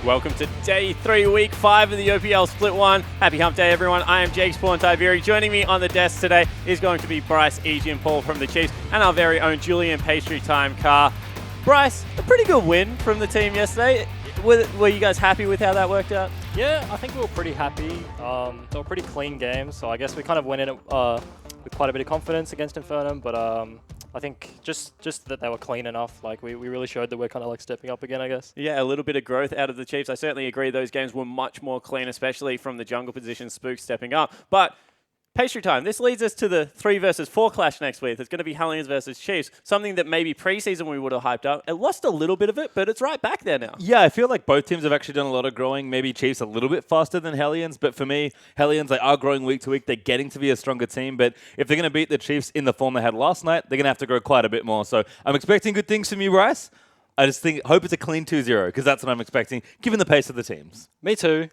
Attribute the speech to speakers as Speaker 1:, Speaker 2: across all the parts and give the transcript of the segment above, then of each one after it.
Speaker 1: Welcome to day 3, week 5 of the OPL Split 1. Happy hump day, everyone. I am Jake Spawn-Tiberi. Joining me on the desk today is going to be Bryce, E.G. and Paul from the Chiefs and our very own Julian Pastry Time car. Bryce, a pretty good win from the team yesterday. Were you guys happy with how that worked out?
Speaker 2: Yeah, I think we were pretty happy. They were pretty clean games, so I guess we kind of went in it with quite a bit of confidence against Infernum, but I think just that they were clean enough. Like we really showed that we're kind of like stepping up again, I guess.
Speaker 1: Yeah, a little bit of growth out of the Chiefs. I certainly agree those games were much more clean, especially from the jungle position, Spook stepping up. But Pastry Time, this leads us to the 3 versus 4 clash next week. It's going to be Hellions versus Chiefs, something that maybe preseason we would have hyped up. It lost a little bit of it, but it's right back there now.
Speaker 3: Yeah, I feel like both teams have actually done a lot of growing. Maybe Chiefs a little bit faster than Hellions, but for me, Hellions, they are growing week to week. They're getting to be a stronger team, but if they're going to beat the Chiefs in the form they had last night, they're going to have to grow quite a bit more. So I'm expecting good things from you, Bryce. I just hope it's a clean 2-0, because that's what I'm expecting, given the pace of the teams.
Speaker 2: Me too.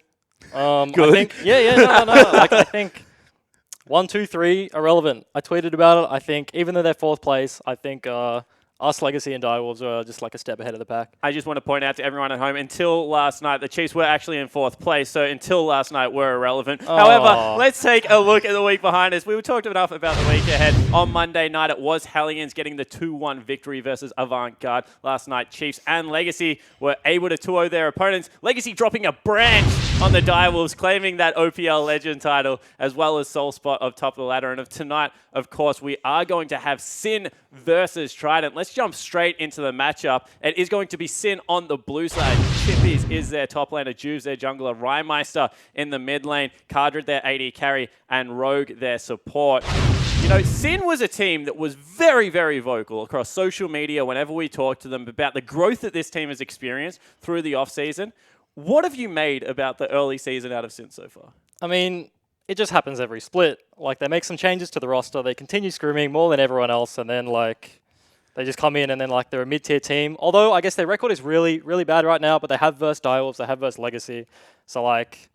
Speaker 3: Good.
Speaker 2: I think, no. Like, I think 1, 2, 3, irrelevant. I tweeted about it. I think even though they're 4th place, I think us, Legacy, and Direwolves are just like a step ahead of the pack.
Speaker 1: I just want to point out to everyone at home, until last night, the Chiefs were actually in 4th place, so until last night, we're irrelevant. However, let's take a look at the week behind us. We talked enough about the week ahead. On Monday night, it was Hellions getting the 2-1 victory versus Avant-Garde. Last night, Chiefs and Legacy were able to 2-0 their opponents. Legacy dropping a branch on the Direwolves, claiming that OPL Legend title, as well as sole spot of top of the ladder. And of tonight, of course, we are going to have Sin versus Trident. Let's jump straight into the matchup. It is going to be Sin on the blue side. Chippies is their top laner, Juves their jungler, Rhymeister in the mid lane, Cardred their AD carry, and Rogue their support. You know, Sin was a team that was very, very vocal across social media whenever we talked to them about the growth that this team has experienced through the off-season. What have you made about the early season out of Sin so far?
Speaker 2: I mean, it just happens every split. Like, they make some changes to the roster. They continue screaming more than everyone else, and then, like, they just come in and then, like, they're a mid-tier team. Although, I guess their record is really, really bad right now, but they have versed Direwolves, they have versed Legacy. So, like,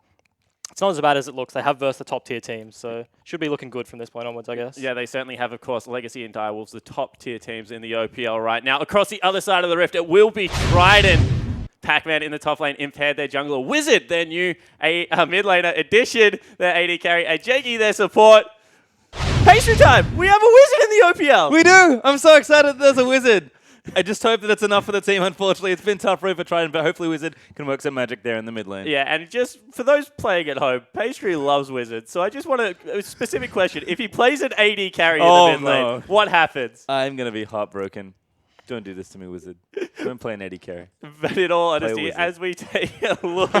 Speaker 2: it's not as bad as it looks. They have versed the top-tier teams, so should be looking good from this point onwards, I guess.
Speaker 1: Yeah, they certainly have, of course, Legacy and Direwolves, the top-tier teams in the OPL right now. Across the other side of the rift, it will be Trident. Pac-Man in the top lane impaired their jungler. Wizard, their new mid laner addition, their AD carry. And Jakey, their support. Pastry Time! We have a wizard in the OPL!
Speaker 3: We do! I'm so excited there's a wizard. I just hope that that's enough for the team. Unfortunately, it's been tough for Trident, but hopefully Wizard can work some magic there in the mid lane.
Speaker 1: Yeah, and just for those playing at home, Pastry loves Wizard. So I just want a specific question. If he plays an AD carry in the mid lane, what happens?
Speaker 3: I'm going to be heartbroken. Don't do this to me, Wizard. Don't play an Eddie carry.
Speaker 1: But in all honesty, as we take a look,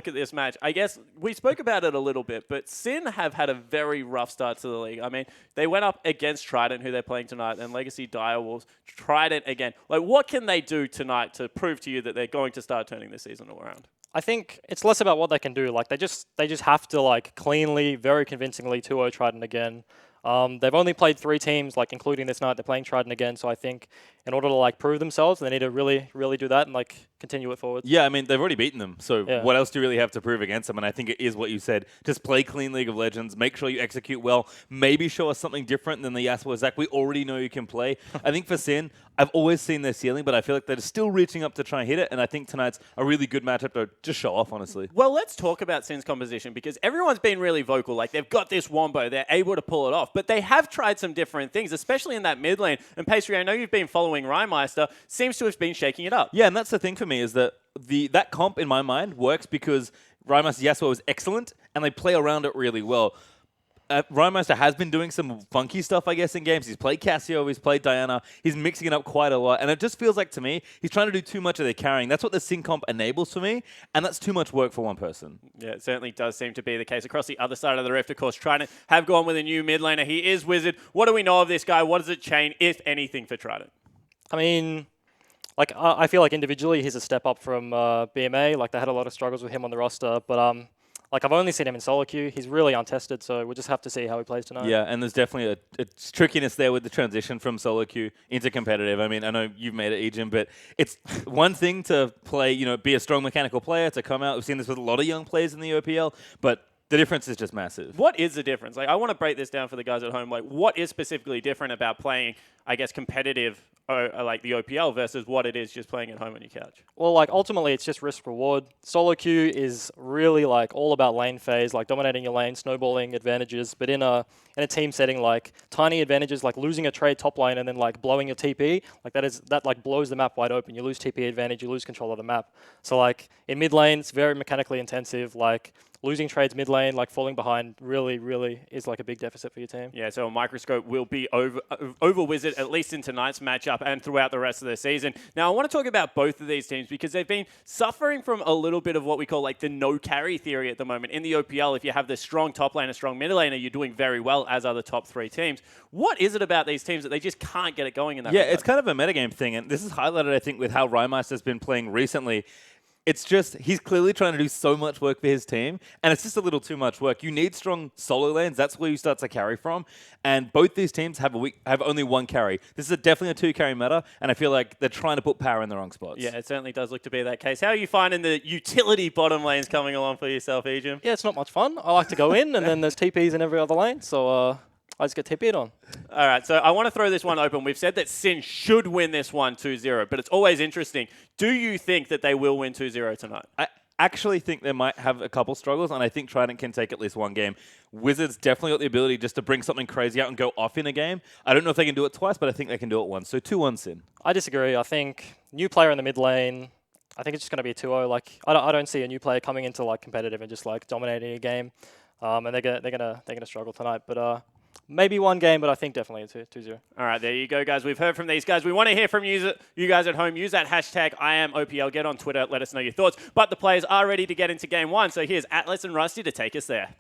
Speaker 1: at this match, I guess we spoke about it a little bit, but Sin have had a very rough start to the league. I mean, they went up against Trident, who they're playing tonight, and Legacy Direwolves, Trident again. Like, what can they do tonight to prove to you that they're going to start turning this season around?
Speaker 2: I think it's less about what they can do. Like, they just have to, like, cleanly, very convincingly 2-0 Trident again. They've only played 3 teams, like, including this night. They're playing Trident again, so I think in order to, like, prove themselves, they need to really, really do that and, like, continue it forward.
Speaker 3: Yeah, I mean, they've already beaten them, so
Speaker 2: yeah.
Speaker 3: What else do you really have to prove against them? And I think it is what you said. Just play clean League of Legends, make sure you execute well, maybe show us something different than the Yasuo Zac we already know you can play. I think for Sin, I've always seen their ceiling, but I feel like they're still reaching up to try and hit it, and I think tonight's a really good matchup to just show off, honestly.
Speaker 1: Well, let's talk about Sin's composition, because everyone's been really vocal. Like, they've got this wombo, they're able to pull it off, but they have tried some different things, especially in that mid lane. And Pastry, I know you've been following Rhymeister, seems to have been shaking it up.
Speaker 3: Yeah, and that's the thing for me, is that that comp, in my mind, works because Rhymeister Yasuo is excellent, and they play around it really well. Rhymeister has been doing some funky stuff, I guess, in games. He's played Cassio, he's played Diana, he's mixing it up quite a lot, and it just feels like, to me, he's trying to do too much of their carrying. That's what the Sin comp enables for me, and that's too much work for one person.
Speaker 1: Yeah, it certainly does seem to be the case. Across the other side of the rift, of course, Trident have gone with a new mid laner. He is Wizard. What do we know of this guy? What does it change, if anything, for Trident?
Speaker 2: I mean, like, I feel like individually he's a step up from BMA. Like, they had a lot of struggles with him on the roster, but like, I've only seen him in solo queue. He's really untested, so we'll just have to see how he plays tonight.
Speaker 3: Yeah, and there's definitely a trickiness there with the transition from solo queue into competitive. I mean, I know you've made it, Ejim, but it's one thing to play, be a strong mechanical player, to come out. We've seen this with a lot of young players in the OPL, but The difference is just massive.
Speaker 1: What is the difference? Like, I want to break this down for the guys at home. Like, what is specifically different about playing, I guess, competitive, like the OPL versus what it is just playing at home on your couch?
Speaker 2: Well, like ultimately, it's just risk reward. Solo queue is really like all about lane phase, like dominating your lane, snowballing advantages. But in a team setting, like tiny advantages, like losing a trade top lane and then like blowing your TP, like that like blows the map wide open. You lose TP advantage, you lose control of the map. So like in mid lane, it's very mechanically intensive. Like losing trades mid lane, like falling behind, really is like a big deficit for your team.
Speaker 1: Yeah, so a microscope will be over Wizard, at least in tonight's matchup and throughout the rest of the season. Now, I want to talk about both of these teams because they've been suffering from a little bit of what we call like the no carry theory at the moment. In the OPL, if you have the strong top lane, a strong mid laner, you're doing very well, as are the top 3 teams. What is it about these teams that they just can't get it going in that regard?
Speaker 3: It's kind of a metagame thing, and this is highlighted, I think, with how Rymeister has been playing recently. It's just, he's clearly trying to do so much work for his team, and it's just a little too much work. You need strong solo lanes. That's where you start to carry from. And both these teams have only 1 carry. This is definitely a 2 carry meta, and I feel like they're trying to put power in the wrong spots.
Speaker 1: Yeah, it certainly does look to be that case. How are you finding the utility bottom lanes coming along for yourself, Ejim?
Speaker 2: Yeah, it's not much fun. I like to go in, and then there's TPs in every other lane, so I just get TP'd on.
Speaker 1: All right, so I want to throw this one open. We've said that Sin should win this one 2-0, but it's always interesting. Do you think that they will win 2-0 tonight?
Speaker 3: I actually think they might have a couple struggles, and I think Trident can take at least 1 game. Wizards definitely got the ability just to bring something crazy out and go off in a game. I don't know if they can do it twice, but I think they can do it once. So 2-1 Sin.
Speaker 2: I disagree. I think new player in the mid lane, I think it's just going to be a 2-0. Like I don't see a new player coming into like competitive and just like dominating a game, and they're gonna struggle tonight. But maybe 1 game, but I think definitely a 2-0.
Speaker 1: All right, there you go, guys. We've heard from these guys. We want to hear from you guys at home. Use that hashtag #IamOPL. Get on Twitter. Let us know your thoughts. But the players are ready to get into game 1. So here's Atlas and Rusty to take us there.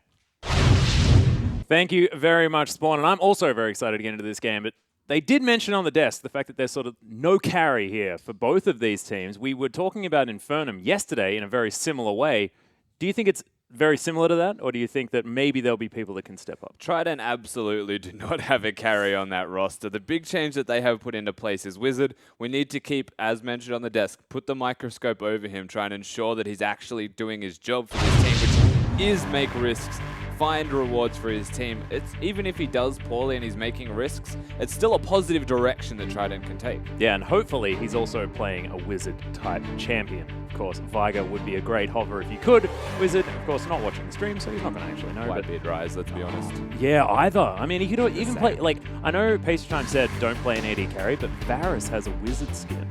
Speaker 4: Thank you very much, Spawn. And I'm also very excited to get into this game. But they did mention on the desk the fact that there's sort of no carry here for both of these teams. We were talking about Infernum yesterday in a very similar way. Do you think it's very similar to that, or do you think that maybe there'll be people that can step up?
Speaker 5: Trident absolutely do not have a carry on that roster. The big change that they have put into place is Wizard. We need to keep, as mentioned on the desk, put the microscope over him, try and ensure that he's actually doing his job for this team, which is make risks, find rewards for his team. It's even if he does poorly and he's making risks, it's still a positive direction that Trident can take.
Speaker 4: Yeah, and hopefully he's also playing a Wizard-type champion. Of course, Viger would be a great hover if he could. Wizard, of course, not watching the stream, so he's not going to actually know.
Speaker 5: Whitebeard Rise, let's be honest.
Speaker 4: Yeah, either. I mean, he could even play, like, I know Pacer Time said don't play an AD carry, but Varus has a Wizard skin.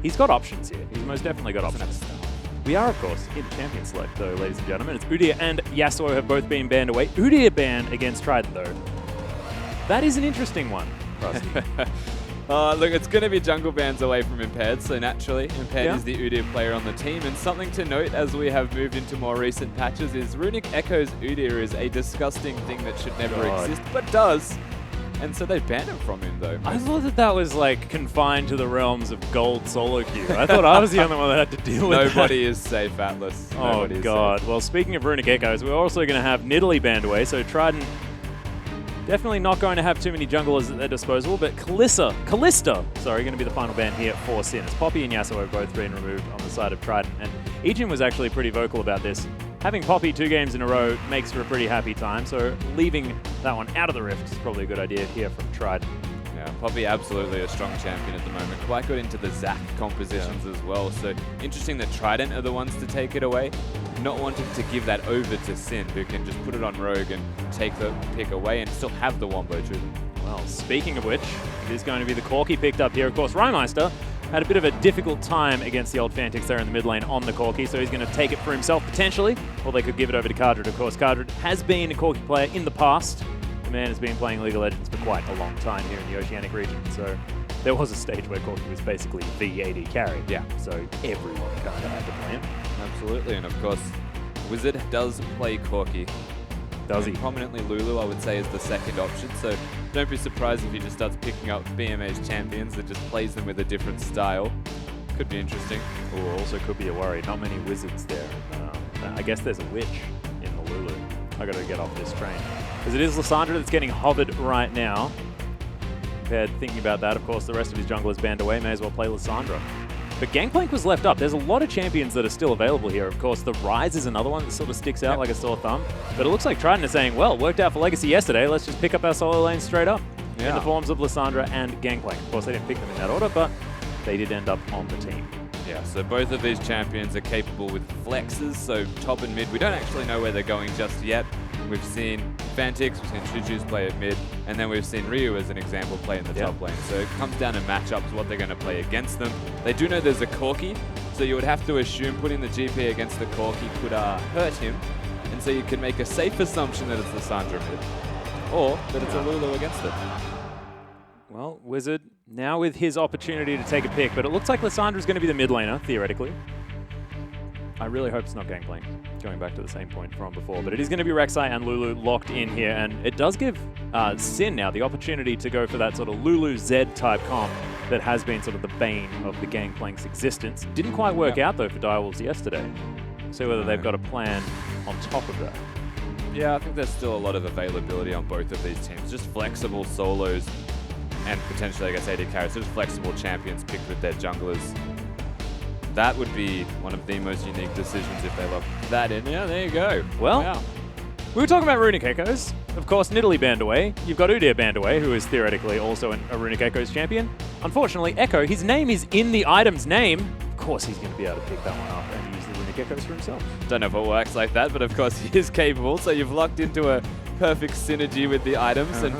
Speaker 4: He's got options here. He's most definitely got options. We are, of course, in the champion select, though, ladies and gentlemen. It's Udyr and Yasuo have both been banned away. Udyr banned against Trident, though. That is an interesting one, Rusty.
Speaker 5: Look, it's going to be jungle bans away from Impaired, so naturally, Impaired is the Udyr player on the team. And something to note as we have moved into more recent patches is Runic Echo's Udyr is a disgusting thing that should never exist, but does. And so they banned him from him, though.
Speaker 4: I thought that was, like, confined to the realms of gold solo queue. I thought I was the only one that had to deal with that.
Speaker 5: Nobody is safe, Atlas.
Speaker 4: Oh, God. Well, speaking of Runic Echoes, we're also going to have Nidalee banned away, so Trident definitely not going to have too many junglers at their disposal, but Kalista, sorry, going to be the final ban here for Sin. As Poppy and Yasuo have both been removed on the side of Trident. And Ejim was actually pretty vocal about this. Having Poppy 2 games in a row makes for a pretty happy time, so leaving that one out of the Rift is probably a good idea here from Trident.
Speaker 5: Yeah, Poppy absolutely a strong champion at the moment. Quite good into the Zac compositions as well. So interesting that Trident are the ones to take it away. Not wanting to give that over to Sin, who can just put it on Rogue and take the pick away and still have the Wombo too.
Speaker 4: Well, speaking of which, it is going to be the Corki picked up here. Of course, Rymeister had a bit of a difficult time against the old Fantix there in the mid lane on the Corki, so he's going to take it for himself potentially, or they could give it over to Cardred. Of course, Cardred has been a Corki player in the past. The man has been playing League of Legends for quite a long time here in the Oceanic region, so there was a stage where Corki was basically the AD carry.
Speaker 5: Yeah.
Speaker 4: So everyone kind of had to play him.
Speaker 5: Absolutely, and of course, Wizard does play Corki.
Speaker 4: Does he?
Speaker 5: Prominently Lulu, I would say, is the second option, so don't be surprised if he just starts picking up BMA's champions and just plays them with a different style. Could be interesting.
Speaker 4: Or also could be a worry. Not many wizards there. I guess there's a witch in the Lulu. I got to get off this train. Because it is Lissandra that's getting hovered right now. Thinking about that, of course, the rest of his jungle is banned away. May as well play Lissandra. But Gangplank was left up. There's a lot of champions that are still available here. Of course, the Rise is another one that sort of sticks out like a sore thumb. But it looks like Trident is saying, well, worked out for Legacy yesterday. Let's just pick up our solo lanes straight up. In the forms of Lissandra and Gangplank. Of course, they didn't pick them in that order, but they did end up on the team.
Speaker 5: Yeah, so both of these champions are capable with flexes, so top and mid. We don't actually know where they're going just yet. We've seen Fantix, we've seen Chuchu's play at mid, and then we've seen Ryu as an example play in the top lane. So it comes down to matchups, what they're going to play against them. They do know there's a Corki, so you would have to assume putting the GP against the Corki could hurt him, and so you can make a safe assumption that it's Lissandra mid, or that it's a Lulu against it.
Speaker 4: Well, Wizard now with his opportunity to take a pick, but it looks like Lissandra's going to be the mid laner, theoretically. I really hope it's not Gangplank, going back to the same point from before, but it is going to be Rek'Sai and Lulu locked in here, and it does give Sin now the opportunity to go for that sort of Lulu Z type comp that has been sort of the bane of the Gangplank's existence. Didn't quite work out though for Direwolves yesterday. See whether they've got a plan on top of that.
Speaker 5: Yeah, I think there's still a lot of availability on both of these teams. Just flexible solos and potentially, I guess, AD carries. Just flexible champions picked with their junglers. That would be one of the most unique decisions if they lock that in. Yeah, there you go.
Speaker 4: Well, we were talking about Runic Echoes. Of course, Nidalee banned away. You've got Udyr banned away, who is theoretically also a Runic Echoes champion. Unfortunately, Echo, his name is in the item's name. Of course, he's going to be able to pick that one up and use the Runic Echoes for himself.
Speaker 5: Don't know if it works like that, but of course he is capable. So you've locked into a perfect synergy with the items. And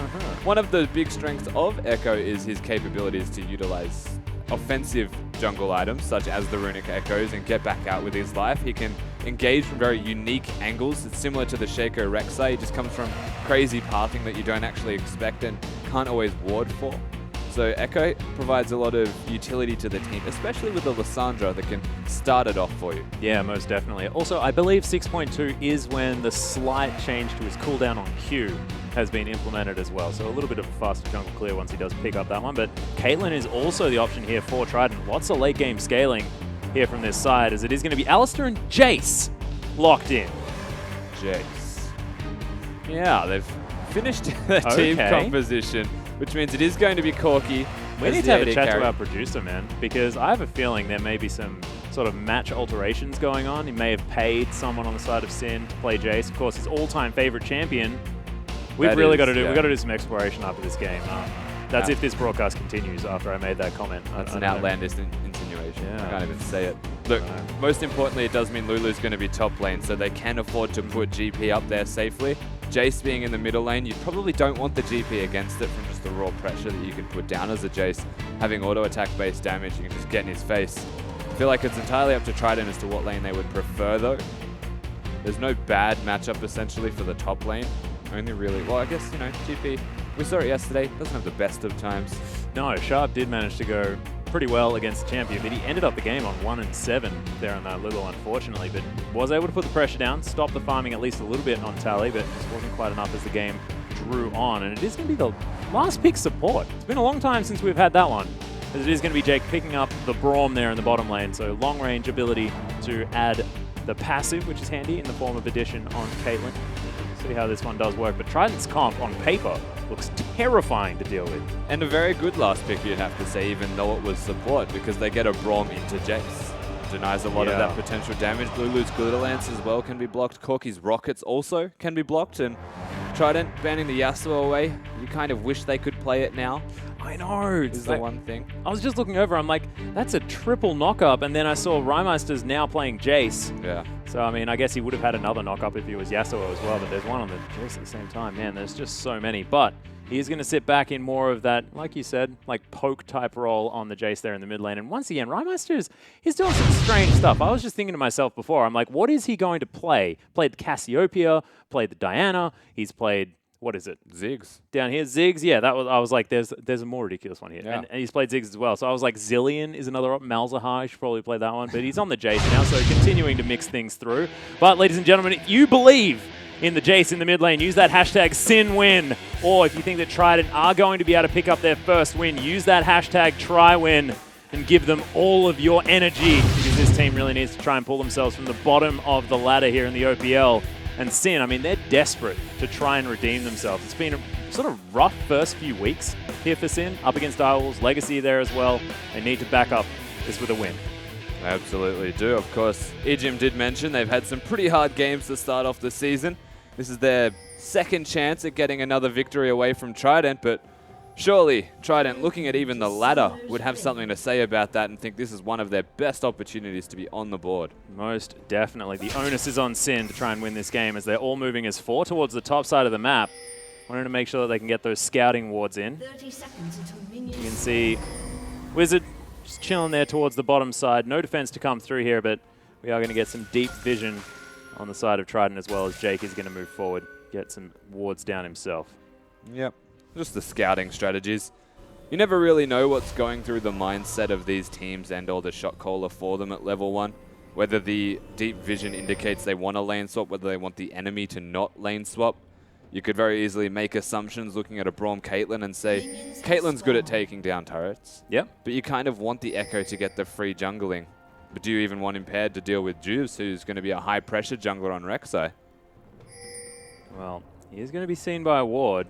Speaker 5: one of the big strengths of Echo is his capabilities to utilize offensive jungle items, such as the Runic Echoes, and get back out with his life. He can engage from very unique angles. It's similar to the Shaco Rek'Sai. He just comes from crazy pathing that you don't actually expect and can't always ward for. So Echo provides a lot of utility to the team, especially with the Lissandra that can start it off for you.
Speaker 4: Yeah, most definitely. Also, I believe 6.2 is when the slight change to his cooldown on Q has been implemented as well. So a little bit of a faster jungle clear once he does pick up that one. But Caitlyn is also the option here for Trident. Lots of late game scaling here from this side, as it is going to be Alistar and Jace locked in.
Speaker 5: Jace. Yeah, they've finished their team composition, which means it is going to be Corki.
Speaker 4: We need to have a chat to our producer, man, because I have a feeling there may be some sort of match alterations going on. He may have paid someone on the side of Sin to play Jace. Of course, his all-time favorite champion. We've really got to do. We've got to do some exploration after this game. That's if this broadcast continues after I made that comment.
Speaker 5: That's an outlandish insinuation. I can't even say it. Look, most importantly, it does mean Lulu's going to be top lane, so they can afford to put GP up there safely. Jace being in the middle lane, you probably don't want the GP against it from just the raw pressure that you can put down as a Jace. Having auto attack based damage, you can just get in his face. I feel like it's entirely up to Trident as to what lane they would prefer though. There's no bad matchup essentially for the top lane. Only really, well, I guess, you know, GP, we saw it yesterday, doesn't have the best of times.
Speaker 4: No, Sharp did manage to go pretty well against the champion, but he ended up the game on 1-7 there on that little, unfortunately, but was able to put the pressure down, stop the farming at least a little bit on Tally, but just wasn't quite enough as the game drew on, and it is going to be the last pick support. It's been a long time since we've had that one, as it is going to be Jake picking up the Braum there in the bottom lane, so long range ability to add the passive, which is handy in the form of addition on Caitlyn. See how this one does work, but Trident's comp on paper looks terrifying to deal with.
Speaker 5: And a very good last pick, you'd have to say, even though it was support, because they get a Braum into Jace. Denies a lot of that potential damage. Lulu's Glitter Lance as well can be blocked. Corki's Rockets also can be blocked, and Trident banning the Yasuo away, you kind of wish they could play it now.
Speaker 4: I know.
Speaker 5: This is the one thing.
Speaker 4: I was just looking over, I'm like, that's a triple knock-up, and then I saw Rymeister's now playing Jace.
Speaker 5: Yeah.
Speaker 4: So, I mean, I guess he would have had another knock-up if he was Yasuo as well, but there's one on the Jace at the same time. Man, there's just so many. But he is going to sit back in more of that, like you said, like poke-type role on the Jace there in the mid lane. And once again, Rymeister he's doing some strange stuff. I was just thinking to myself before, I'm like, what is he going to play? Played the Cassiopeia, played the Diana, he's played... What is it?
Speaker 5: Ziggs.
Speaker 4: Down here, Ziggs. Yeah, that was. I was like, there's a more ridiculous one here,
Speaker 5: Yeah.
Speaker 4: and he's played Ziggs as well. So I was like, Zillion is another option. Malzahar, should probably play that one, but he's on the Jace now, so continuing to mix things through. But ladies and gentlemen, if you believe in the Jace in the mid lane, use that hashtag SinWin, or if you think that Trident are going to be able to pick up their first win, use that hashtag TryWin and give them all of your energy, because this team really needs to try and pull themselves from the bottom of the ladder here in the OPL. And Sin, I mean, they're desperate to try and redeem themselves. It's been a sort of rough first few weeks here for Sin, up against Direwolves, Legacy there as well. They need to back up this with a win.
Speaker 5: They absolutely do. Of course, Ejim did mention they've had some pretty hard games to start off the season. This is their second chance at getting another victory away from Trident, but surely Trident, looking at even the ladder, would have something to say about that and think this is one of their best opportunities to be on the board.
Speaker 4: Most definitely. The onus is on Sin to try and win this game as they're all moving as 4 towards the top side of the map. Wanting to make sure that they can get those scouting wards in.
Speaker 6: 30 seconds until minions.
Speaker 4: You can see Wizard just chilling there towards the bottom side. No defense to come through here, but we are going to get some deep vision on the side of Trident as well as Jake is going to move forward, get some wards down himself.
Speaker 5: Yep, just the scouting strategies. You never really know what's going through the mindset of these teams and or the shot caller for them at level 1. Whether the deep vision indicates they want a lane swap, whether they want the enemy to not lane swap. You could very easily make assumptions looking at a Braum Caitlyn and say, Caitlyn's good at taking down turrets.
Speaker 4: Yep.
Speaker 5: But you kind of want the Echo to get the free jungling. But do you even want Impaired to deal with Juice, who's going to be a high-pressure jungler on Rek'Sai?
Speaker 4: Well, he is going to be seen by a ward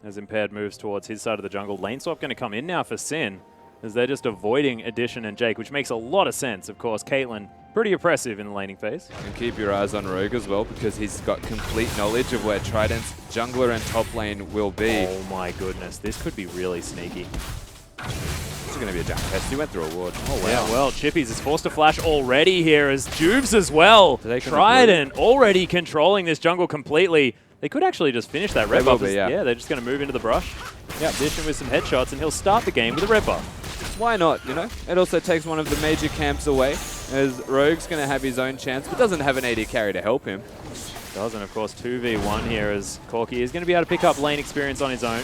Speaker 4: as Impaired moves towards his side of the jungle. Lane swap going to come in now for Sin as they're just avoiding Addition and Jake, which makes a lot of sense. Of course, Caitlyn, pretty oppressive in the laning phase.
Speaker 5: And keep your eyes on Rogue as well, because he's got complete knowledge of where Trident's jungler and top lane will be.
Speaker 4: Oh my goodness, this could be really sneaky.
Speaker 5: This is going to be a jump test. He went through a ward.
Speaker 4: Oh wow. Yeah, well, Chippies is forced to flash already here as Juves as well.
Speaker 5: They can
Speaker 4: Trident already controlling this jungle completely. They could actually just finish that red buff.
Speaker 5: Yeah,
Speaker 4: they're just going to move into the brush. Yeah, Addition with some headshots, and he'll start the game with a red buff.
Speaker 5: Why not, you know? It also takes one of the major camps away, as Rogue's going to have his own chance, but doesn't have an AD carry to help him.
Speaker 4: Doesn't, of course, 2v1 here as Corki is going to be able to pick up lane experience on his own.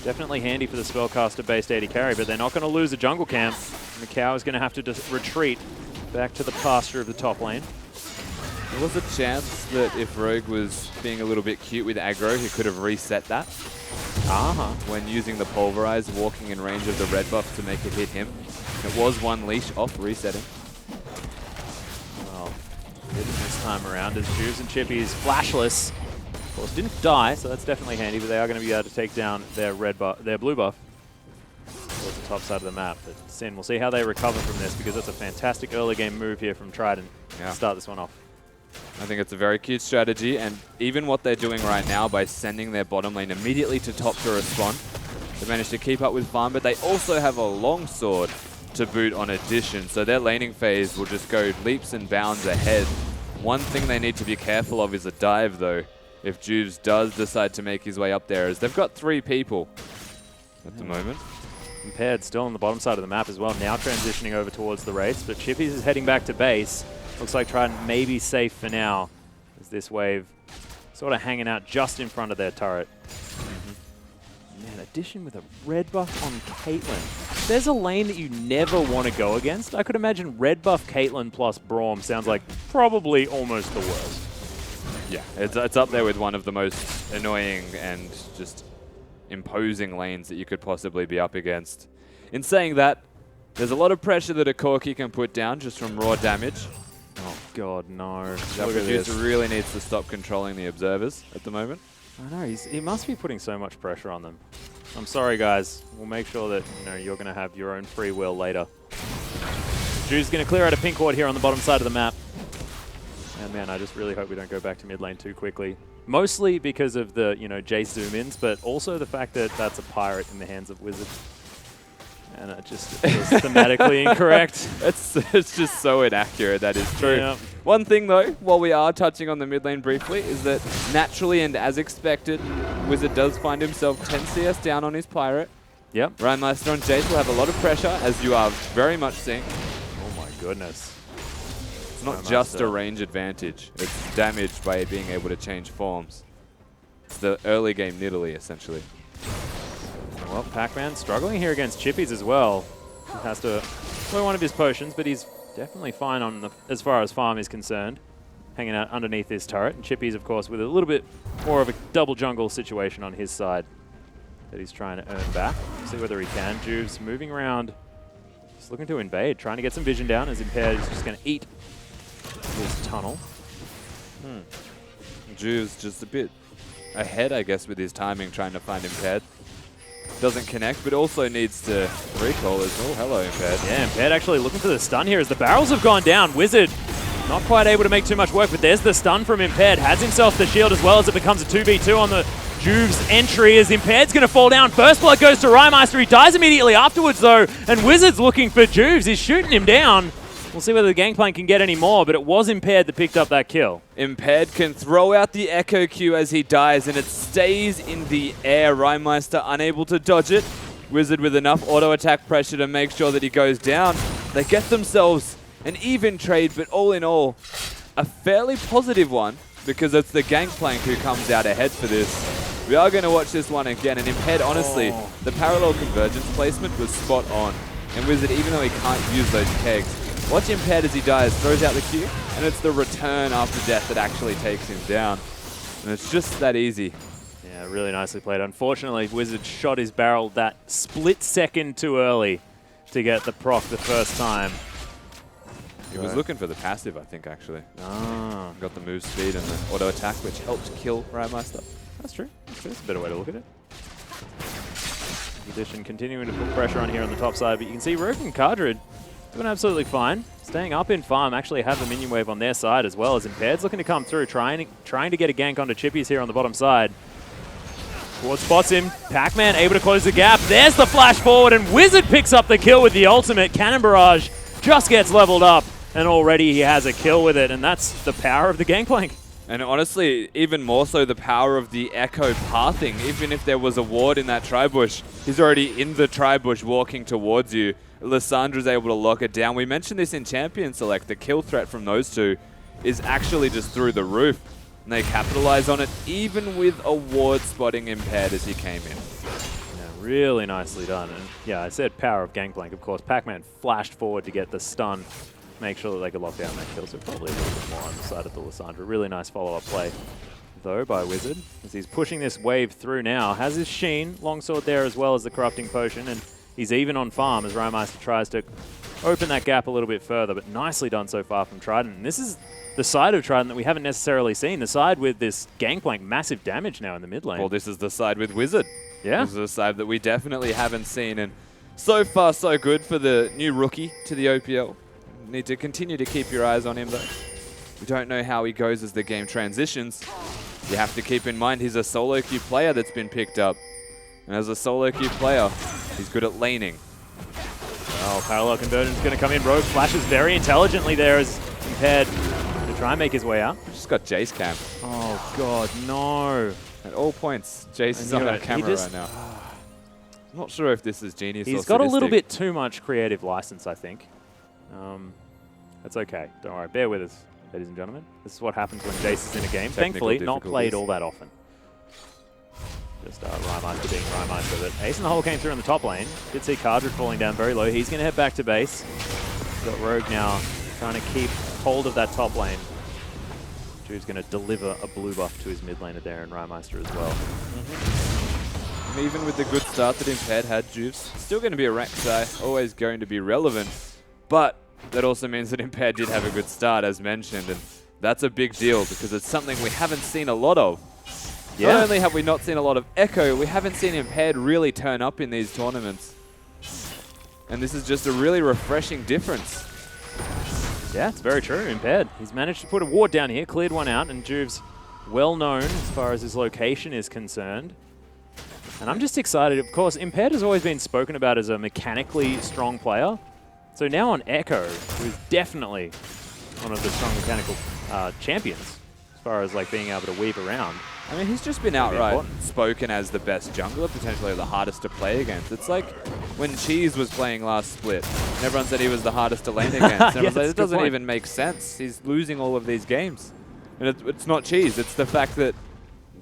Speaker 4: Definitely handy for the spellcaster-based AD carry, but they're not going to lose a jungle camp. Macau is going to have to just retreat back to the pasture of the top lane.
Speaker 5: There was a chance that if Rogue was being a little bit cute with aggro, he could have reset that. When using the Pulverize, walking in range of the red buff to make it hit him. It was one leash off resetting.
Speaker 4: Well, didn't this time around as Juves and Chippies flashless. Of course, didn't die, so that's definitely handy, but they are going to be able to take down their their blue buff towards the top side of the map. But Sin, we'll see how they recover from this, because that's a fantastic early game move here from Trident to start this one off.
Speaker 5: I think it's a very cute strategy, and even what they're doing right now by sending their bottom lane immediately to top to respond, they managed to keep up with farm, but they also have a long sword to boot on Addition, so their laning phase will just go leaps and bounds ahead. One thing they need to be careful of is a dive, though, if Juves does decide to make his way up there, as they've got 3 people at the moment.
Speaker 4: Impaired still on the bottom side of the map as well, now transitioning over towards the Wraiths, but Chippies is heading back to base. Looks like Trident may be safe for now, as this wave sort of hanging out just in front of their turret. Man, Addition with a red buff on Caitlyn. There's a lane that you never want to go against. I could imagine red buff Caitlyn plus Braum sounds like probably almost the worst.
Speaker 5: Yeah, it's up there with one of the most annoying and just imposing lanes that you could possibly be up against. In saying that, there's a lot of pressure that a Corki can put down just from raw damage.
Speaker 4: Oh god, no.
Speaker 5: That producer really needs to stop controlling the observers at the moment.
Speaker 4: I know, he must be putting so much pressure on them. I'm sorry guys, we'll make sure that you're going to have your own free will later. Drew's going to clear out a pink ward here on the bottom side of the map. And man, I just really hope we don't go back to mid lane too quickly. Mostly because of the, Jace zoom-ins, but also the fact that that's a pirate in the hands of Wizard. And it just feels thematically incorrect.
Speaker 5: It's just so inaccurate, that is true.
Speaker 4: Yeah.
Speaker 5: One thing though, while we are touching on the mid lane briefly, is that naturally and as expected, Wizard does find himself 10 CS down on his pirate.
Speaker 4: Yep.
Speaker 5: Rhymeister on Jace will have a lot of pressure, as you are very much seeing.
Speaker 4: Oh my goodness.
Speaker 5: It's not just a range advantage, it's damage by being able to change forms. It's the early game Nidalee, essentially.
Speaker 4: Well, Pac-Man struggling here against Chippies as well. He has to play one of his potions, but he's definitely fine on as far as farm is concerned. Hanging out underneath this turret. And Chippies, of course, with a little bit more of a double jungle situation on his side that he's trying to earn back. See whether he can. Juves moving around. Just looking to invade, trying to get some vision down as Impaired is just going to eat this tunnel.
Speaker 5: Juves just a bit ahead, I guess, with his timing, trying to find Impaired. doesn't connect, but also needs to recall as well. Hello, Impaired.
Speaker 4: Yeah, Impaired actually looking for the stun here as the barrels have gone down. Wizard not quite able to make too much work, but there's the stun from Impaired. Has himself the shield as well as it becomes a 2v2 on the Juve's entry as Impaired's going to fall down. First blood goes to Rymeister. He dies immediately afterwards though, and Wizard's looking for Juves. He's shooting him down. We'll see whether the Gangplank can get any more, but it was Impaired that picked up that kill.
Speaker 5: Impaired can throw out the Echo Q as he dies, and it stays in the air. Rymeister unable to dodge it. Wizard with enough auto-attack pressure to make sure that he goes down. They get themselves an even trade, but all in all, a fairly positive one, because it's the Gangplank who comes out ahead for this. We are going to watch this one again, and Impaired, honestly, the parallel convergence placement was spot on. And Wizard, even though he can't use those kegs, watch Impaired as he dies, throws out the Q, and it's the return after death that actually takes him down. And it's just that easy.
Speaker 4: Yeah, really nicely played. Unfortunately, Wizard shot his barrel that split second too early to get the proc the first time.
Speaker 5: He was looking for the passive, I think, actually.
Speaker 4: Ah,
Speaker 5: Got the move speed and the auto attack, which helped kill Rymeister.
Speaker 4: that's true. That's a better way to look at it. Edition continuing to put pressure on here on the top side, but you can see Rogue and Cardred doing absolutely fine. Staying up in farm, actually have the minion wave on their side as well as Impaired's looking to come through, trying to get a gank onto Chippies here on the bottom side. Ward spots him. Pac-Man able to close the gap. There's the flash forward, and Wizard picks up the kill with the ultimate. Cannon Barrage just gets leveled up, and already he has a kill with it, and that's the power of the Gangplank.
Speaker 5: And honestly, even more so the power of the Echo pathing. Even if there was a ward in that tri-bush, he's already in the tri-bush walking towards you. Lissandra's able to lock it down. We mentioned this in Champion Select. The kill threat from those two is actually just through the roof. And they capitalize on it, even with a ward spotting Impaired as he came in.
Speaker 4: Yeah, really nicely done. And yeah, I said power of Gangplank, of course. Pac-Man flashed forward to get the stun, make sure that they could lock down that kill. So probably a little bit more on the side of the Lissandra. Really nice follow-up play, though, by Wizard, as he's pushing this wave through now. Has his Sheen, longsword there as well as the Corrupting Potion, and he's even on farm as Rymeister tries to open that gap a little bit further, but nicely done so far from Trident. And this is the side of Trident that we haven't necessarily seen. The side with this Gangplank, massive damage now in the mid lane.
Speaker 5: Well, this is the side with Wizard.
Speaker 4: Yeah.
Speaker 5: This is a side that we definitely haven't seen. And so far, so good for the new rookie to the OPL. Need to continue to keep your eyes on him, though. We don't know how he goes as the game transitions. You have to keep in mind he's a solo queue player that's been picked up. And as a solo queue player, he's good at laning.
Speaker 4: Oh, parallel conversion's going to come in. Rogue flashes very intelligently there as Impaired to try and make his way out.
Speaker 5: Just got Jace camp.
Speaker 4: Oh, God, no.
Speaker 5: At all points, Jace is on our camera right now. I'm not sure if this is genius or
Speaker 4: He's got a little
Speaker 5: sadistic.
Speaker 4: bit too much creative license, I think. That's okay. Don't worry. Bear with us, ladies and gentlemen. This is what happens when Jace is in a game.
Speaker 5: Technical
Speaker 4: Thankfully, not played
Speaker 5: difficulties.
Speaker 4: all that often. Just Rymeister being Rymeister. But Ace in the Hole came through in the top lane. Did see Cardred falling down very low. He's going to head back to base. Got Rogue now trying to keep hold of that top lane. Drew's going to deliver a blue buff to his mid laner there and Rymeister as well.
Speaker 5: And even with the good start that Impaired had, Juve's still going to be a rank guy, always going to be relevant. But that also means that Impaired did have a good start, as mentioned, and that's a big deal because it's something we haven't seen a lot of.
Speaker 4: Yeah.
Speaker 5: Not only have we not seen a lot of Echo, we haven't seen Impaired really turn up in these tournaments. And this is just a really refreshing difference.
Speaker 4: Yeah, it's very true. Impaired. He's managed to put a ward down here, cleared one out, and Juve's well known as far as his location is concerned. And I'm just excited. Of course, Impaired has always been spoken about as a mechanically strong player. So now on Echo, who's definitely one of the strong mechanical champions as far as like being able to weave around.
Speaker 5: I mean, he's just been outright spoken as the best jungler, potentially the hardest to play against. It's like when Cheese was playing last Split, and everyone said he was the hardest to lane against. And everyone's like, it doesn't even make sense. He's losing all of these games. And it's not Cheese. It's the fact that,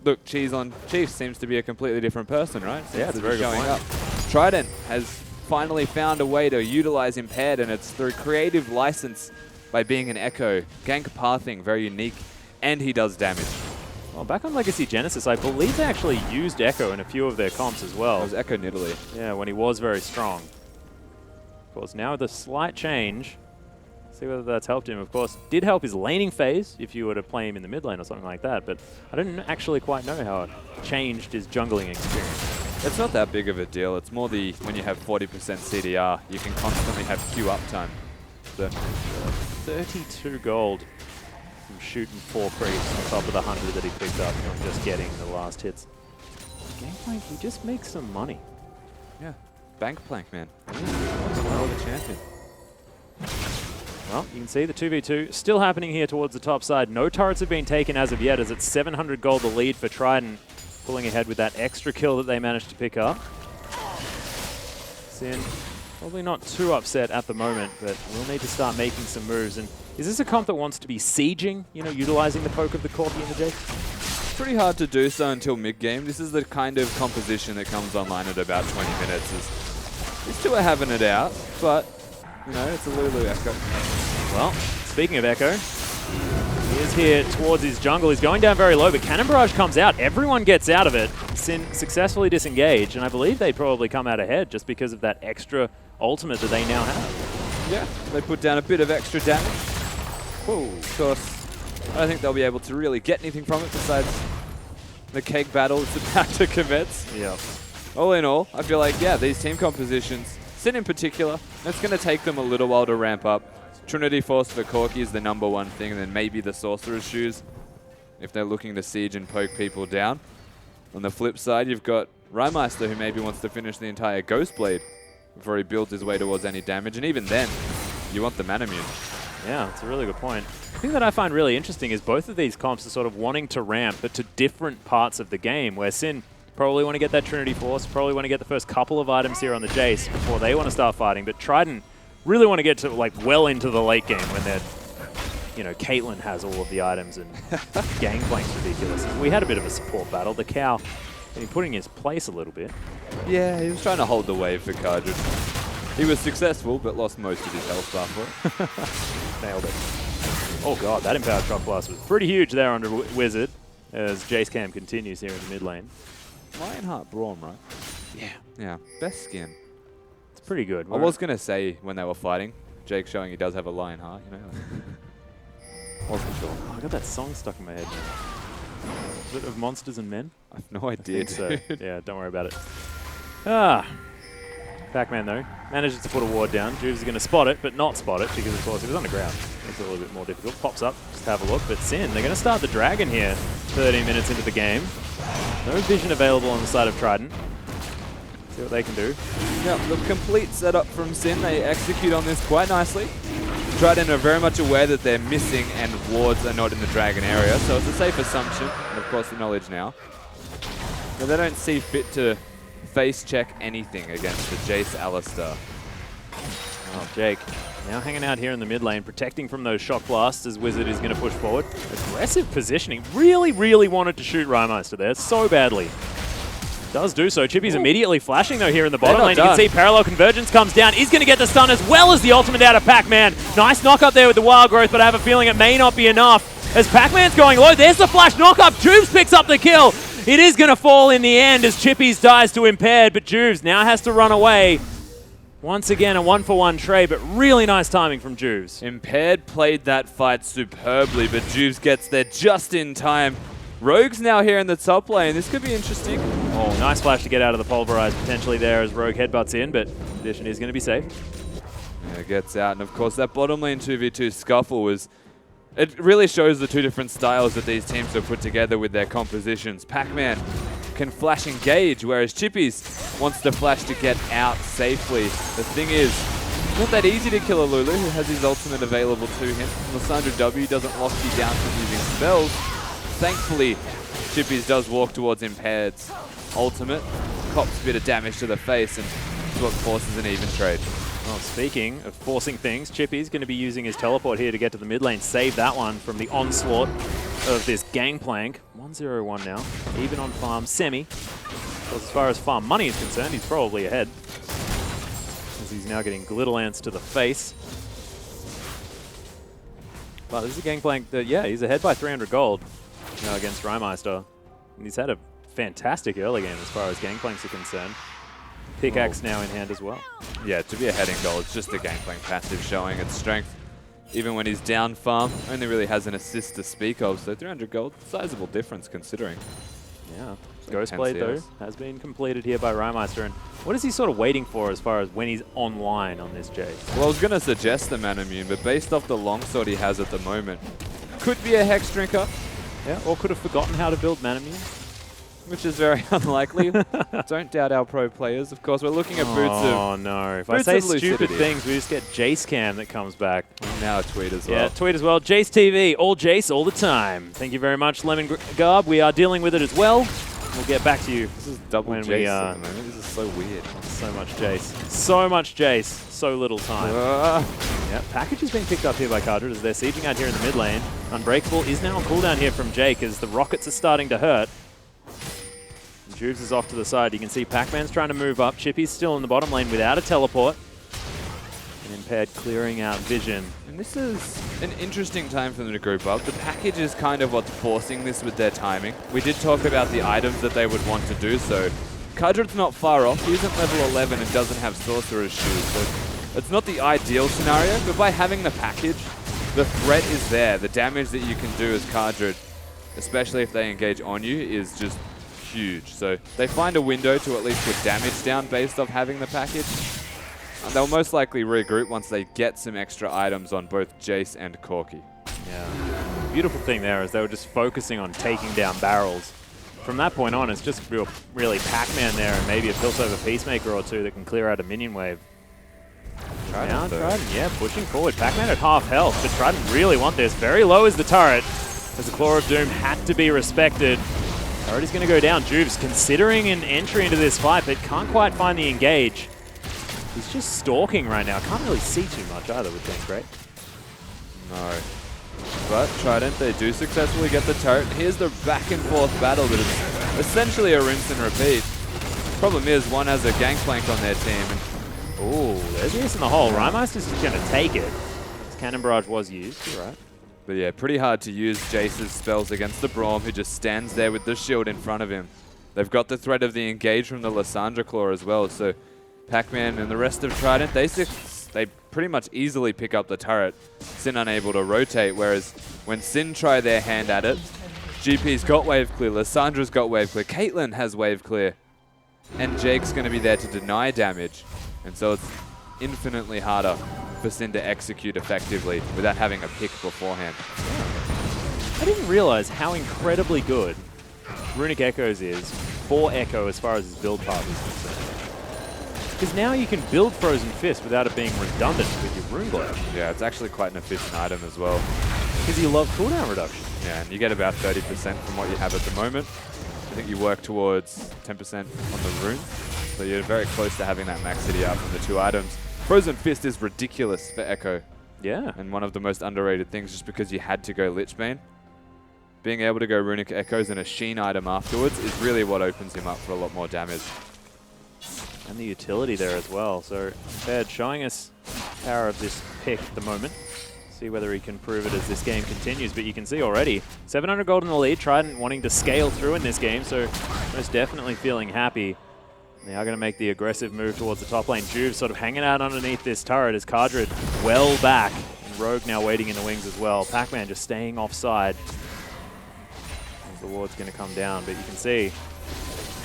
Speaker 5: look, Cheese on Chiefs seems to be a completely different person, right?
Speaker 4: Yeah, it's a very good point.
Speaker 5: Up. Trident has finally found a way to utilize Impaired, and it's through creative license by being an Echo. Gank pathing, very unique, and he does damage.
Speaker 4: Well, back on Legacy Genesis, I believe they actually used Echo in a few of their comps as well.
Speaker 5: It was Echo Nidalee.
Speaker 4: Yeah, when he was very strong. Of course, now with a slight change, see whether that's helped him. Of course, did help his laning phase if you were to play him in the mid lane or something like that, but I didn't actually quite know how it changed his jungling experience.
Speaker 5: It's not that big of a deal. It's more the when you have 40% CDR, you can constantly have queue uptime. So
Speaker 4: 32 gold from shooting 4 creeps on top of the 100 that he picked up from just getting the last hits. Gangplank, he just makes some money.
Speaker 5: yeah, bank plank, man. Well, the champion.
Speaker 4: Well, you can see the 2v2 still happening here towards the top side. No turrets have been taken as of yet, as it's 700 gold the lead for Trident, pulling ahead with that extra kill that they managed to pick up. Sin probably not too upset at the moment, but we'll need to start making some moves. And is this a comp that wants to be sieging, you know, utilizing the poke of the Corki and the Jake?
Speaker 5: It's pretty hard to do so until mid-game. This is the kind of composition that comes online at about 20 minutes. These two are having it out, but, you know, it's a Lulu Echo.
Speaker 4: Well, speaking of Echo, he is here towards his jungle. He's going down very low, but Cannon Barrage comes out. Everyone gets out of it. Sin successfully disengaged, and I believe they probably come out ahead just because of that extra ultimate that they now have.
Speaker 5: Yeah, they put down a bit of extra damage. Of course, I don't think they'll be able to really get anything from it besides the keg battle that's about to commence.
Speaker 4: Yeah.
Speaker 5: All in all, I feel like, yeah, these team compositions, Sin in particular, it's going to take them a little while to ramp up. Trinity Force for Corki is the #1 thing, and then maybe the Sorcerer's Shoes if they're looking to siege and poke people down. On the flip side, you've got Rymeister, who maybe wants to finish the entire Ghost Blade before he builds his way towards any damage, and even then, you want the Manamune.
Speaker 4: Yeah, it's a really good point. The thing that I find really interesting is both of these comps are sort of wanting to ramp, but to different parts of the game, where Sin probably want to get that Trinity Force, probably want to get the first couple of items here on the Jace before they want to start fighting, but Trident really want to get to, like, well into the late game when they're, you know, Caitlyn has all of the items and Gangplank's ridiculous. We had a bit of a support battle. The cow, and he put in his place a little bit.
Speaker 5: Yeah, he was trying to hold the wave for Kardred. He was successful, but lost most of his health bar for it.
Speaker 4: Nailed it. Oh god, that Empowered Shock Blast was pretty huge there under Wizard, as Jace Cam continues here in the mid lane.
Speaker 5: Lionheart Braum, right?
Speaker 4: Yeah.
Speaker 5: Yeah, best skin.
Speaker 4: It's pretty good.
Speaker 5: I was going to say when they were fighting, Jake showing he does have a Lionheart, you know. Wasn't sure.
Speaker 4: Oh, I got that song stuck in my head. Is it of Monsters and Men?
Speaker 5: I have no idea,
Speaker 4: I think so.
Speaker 5: dude.
Speaker 4: Yeah, don't worry about it. Ah. Pac-Man, though, manages to put a ward down. Juves is going to spot it, but not spot it, because, of course, it was on the ground. Makes it a little bit more difficult. Pops up, just have a look. But Sin, they're going to start the Dragon here 13 minutes into the game. No vision available on the side of Trident. See what they can do.
Speaker 5: Yeah, the complete setup from Sin. They execute on this quite nicely. Trident are very much aware that they're missing and wards are not in the Dragon area, so it's a safe assumption, and of course the knowledge now. But they don't see fit to face check anything against the Jace Alistar.
Speaker 4: Oh, Jake now hanging out here in the mid lane, protecting from those shock blasts as Wizard is going to push forward. Aggressive positioning. Really wanted to shoot Rymeister there so badly. Does do so. Chippy's immediately flashing, though, here in the bottom lane. You can see Parallel Convergence comes down. He's going to get the stun as well as the ultimate out of Pac-Man. Nice knock up there with the Wild Growth, but I have a feeling it may not be enough. As Pac-Man's going low, there's the flash knock-up. Juves picks up the kill. It is going to fall in the end as Chippy's dies to Impaired, but Juves now has to run away. Once again, a 1-for-1 trade, but really nice timing from Juves.
Speaker 5: Impaired played that fight superbly, but Juves gets there just in time. Rogue's now here in the top lane. This could be interesting.
Speaker 4: Oh, nice flash to get out of the Pulverize potentially there as Rogue headbutts in, but Edition is going to be safe.
Speaker 5: Yeah, gets out, and of course that bottom lane 2v2 scuffle was... It really shows the two different styles that these teams have put together with their compositions. Pac-Man can flash engage, whereas Chippies wants to flash to get out safely. The thing is, it's not that easy to kill a Lulu who has his ultimate available to him. Lissandra W doesn't lock you down from using spells. Thankfully, Chippies does walk towards Impaired's ultimate, cops a bit of damage to the face, and that's what forces an even trade.
Speaker 4: Well, speaking of forcing things, Chippy's going to be using his teleport here to get to the mid lane, save that one from the onslaught of this Gangplank. 1-0-1 now, even on farm semi. Because as far as farm money is concerned, he's probably ahead. As he's now getting Glitterlance to the face. But this is a Gangplank that, yeah, he's ahead by 300 gold now against Rymeister. And he's had a fantastic early game as far as Gangplanks are concerned. Pickaxe now in hand as well.
Speaker 5: Yeah, to be ahead in goal, it's just a Gangplank passive showing its strength. Even when he's down farm, only really has an assist to speak of, so 300 gold, sizable difference considering.
Speaker 4: Yeah. Ghost Blade, though, has been completed here by Rymeister. And what is he sort of waiting for as far as when he's online on this Jace?
Speaker 5: Well, I was going to suggest the Manamune, but based off the longsword he has at the moment, could be a Hex Drinker.
Speaker 4: Yeah, or could have forgotten how to build Manamune.
Speaker 5: Which is very unlikely. Don't doubt our pro players. Of course, we're looking at boots of...
Speaker 4: Oh, no. If I say stupid things, we just get Jace Cam that comes back.
Speaker 5: Now a tweet as well.
Speaker 4: Yeah, tweet as well. Jace TV, all Jace, all the time. Thank you very much, Lemon Garb. We are dealing with it as well. We'll get back to you.
Speaker 5: This is double
Speaker 4: when
Speaker 5: Jace at the moment. This is so weird.
Speaker 4: So much Jace. So much Jace. So little time. Yeah, package is being picked up here by Cardred as they're sieging out here in the mid lane. Unbreakable is now on cooldown here from Jake as the rockets are starting to hurt. Juves is off to the side. You can see Pac-Man's trying to move up. Chippy's still in the bottom lane without a teleport. And Impaired clearing out vision.
Speaker 5: And this is an interesting time for them to group up. The package is kind of what's forcing this with their timing. We did talk about the items that they would want to do so. Cardred's not far off. He isn't level 11 and doesn't have Sorcerer's Shoes. So it's not the ideal scenario, but by having the package, the threat is there. The damage that you can do as Cardred, especially if they engage on you, is just huge. So they find a window to at least put damage down based off having the package. And they'll most likely regroup once they get some extra items on both Jace and Corki.
Speaker 4: Yeah. Beautiful thing there is they were just focusing on taking down barrels. From that point on, it's just really Pac-Man there and maybe a Piltover Peacemaker or two that can clear out a minion wave. Now Trident, yeah, pushing forward. Pac-Man at half health, but Trident really want this. Very low is the turret, as the Claw of Doom had to be respected. Turret is going to go down. Juves considering an entry into this fight, but can't quite find the engage. He's just stalking right now. Can't really see too much either, would think, right?
Speaker 5: No. But Trident, they do successfully get the turret. Here's the back and forth battle that is essentially a rinse and repeat. Problem is, one has a gangplank on their team. And
Speaker 4: oh, there's Ace in the hole. Rymeister's just going to take it. This Cannon Barrage was used, you're right.
Speaker 5: But yeah, pretty hard to use Jace's spells against the Braum, who just stands there with the shield in front of him. They've got the threat of the engage from the Lysandra Claw as well, so Pac-Man and the rest of Trident, they pretty much easily pick up the turret. Sin unable to rotate, whereas when Sin try their hand at it, GP's got wave clear, Lysandra's got wave clear, Caitlyn has wave clear, and Jake's going to be there to deny damage. And so it's infinitely harder for Sin to execute effectively without having a pick beforehand.
Speaker 4: I didn't realize how incredibly good Runic Echoes is for Echo as far as his build path is concerned. Because now you can build Frozen Fist without it being redundant with your Rune Glow.
Speaker 5: Yeah, it's actually quite an efficient item as well.
Speaker 4: Because you love cooldown reduction.
Speaker 5: Yeah, and you get about 30% from what you have at the moment. I think you work towards 10% on the rune. So you're very close to having that max city out from the two items. Frozen Fist is ridiculous for Echo.
Speaker 4: Yeah.
Speaker 5: And one of the most underrated things just because you had to go Lichbane. Being able to go Runic Echoes and a Sheen item afterwards is really what opens him up for a lot more damage.
Speaker 4: And the utility there as well. So Impaired showing us power of this pick at the moment. See whether he can prove it as this game continues. But you can see already 700 gold in the lead. Trident wanting to scale through in this game. So most definitely feeling happy. They are going to make the aggressive move towards the top lane. Juve sort of hanging out underneath this turret as Cardred well back. And Rogue now waiting in the wings as well. Pac-Man just staying offside. As the ward's going to come down. But you can see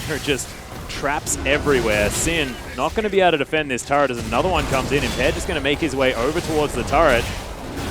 Speaker 4: there are just traps everywhere. Sin not going to be able to defend this turret as another one comes in. Impaired just going to make his way over towards the turret.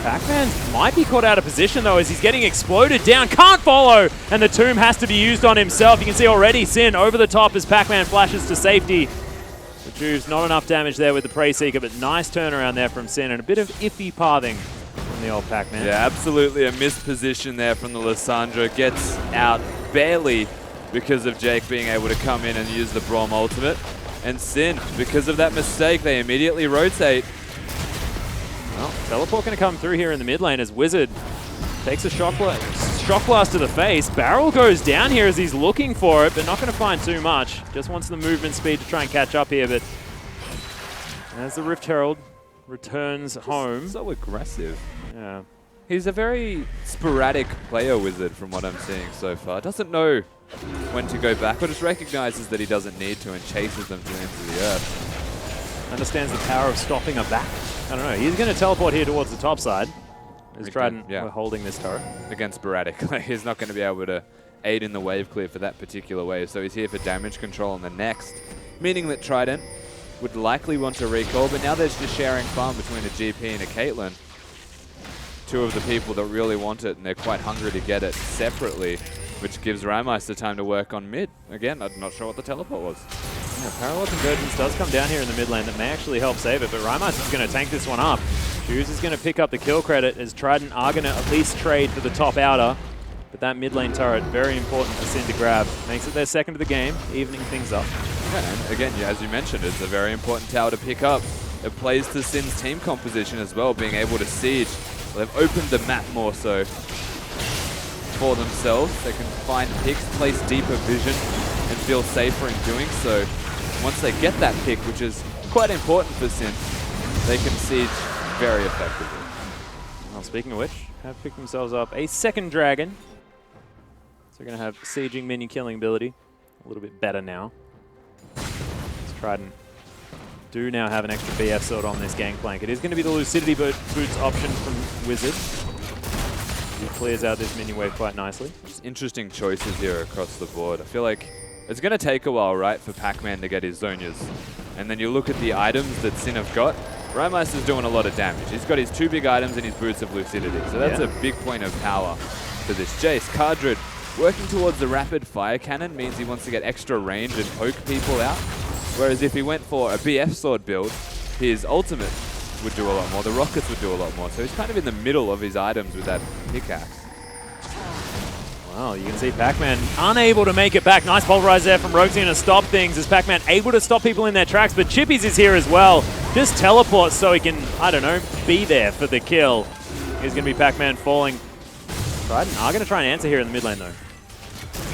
Speaker 4: Pac-Man might be caught out of position though as he's getting exploded down. Can't follow! And the tomb has to be used on himself. You can see already Sin over the top as Pac-Man flashes to safety. The Juve's not enough damage there with the Prey Seeker, but nice turnaround there from Sin and a bit of iffy pathing from the old Pac-Man.
Speaker 5: Yeah, absolutely a missed position there from the Lysandra. Gets out barely because of Jake being able to come in and use the Braum ultimate. And Sin, because of that mistake, they immediately rotate.
Speaker 4: Well, teleport going to come through here in the mid lane as Wizard takes a shock blast to the face. Barrel goes down here as he's looking for it, but not going to find too much. Just wants the movement speed to try and catch up here, but as the Rift Herald returns home.
Speaker 5: So aggressive.
Speaker 4: Yeah.
Speaker 5: He's a very sporadic player, Wizard, from what I'm seeing so far. Doesn't know when to go back, but just recognizes that he doesn't need to and chases them to the ends of the earth.
Speaker 4: Understands the power of stopping a back. I don't know. He's going to teleport here towards the top side. As Trident, we're holding this turret.
Speaker 5: Again, sporadic. He's not going to be able to aid in the wave clear for that particular wave. So he's here for damage control on the next, meaning that Trident would likely want to recall, but now there's just sharing farm between a GP and a Caitlyn. Two of the people that really want it, and they're quite hungry to get it separately, which gives Rymeister time to work on mid. Again, I'm not sure what the teleport was.
Speaker 4: Yeah, parallel convergence does come down here in the mid lane that may actually help save it, but Rymeister's going to tank this one up. Juice is going to pick up the kill credit as Trident are going to at least trade for the top outer. But that mid lane turret, very important for Sin to grab. Makes it their second of the game, evening things up.
Speaker 5: Yeah, and again, as you mentioned, it's a very important tower to pick up. It plays to Sin's team composition as well, being able to siege. Well, they've opened the map more so for themselves. They can find picks, place deeper vision, and feel safer in doing so. Once they get that pick, which is quite important for Sin, they can siege very effectively.
Speaker 4: Well, speaking of which, have picked themselves up a second dragon. So they're going to have sieging minion killing ability a little bit better now. Let's Trident do now have an extra BF sword on this gangplank. It is going to be the Lucidity boots option from Wizard. He clears out this minion wave quite nicely.
Speaker 5: Just interesting choices here across the board. I feel like it's going to take a while, right, for Pac-Man to get his Zonias. And then you look at the items that Sin have got. Rymeister's doing a lot of damage. He's got his two big items and his Boots of Lucidity. So that's a big point of power for this Jace. Cardred working towards the rapid fire cannon means he wants to get extra range and poke people out. Whereas if he went for a BF sword build, his ultimate would do a lot more. The rockets would do a lot more. So he's kind of in the middle of his items with that pickaxe.
Speaker 4: Wow, you can see Pac-Man unable to make it back. Nice pulverize there from Roxy to stop things. Is Pac-Man able to stop people in their tracks? But Chippies is here as well. Just teleports so he can, I don't know, be there for the kill. Here's going to be Pac-Man falling. Trident are going to try and answer here in the mid lane though.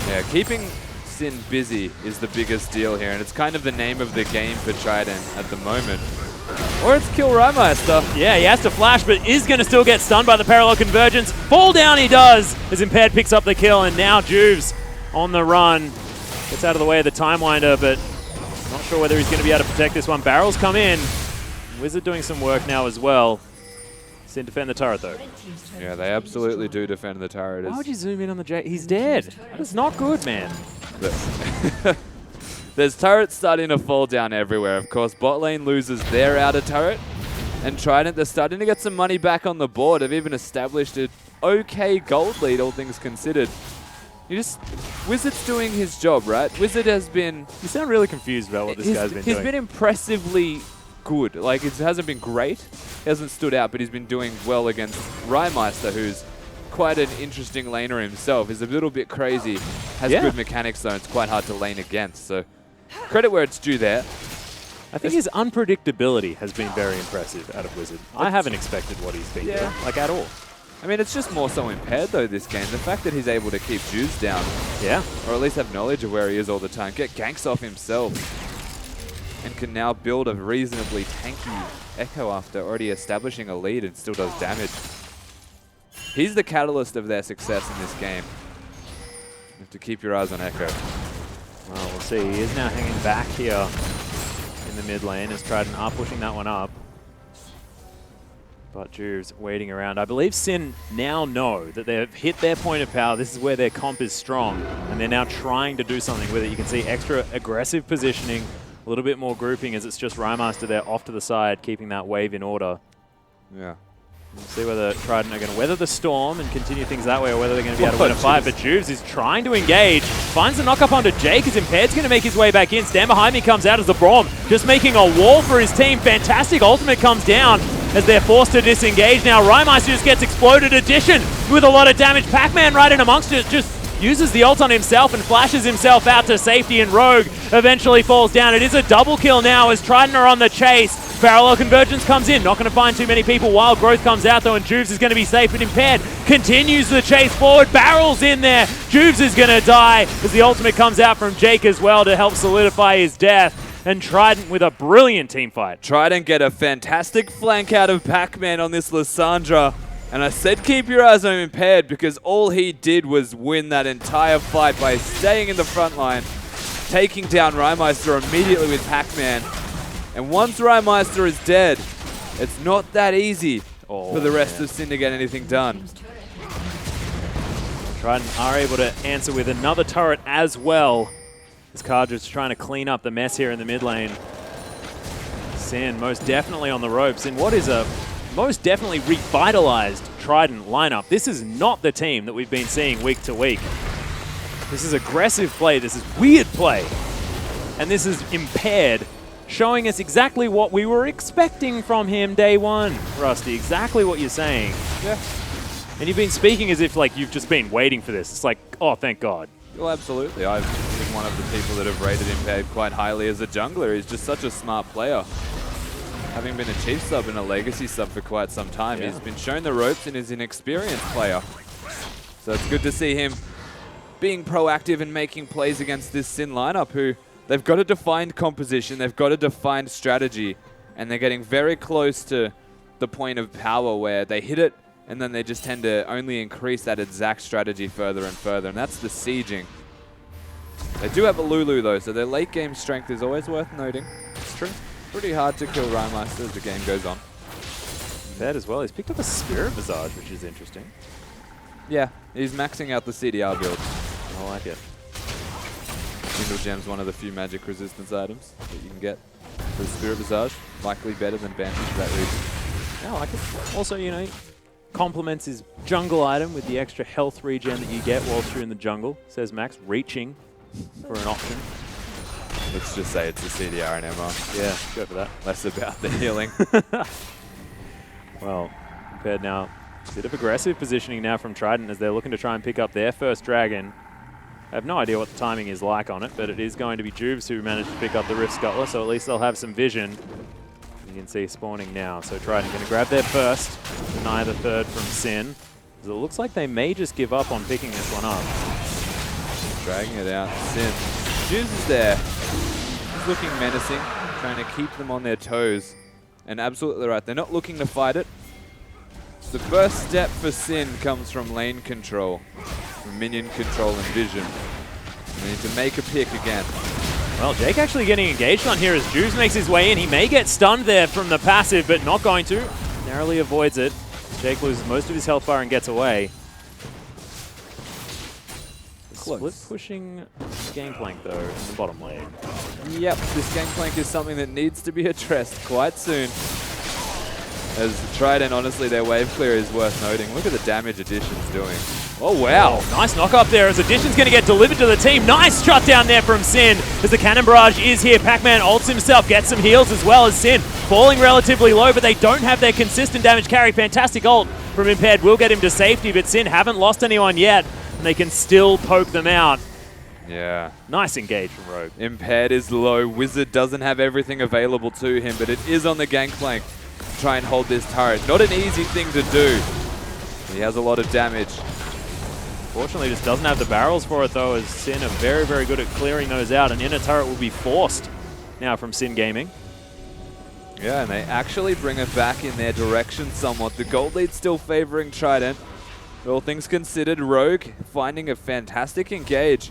Speaker 5: Yeah, keeping Sin busy is the biggest deal here, and it's kind of the name of the game for Trident at the moment. Or it's kill Rymeister.
Speaker 4: Yeah, he has to flash, but is going to still get stunned by the parallel convergence. Fall down he does, as Impaired picks up the kill, and now Juves on the run. Gets out of the way of the Time Winder, but not sure whether he's going to be able to protect this one. Barrels come in. Wizard doing some work now as well. Sin defend the turret, though.
Speaker 5: Yeah, they absolutely do defend the turret.
Speaker 4: Why would you zoom in on the J? He's dead. That's not good, man.
Speaker 5: There's turrets starting to fall down everywhere. Of course, bot lane loses their outer turret. And Trident, they're starting to get some money back on the board. They've even established an okay gold lead, all things considered. Wizard's doing his job, right? Wizard has been...
Speaker 4: You sound really confused about what this guy's been doing.
Speaker 5: He's been impressively good. Like, it hasn't been great. He hasn't stood out, but he's been doing well against Rymeister, who's quite an interesting laner himself. He's a little bit crazy. Has good mechanics, though. It's quite hard to lane against. So, credit where it's due there.
Speaker 4: I think his unpredictability has been very impressive out of Wizard. I haven't expected what he's been doing, like at all.
Speaker 5: I mean, it's just more so impaired, though, this game. The fact that he's able to keep Juice down.
Speaker 4: Yeah.
Speaker 5: Or at least have knowledge of where he is all the time. Get ganks off himself. And can now build a reasonably tanky Echo after already establishing a lead and still does damage. He's the catalyst of their success in this game. You have to keep your eyes on Echo.
Speaker 4: Well, we'll see. He is now hanging back here in the mid lane as Trident are pushing that one up. But Juve's waiting around. I believe Sin now know that they've hit their point of power. This is where their comp is strong. And they're now trying to do something with it. You can see extra aggressive positioning, a little bit more grouping as it's just Rymeister there off to the side, keeping that wave in order.
Speaker 5: Yeah.
Speaker 4: We'll see whether Trident are going to weather the storm and continue things that way, or whether they're going to be able to win a fight. But Juves is trying to engage, finds the knock-up onto Jake as Impaired's going to make his way back in. Stand behind me comes out as the Braum, just making a wall for his team. Fantastic ultimate comes down as they're forced to disengage now. Rymeister just gets exploded. Addition with a lot of damage. Pac-Man right in amongst it, just uses the ult on himself and flashes himself out to safety, and Rogue eventually falls down. It is a double kill now as Trident are on the chase. Parallel convergence comes in, not going to find too many people. Wild Growth comes out though, and Juves is going to be safe, but Impaired continues the chase forward. Barrels in there. Juves is going to die as the ultimate comes out from Jake as well to help solidify his death. And Trident with a brilliant team fight.
Speaker 5: Trident get a fantastic flank out of Pac-Man on this Lysandra. And I said keep your eyes on Impaired because all he did was win that entire fight by staying in the front line, taking down Rymeister immediately with Pac-Man. And once Rymeister is dead, it's not that easy for the rest of Sin to get anything done.
Speaker 4: Trident are able to answer with another turret as well. As Cardra's trying to clean up the mess here in the mid lane. Sin most definitely on the ropes in what is a most definitely revitalized Trident lineup. This is not the team that we've been seeing week to week. This is aggressive play, this is weird play, and this is Impaired, showing us exactly what we were expecting from him day one. Rusty, exactly what you're saying.
Speaker 5: Yeah.
Speaker 4: And you've been speaking as if like you've just been waiting for this. It's like, oh, thank God.
Speaker 5: Well, absolutely. I've been one of the people that have rated Impaired quite highly as a jungler. He's just such a smart player. Having been a Chief sub and a Legacy sub for quite some time, he's been shown the ropes and is an experienced player. So it's good to see him being proactive and making plays against this Sin lineup, who they've got a defined composition, they've got a defined strategy, and they're getting very close to the point of power where they hit it and then they just tend to only increase that exact strategy further and further, and that's the sieging. They do have a Lulu though, so their late game strength is always worth noting. It's true. Pretty hard to kill Rhymeister as the game goes on.
Speaker 4: That as well. He's picked up a Spirit Visage, which is interesting.
Speaker 5: Yeah, he's maxing out the CDR build.
Speaker 4: I like it.
Speaker 5: Single Gem's one of the few magic resistance items that you can get for Spirit Visage. Likely better than Banshee for that reason.
Speaker 4: Yeah, I like it. Also, you know, complements his jungle item with the extra health regen that you get whilst you're in the jungle. Says Max, reaching for an option.
Speaker 5: Let's just say it's a CDR and MR.
Speaker 4: Yeah, go for that.
Speaker 5: Less about the healing.
Speaker 4: Well, compared now, a bit of aggressive positioning now from Trident as they're looking to try and pick up their first dragon. I have no idea what the timing is like on it, but it is going to be Juves who managed to pick up the Rift Scuttler, so at least they'll have some vision. You can see spawning now. So Trident going to grab their first, deny the third from Sin. It looks like they may just give up on picking this one up.
Speaker 5: Dragging it out. Sin. Juves is there. He's looking menacing, trying to keep them on their toes. And absolutely right, they're not looking to fight it. The first step for Sin comes from lane control, from minion control and vision. They need to make a pick again.
Speaker 4: Well, Jake actually getting engaged on here as Juves makes his way in. He may get stunned there from the passive, but not going to. Narrowly avoids it. Jake loses most of his health bar and gets away. Split pushing Gangplank, though, in the bottom lane.
Speaker 5: Yep, this Gangplank is something that needs to be addressed quite soon. As Trident, honestly, their wave clear is worth noting. Look at the damage Addition's doing. Oh, wow.
Speaker 4: Oh, nice knock up there as Addition's going to get delivered to the team. Nice shut down there from Sin as the Cannon Barrage is here. Pac-Man ults himself, gets some heals as well as Sin. Falling relatively low, but they don't have their consistent damage carry. Fantastic ult from Impaired will get him to safety, but Sin haven't lost anyone yet, and they can still poke them out.
Speaker 5: Yeah.
Speaker 4: Nice engage from Rogue.
Speaker 5: Impaired is low. Wizard doesn't have everything available to him, but it is on the Gangplank. Try and hold this turret. Not an easy thing to do. He has a lot of damage.
Speaker 4: Fortunately, just doesn't have the barrels for it, though, as Sin are very, very good at clearing those out. An inner turret will be forced now from Sin Gaming.
Speaker 5: Yeah, and they actually bring it back in their direction somewhat. The gold lead's still favoring Trident. All things considered, Rogue finding a fantastic engage.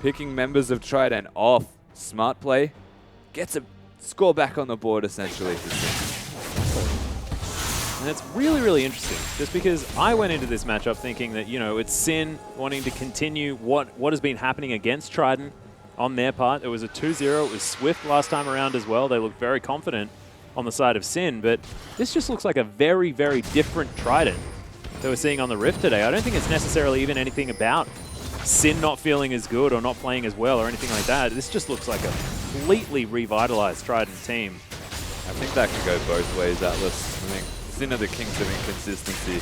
Speaker 5: Picking members of Trident off. Smart play. Gets a score back on the board, essentially, for Sin.
Speaker 4: And it's really, really interesting, just because I went into this matchup thinking that, you know, it's Sin wanting to continue what has been happening against Trident on their part. It was a 2-0. It was Swift last time around as well. They looked very confident on the side of Sin, but this just looks like a very, very different Trident that we're seeing on the Rift today. I don't think it's necessarily even anything about Sin not feeling as good or not playing as well or anything like that. This just looks like a completely revitalized Trident team.
Speaker 5: I think that could go both ways, Atlas. I think Sin are the kings of inconsistency.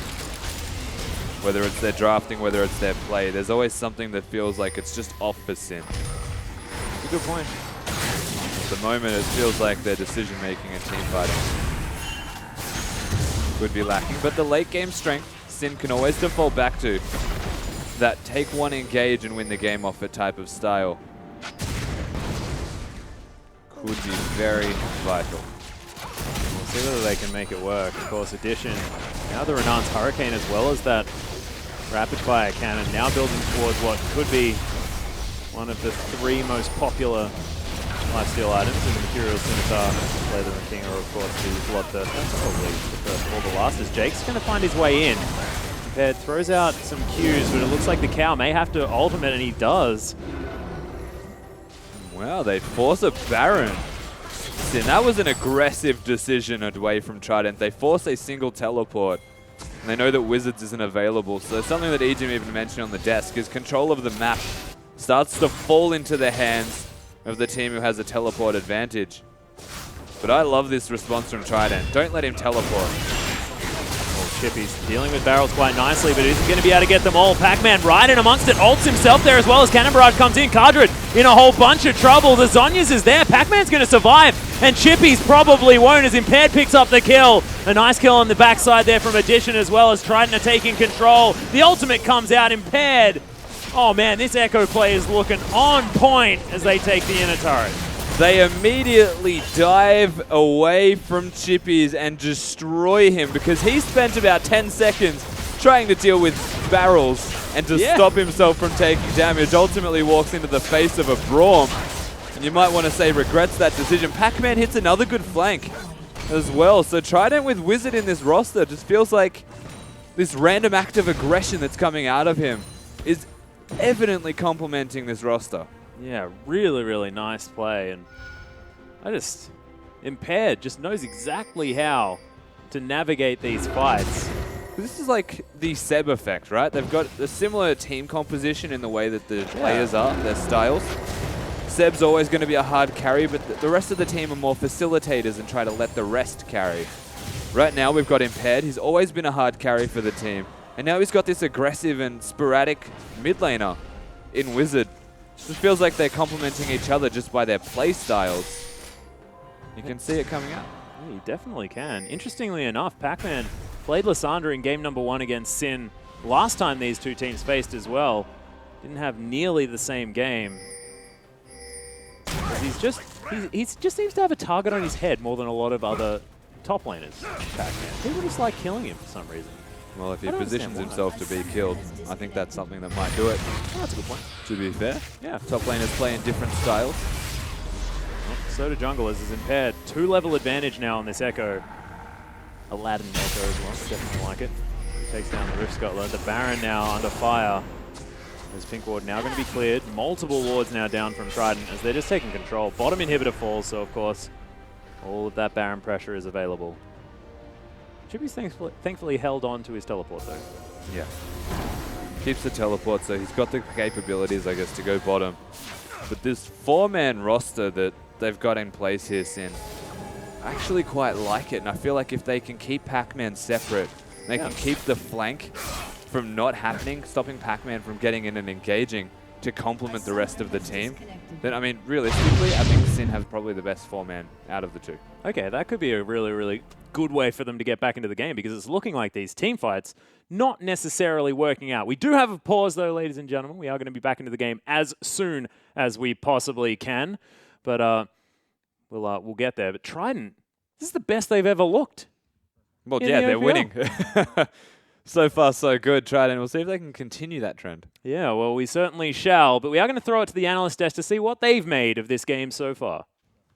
Speaker 5: Whether it's their drafting, whether it's their play, there's always something that feels like it's just off for Sin.
Speaker 4: That's a good point.
Speaker 5: At the moment, it feels like their decision-making and team fighting would be lacking. But the late game strength, Sin can always default back to. That take one engage and win the game off it type of style could be very vital.
Speaker 4: We'll see whether they can make it work. Of course, Addition, now the Renan's Hurricane as well as that rapid fire cannon, now building towards what could be one of the 3 most popular lifesteal items in the Material Scimitar, Leather and King, or of course the Bloodthirster. Probably the first or the last, as Jake's going to find his way in. Impaired throws out some cues, but it looks like the cow may have to ultimate, and he does.
Speaker 5: Wow, they force a Baron. And that was an aggressive decision away from Trident. They force a single teleport. And they know that Wizards isn't available. So something that Ejim even mentioned on the desk is control of the map starts to fall into the hands of the team who has a teleport advantage. But I love this response from Trident. Don't let him teleport.
Speaker 4: Chippy's dealing with barrels quite nicely, but isn't going to be able to get them all. Pac-Man right in amongst it, ults himself there as well as Cannon Barrage comes in. Cardred in a whole bunch of trouble. The Zhonya's is there. Pac-Man's going to survive, and Chippy's probably won't as Impaired picks up the kill. A nice kill on the backside there from Addition as well as Trident are taking control. The ultimate comes out. Impaired. Oh man, this Echo play is looking on point as they take the inner turret.
Speaker 5: They immediately dive away from Chippies and destroy him because he spent about 10 seconds trying to deal with barrels and to stop himself from taking damage. Ultimately walks into the face of a Braum. And you might want to say regrets that decision. Pac-Man hits another good flank as well. So Trident with Wizard in this roster just feels like this random act of aggression that's coming out of him is evidently complementing this roster.
Speaker 4: Yeah, really, really nice play. And Impaired just knows exactly how to navigate these fights.
Speaker 5: This is like the Seb effect, right? They've got a similar team composition in the way that the players are, their styles. Seb's always going to be a hard carry, but the rest of the team are more facilitators and try to let the rest carry. Right now we've got Impaired. He's always been a hard carry for the team. And now he's got this aggressive and sporadic mid laner in Wizard. It feels like they're complementing each other just by their play styles. You can see it coming out.
Speaker 4: Yeah, you definitely can. Interestingly enough, Pac-Man played Lysandra in game number 1 against Sin last time these two teams faced as well. Didn't have nearly the same game. He just seems to have a target on his head more than a lot of other top laners. Pac-Man. People just like killing him for some reason.
Speaker 5: Well, if he positions himself to be killed, I think that's something that might do it.
Speaker 4: Oh, that's a good point.
Speaker 5: To be fair.
Speaker 4: Yeah.
Speaker 5: Top laners play in different styles.
Speaker 4: Well, so do junglers is Impaired. 2-level advantage now on this Echo. Aladdin Echo as well. Definitely like it. Takes down the Rift Scuttler. The Baron now under fire. There's Pink Ward now going to be cleared. Multiple wards now down from Trident as they're just taking control. Bottom inhibitor falls, so of course all of that Baron pressure is available. Chippy's thankfully held on to his teleport though.
Speaker 5: Yeah. Keeps the teleport, so he's got the capabilities, I guess, to go bottom. But this 4-man roster that they've got in place here, Sin, I actually quite like it. And I feel like if they can keep Pac-Man separate, they can keep the flank from not happening, stopping Pac-Man from getting in and engaging to complement the rest of the team, then, I mean, realistically, I think Sin has probably the best 4-man out of the two.
Speaker 4: Okay, that could be a really, really good way for them to get back into the game because it's looking like these team fights not necessarily working out. We do have a pause, though, ladies and gentlemen. We are going to be back into the game as soon as we possibly can, but we'll get there. But Trident, this is the best they've ever looked.
Speaker 5: Well, yeah, they're winning. So far, so good, Trident. We'll see if they can continue that trend.
Speaker 4: Yeah, well, we certainly shall, but we are going to throw it to the analyst desk to see what they've made of this game so far.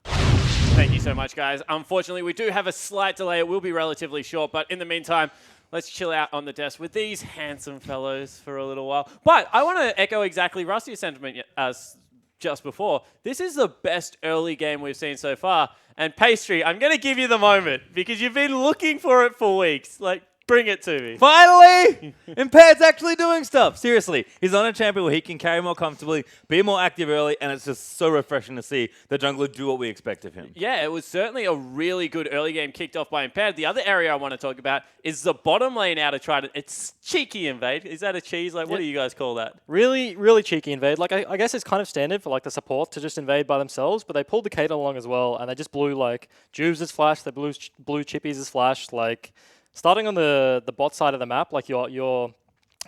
Speaker 1: Thank you so much, guys. Unfortunately, we do have a slight delay. It will be relatively short, but in the meantime, let's chill out on the desk with these handsome fellows for a little while. But I want to echo exactly Rusty's sentiment as just before. This is the best early game we've seen so far. And Pastry, I'm going to give you the moment because you've been looking for it for weeks. Like, bring it to me.
Speaker 3: Finally! Impaired's actually doing stuff. Seriously. He's on a champion where he can carry more comfortably, be more active early, and it's just so refreshing to see the jungler do what we expect of him.
Speaker 1: Yeah, it was certainly a really good early game kicked off by Impaired. The other area I want to talk about is the bottom lane out of Trident. It's cheeky invade. Is that a cheese? Like, what do you guys call that?
Speaker 2: Really, really cheeky invade. Like, I guess it's kind of standard for like the support to just invade by themselves, but they pulled the Caitlyn along as well, and they just blew like Jubes' flash, they blew Chippy's flash, like starting on the bot side of the map, like your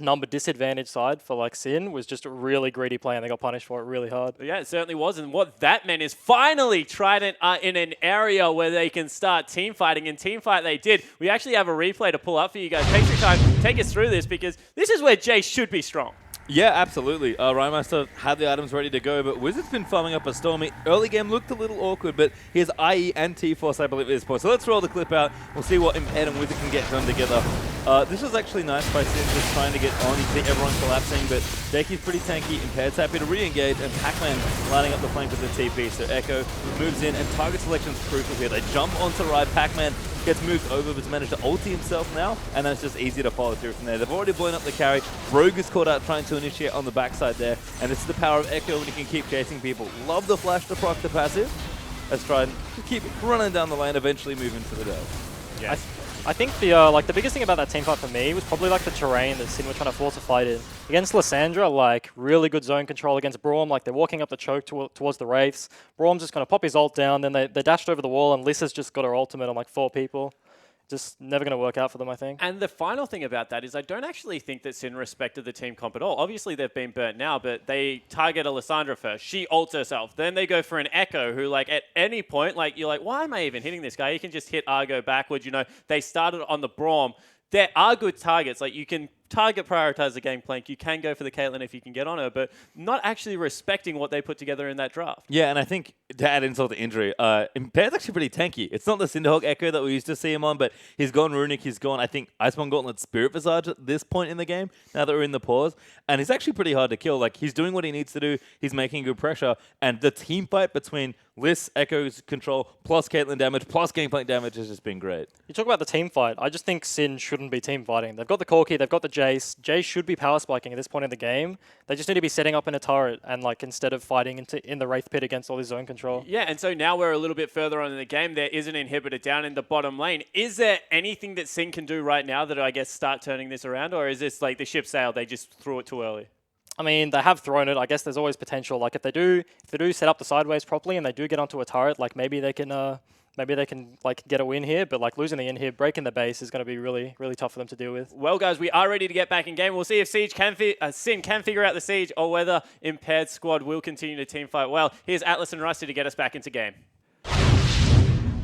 Speaker 2: number disadvantage side for like Sin was just a really greedy play and they got punished for it really hard.
Speaker 1: Yeah, it certainly was. And what that meant is finally Trident are in an area where they can start team fighting, and team fight they did. We actually have a replay to pull up for you guys. Pastry time, take us through this because this is where Jay should be strong.
Speaker 3: Yeah, absolutely. Rhymemaster had the items ready to go, but Wizard's been farming up a Stormy. Early game looked a little awkward, but he has IE and T-Force, I believe, at this point. So let's roll the clip out. We'll see what Impaired and Wizard can get done together. This was actually nice by Sin just trying to get on. You see everyone collapsing, but Jakey's pretty tanky. Impaired's happy to re-engage, and Pac-Man lining up the flank with the TP. So Echo moves in, and target selection's crucial here. They jump onto Ride. Pac-Man gets moved over, but's managed to ulti himself now, and then it's just easy to follow through from there. They've already blown up the carry. Rogue is caught out trying to initiate on the backside there, and this is the power of Echo when he can keep chasing people. Love the flash to proc the passive. Let's try and keep running down the lane, eventually move into the delve.
Speaker 2: Yeah. I think the the biggest thing about that team fight for me was probably like the terrain that Sin were trying to force a fight in. Against Lysandra, like really good zone control against Braum, like they're walking up the choke towards the Wraiths. Braum's just going to pop his ult down, then they dashed over the wall, and Lissa's just got her ultimate on like 4 people. Just never going to work out for them, I think.
Speaker 1: And the final thing about that is I don't actually think that Sin respected the team comp at all. Obviously, they've been burnt now, but they target Alessandra first. She ults herself. Then they go for an Echo who, like, at any point, like, you're like, why am I even hitting this guy? You can just hit Argo backwards. You know, they started on the Braum. There are good targets. Like, you can target prioritize the game plank. You can go for the Caitlyn if you can get on her, but not actually respecting what they put together in that draft.
Speaker 3: Yeah, and I think to add insult to injury, Impaired's actually pretty tanky. It's not the Cinderhawk Echo that we used to see him on, but he's gone Runic, he's gone, I think, Iceborne Gauntlet Spirit Visage at this point in the game, now that we're in the pause, and he's actually pretty hard to kill. Like, he's doing what he needs to do, he's making good pressure, and the team fight between Liss, Echo's control, plus Caitlyn damage, plus Gangplank damage has just been great.
Speaker 2: You talk about the team fight. I just think Sin shouldn't be team fighting. They've got the Corki, they've got the Jace. Jace should be power spiking at this point in the game. They just need to be setting up in a turret and like instead of fighting in the Wraith pit against all his zone control.
Speaker 1: Yeah, and so now we're a little bit further on in the game. There is an inhibitor down in the bottom lane. Is there anything that Sin can do right now that I guess start turning this around, or is this like the ship sailed, they just threw it too early?
Speaker 2: I mean, they have thrown it. I guess there's always potential. Like if they do set up the sideways properly and they do get onto a turret, like maybe they can like get a win here. But like losing the in here, breaking the base is going to be really, really tough for them to deal with.
Speaker 1: Well, guys, we are ready to get back in game. We'll see if Sin can figure out the siege or whether Impaired squad will continue to team fight well. Here's Atlas and Rusty to get us back into game.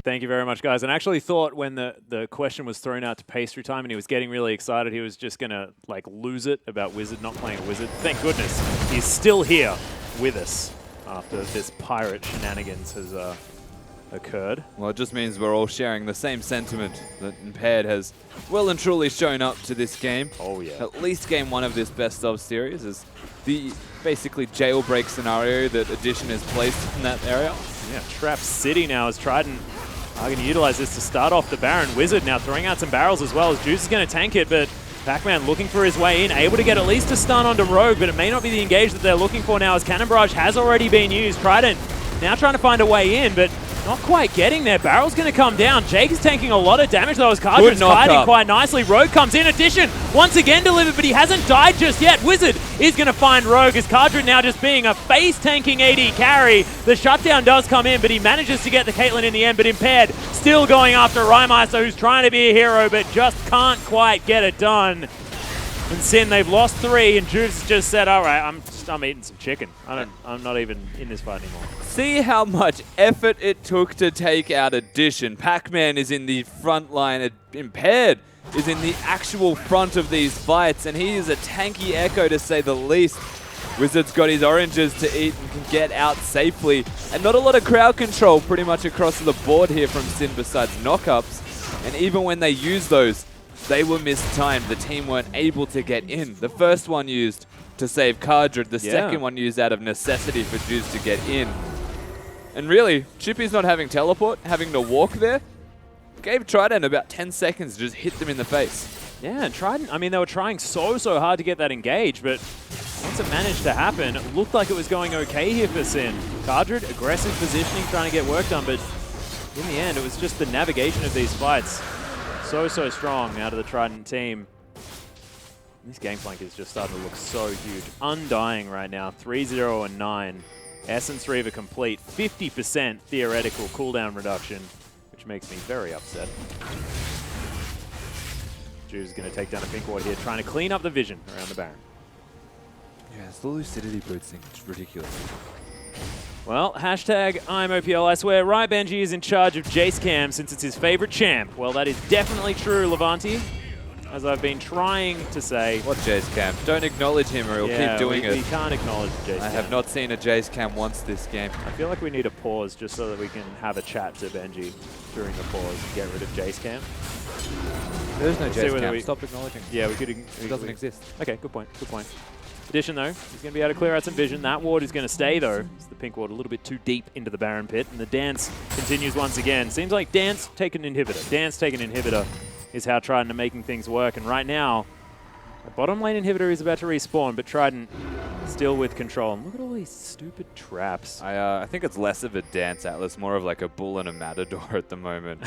Speaker 4: Thank you very much, guys. And I actually thought when the question was thrown out to Pastry Time and he was getting really excited, he was just going to like lose it about Wizard not playing a Wizard. Thank goodness he's still here with us after this pirate shenanigans has occurred.
Speaker 5: Well, it just means we're all sharing the same sentiment that Impaired has well and truly shown up to this game.
Speaker 4: Oh, yeah.
Speaker 5: At least game 1 of this best of series is the basically jailbreak scenario that Edition has placed in that area.
Speaker 4: Yeah, Trap City now is Trident are going to utilize this to start off the Baron. Wizard now throwing out some barrels as well as Juice is going to tank it, but Pac-Man looking for his way in, able to get at least a stun onto Rogue, but it may not be the engage that they're looking for now as Cannon Barrage has already been used. Trident now trying to find a way in, but not quite getting there. Barrel's going to come down. Jake is taking a lot of damage though as Cardrid's fighting quite nicely. Rogue comes in. Addition once again delivered, but he hasn't died just yet. Wizard is going to find Rogue as Cardrid now just being a face-tanking AD carry. The shutdown does come in, but he manages to get the Caitlyn in the end, but Impaired still going after Rymeister, who's trying to be a hero, but just can't quite get it done. And Sin, they've lost 3, and Juice just said, all right, I'm eating some chicken. I'm not even in this fight anymore.
Speaker 5: See how much effort it took to take out Edition. Pac-Man is in the front line. Impaired is in the actual front of these fights, and he is a tanky Echo to say the least. Wizard's got his oranges to eat and can get out safely. And not a lot of crowd control pretty much across the board here from Sin besides knockups. And even when they use those, they were mistimed. The team weren't able to get in. The first one used to save Cardrid. The second one used out of necessity for Juice to get in. And really, Chippy's not having teleport, having to walk there, gave Trident about 10 seconds to just hit them in the face.
Speaker 4: Yeah, and Trident, I mean, they were trying so hard to get that engage, but once it managed to happen, it looked like it was going okay here for Sin. Cardrid, aggressive positioning, trying to get work done, but in the end, it was just the navigation of these fights. So strong out of the Trident team. This Gangplank is just starting to look so huge. Undying right now, 3-0 and 9. Essence Reaver complete, 50% theoretical cooldown reduction, which makes me very upset. Juice is going to take down a pink ward here, trying to clean up the vision around the Baron.
Speaker 5: Yeah, it's the lucidity boots thing. It's ridiculous.
Speaker 4: Well, hashtag I'm OPL. I swear, Benji is in charge of Jace Cam since it's his favorite champ. Well, that is definitely true, Levanti. As I've been trying to say.
Speaker 5: What Jace Cam? Don't acknowledge him or he'll keep doing it.
Speaker 4: We can't acknowledge Jace Cam.
Speaker 5: I have not seen a Jace Cam once this game.
Speaker 4: I feel like we need a pause just so that we can have a chat to Benji during the pause and get rid of Jace Cam.
Speaker 5: There's no
Speaker 4: see
Speaker 5: Jace
Speaker 4: whether
Speaker 5: camp.
Speaker 4: we-
Speaker 5: Stop acknowledging.
Speaker 4: Yeah, we could.
Speaker 5: It doesn't exist.
Speaker 4: Okay, good point. Good point. Addition, though, he's going to be able to clear out some vision. That ward is going to stay, though. It's the pink ward a little bit too deep into the Baron pit. And the dance continues once again. Seems like dance, take an inhibitor. Dance, take an inhibitor is how Trident are making things work. And right now, the bottom lane inhibitor is about to respawn, but Trident still with control. And look at all these stupid traps.
Speaker 5: I think it's less of a dance, Atlas, more of like a bull and a matador at the moment.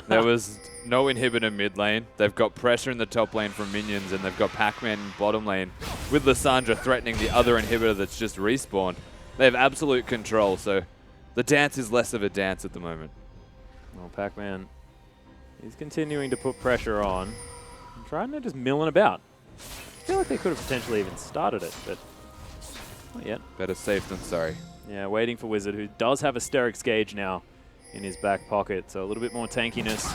Speaker 5: There was no inhibitor mid lane. They've got pressure in the top lane from minions, and they've got Pac-Man in bottom lane with Lissandra threatening the other inhibitor that's just respawned. They have absolute control, so the dance is less of a dance at the moment.
Speaker 4: Well, Pac-Man is continuing to put pressure on. And Trident are just milling about. I feel like they could have potentially even started it, but not yet.
Speaker 5: Better safe than sorry.
Speaker 4: Yeah, waiting for Wizard, who does have a Sterix Gauge now in his back pocket, so a little bit more tankiness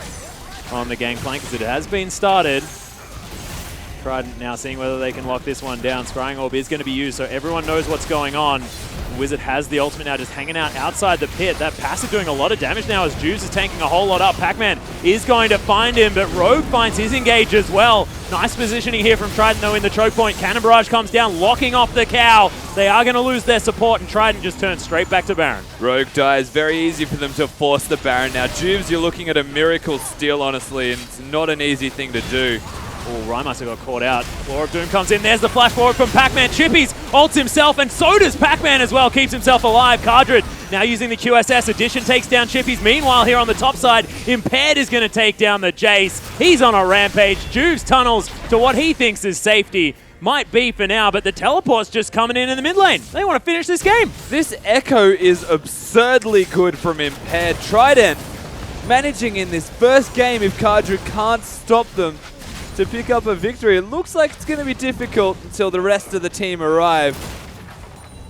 Speaker 4: on the gangplank as it has been started. Trident now seeing whether they can lock this one down. Scrying Orb is going to be used, so everyone knows what's going on. Wizard has the ultimate now, just hanging out outside the pit. That passive doing a lot of damage now as Juice is tanking a whole lot up. Pac-Man is going to find him, but Rogue finds his engage as well. Nice positioning here from Trident, though, in the choke point. Cannon Barrage comes down, locking off the cow. They are going to lose their support, and Trident just turns straight back to Baron.
Speaker 5: Rogue dies. Very easy for them to force the Baron. Now, Jubes, you're looking at a miracle steal, honestly, and it's not an easy thing to do.
Speaker 4: Oh, Rhymaster got caught out. Floor of Doom comes in. There's the flash forward from Pac-Man. Chippies ults himself, and so does Pac-Man as well. Keeps himself alive. Cardred now using the QSS. Addition takes down Chippies. Meanwhile, here on the top side, Impaired is going to take down the Jace. He's on a rampage. Juves tunnels to what he thinks is safety. Might be for now, but the teleport's just coming in the mid lane. They want to finish this game.
Speaker 5: This Echo is absurdly good from Impaired. Trident managing in this first game if Cardred can't stop them to pick up a victory. It looks like it's going to be difficult until the rest of the team arrive.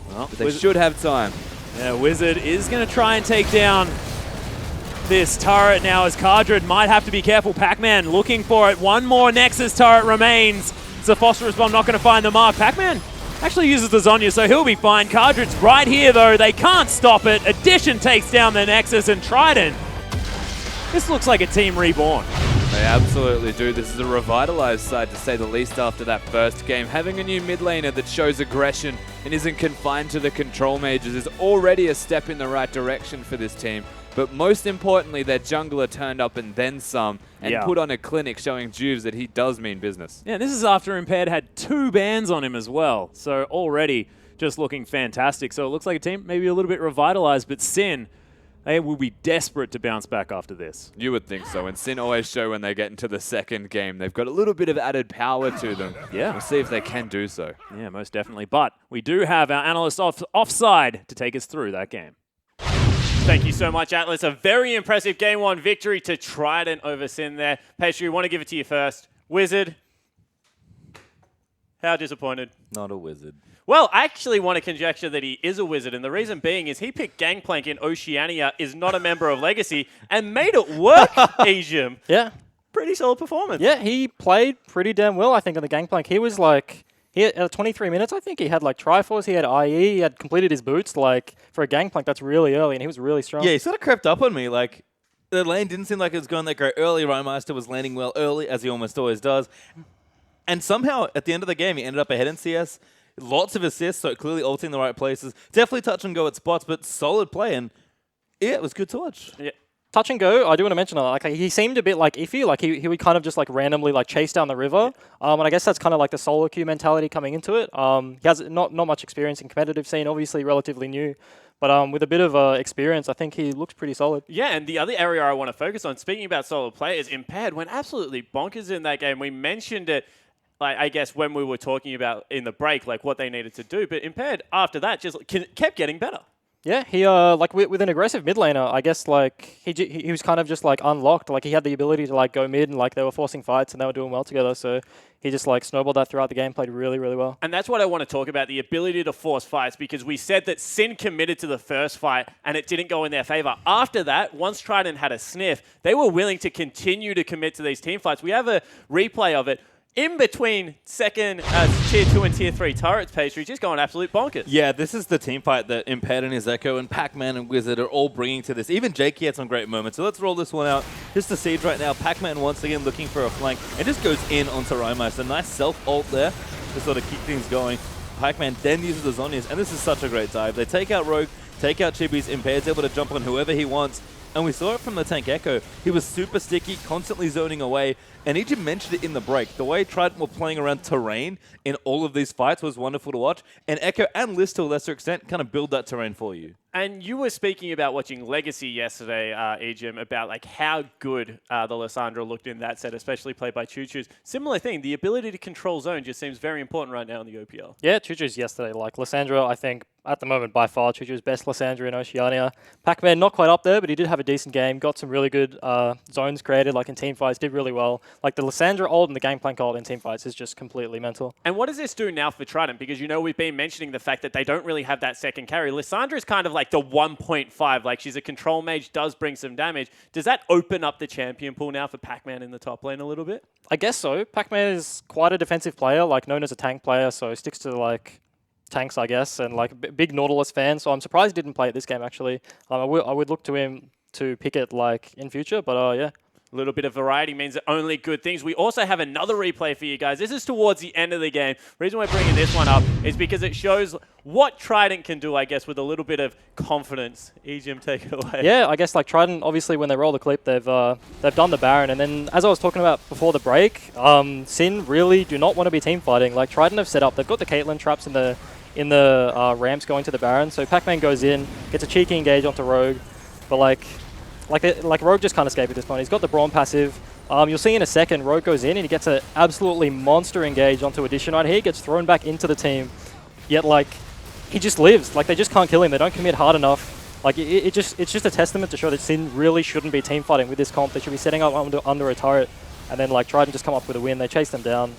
Speaker 4: Well,
Speaker 5: But they should have time.
Speaker 4: Yeah, Wizard is going to try and take down this turret now as Cardred might have to be careful. Pac-Man looking for it. One more Nexus turret remains. It's a Phosphorus Bomb not going to find the mark. Pac-Man actually uses the Zonya, so he'll be fine. Cardred's right here, though. They can't stop it. Addition takes down the Nexus, and Trident. This looks like a team reborn.
Speaker 5: They absolutely do. This is a revitalized side, to say the least, after that first game. Having a new mid laner that shows aggression and isn't confined to the control mages is already a step in the right direction for this team. But most importantly, their jungler turned up and then some, and put on a clinic showing Juves that he does mean business.
Speaker 4: Yeah, this is after Impaired had 2 bans on him as well. So already just looking fantastic. So it looks like a team maybe a little bit revitalized, but Sin, they will be desperate to bounce back after this.
Speaker 5: You would think so, and Sin always show when they get into the second game. They've got a little bit of added power to them.
Speaker 4: Yeah.
Speaker 5: We'll see if they can do so.
Speaker 4: Yeah, most definitely. But we do have our analyst offside to take us through that game.
Speaker 1: Thank you so much, Atlas. A very impressive Game 1 victory to Trident over Sin there. Pastry, want to give it to you first. Wizard, how disappointed?
Speaker 3: Not a wizard.
Speaker 1: Well, I actually want to conjecture that he is a wizard, and the reason being is he picked Gangplank in Oceania, is not a member of Legacy, and made it work, Asian.
Speaker 2: Yeah.
Speaker 1: Pretty solid performance.
Speaker 2: Yeah, he played pretty damn well, I think, on the Gangplank. He was like, he had 23 minutes, I think. He had like Triforce, he had IE, he had completed his boots. Like, for a Gangplank, that's really early, and he was really strong.
Speaker 3: Yeah, he sort of crept up on me. Like, the lane didn't seem like it was going that great early. Rymeister was landing well early, as he almost always does. And somehow, at the end of the game, he ended up ahead in CS. Lots of assists, so clearly ulting the right places. Definitely touch and go at spots, but solid play. And yeah, it was good to watch.
Speaker 1: Yeah.
Speaker 2: Touch and go, I do want to mention that. Like, he seemed a bit like iffy. Like, he would kind of just like randomly like chase down the river. And I guess that's kind of like the solo queue mentality coming into it. He has not much experience in competitive scene, obviously relatively new. But with a bit of experience, I think he looks pretty solid.
Speaker 1: Yeah, and the other area I want to focus on, speaking about solo players, Impaired went absolutely bonkers in that game. We mentioned it, like, I guess, when we were talking about in the break, like what they needed to do. But Impaired, after that, just kept getting better.
Speaker 2: Yeah, he like with an aggressive mid laner, I guess like he was kind of just like unlocked. Like he had the ability to like go mid, and like they were forcing fights and they were doing well together. So he just like snowballed that throughout the game, played really, really well.
Speaker 1: And that's what I want to talk about, the ability to force fights, because we said that Sin committed to the first fight and it didn't go in their favor. After that, once Trident had a sniff, they were willing to continue to commit to these team fights. We have a replay of it. in between second tier 2 and tier 3 turrets, Pastry, just going absolute bonkers.
Speaker 3: Yeah, this is the team fight that Impaired and his Echo and Pac-Man and Wizard are all bringing to this. Even Jakey had some great moments. So let's roll this one out. Just the Siege right now. Pac-Man once again looking for a flank and just goes in onto Rhymo. So nice self-ult there to sort of keep things going. Pac-Man then uses the Zhonya's, and this is such a great dive. They take out Rogue, take out Chibi's. Impaired's able to jump on whoever he wants. And we saw it from the tank Echo. He was super sticky, constantly zoning away. And Egypt mentioned it in the break. The way Trident were playing around terrain in all of these fights was wonderful to watch. And Echo and Liz, to a lesser extent, kind of build that terrain for you.
Speaker 1: And you were speaking about watching Legacy yesterday, Ejim, about like how good the Lissandra looked in that set, especially played by Choo-Choo's. Similar thing, the ability to control zone just seems very important right now in the OPL.
Speaker 2: Yeah, Choo-Choo's yesterday. Like Lissandra, I think at the moment by far Choo-Choo's best Lissandra in Oceania. Pac-Man not quite up there, but he did have a decent game. Got some really good zones created, like in team fights, did really well. Like the Lissandra ult and the Gangplank ult in team fights is just completely mental.
Speaker 1: And what does this do now for Trident? Because, you know, we've been mentioning the fact that they don't really have that second carry. Lissandra is kind of like the 1.5. Like, she's a control mage, does bring some damage. Does that open up the champion pool now for Pac-Man in the top lane a little bit?
Speaker 2: I guess so. Pac-Man is quite a defensive player, like known as a tank player, so sticks to like tanks, I guess, and like a big Nautilus fan. So I'm surprised he didn't play it this game, actually. I would look to him to pick it like in future, but yeah.
Speaker 1: A little bit of variety means only good things. We also have another replay for you guys. This is towards the end of the game. The reason we're bringing this one up is because it shows what Trident can do, I guess, with a little bit of confidence. Ejim, take it away.
Speaker 2: Yeah, I guess like Trident, obviously when they roll the clip, they've done the Baron, and then as I was talking about before the break, Sin really do not want to be team fighting. Like Trident have set up, they've got the Caitlyn traps in the ramps going to the Baron, so Pac-Man goes in, gets a cheeky engage onto Rogue, but like Rogue just can't escape at this point. He's got the Brawn passive. You'll see in a second, Rogue goes in and he gets an absolutely monster engage onto Addition right here. Gets thrown back into the team. Yet, like, he just lives. Like, they just can't kill him. They don't commit hard enough. Like, it's just a testament to show that Sin really shouldn't be team fighting with this comp. They should be setting up under a turret and then, like, try to just come up with a win. They chase them down.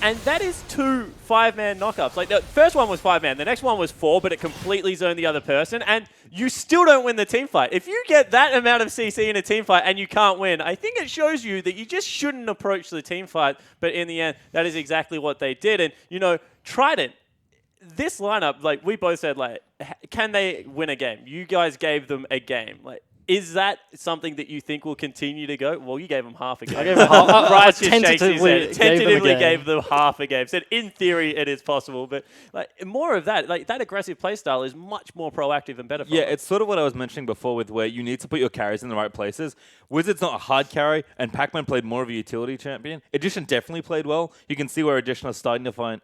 Speaker 1: And that is 2 5-man knockups. Like, the first one was 5-man. The next one was 4, but it completely zoned the other person. And you still don't win the team fight. If you get that amount of CC in a team fight and you can't win, I think it shows you that you just shouldn't approach the team fight. But in the end, that is exactly what they did. And, you know, Trident, this lineup, like, we both said, like, can they win a game? You guys gave them a game. Like, is that something that you think will continue to go? Well, you gave them half a game.
Speaker 2: I gave them half.
Speaker 1: Bryce just tentatively
Speaker 2: Tentatively
Speaker 1: gave them half a game. Said in theory it is possible, but like more of that, like that aggressive playstyle is much more proactive and better. For
Speaker 3: Yeah,
Speaker 1: them.
Speaker 3: it's sort of what I was mentioning before with where you need to put your carries in the right places. Wizard's not a hard carry, and Pac-Man played more of a utility champion. Edition definitely played well. You can see where Edition is starting to find...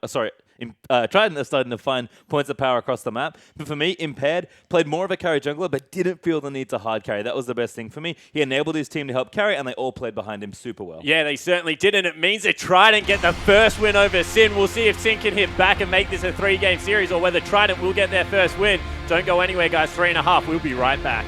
Speaker 3: Trident is starting to find points of power across the map. But for me, Impaired played more of a carry jungler, but didn't feel the need to hard carry. That was the best thing for me. He enabled his team to help carry, and they all played behind him super well.
Speaker 1: Yeah, they certainly did, and it means that Trident get the first win over Sin. We'll see if Sin can hit back and make this a 3-game series, or whether Trident will get their first win. Don't go anywhere, guys. 3.5. We'll be right back.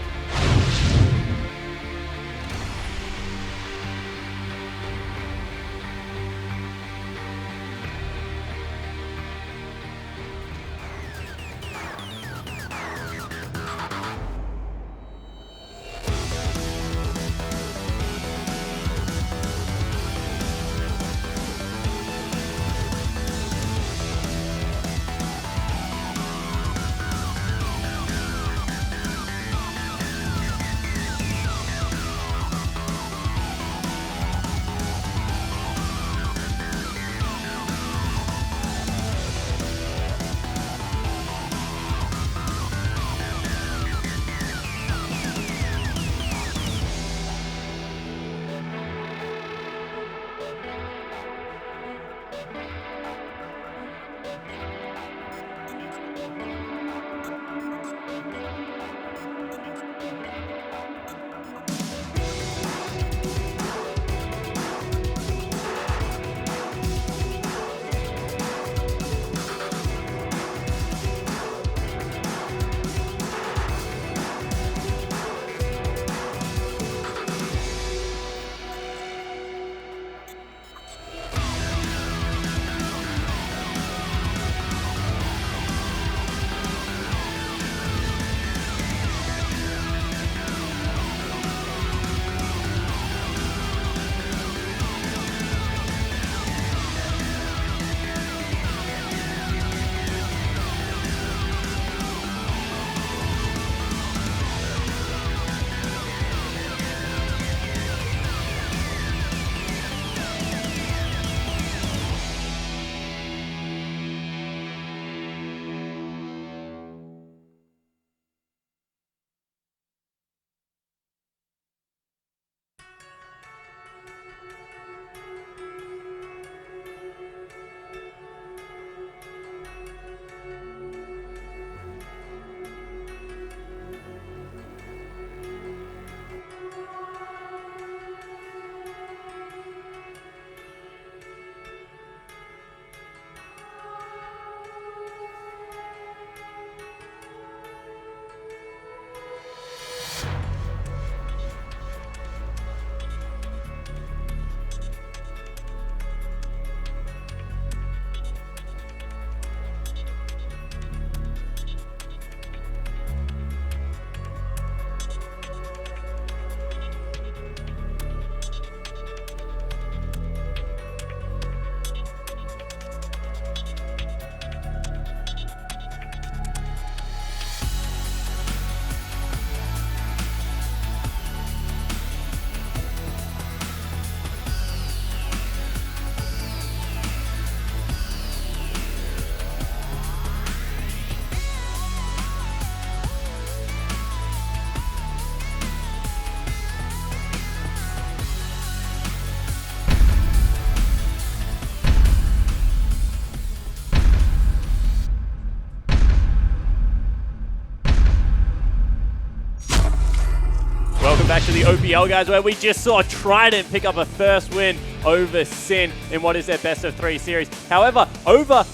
Speaker 1: back to the OPL, guys, where we just saw Trident pick up a first win over Sin in what is their best of 3 series. However, over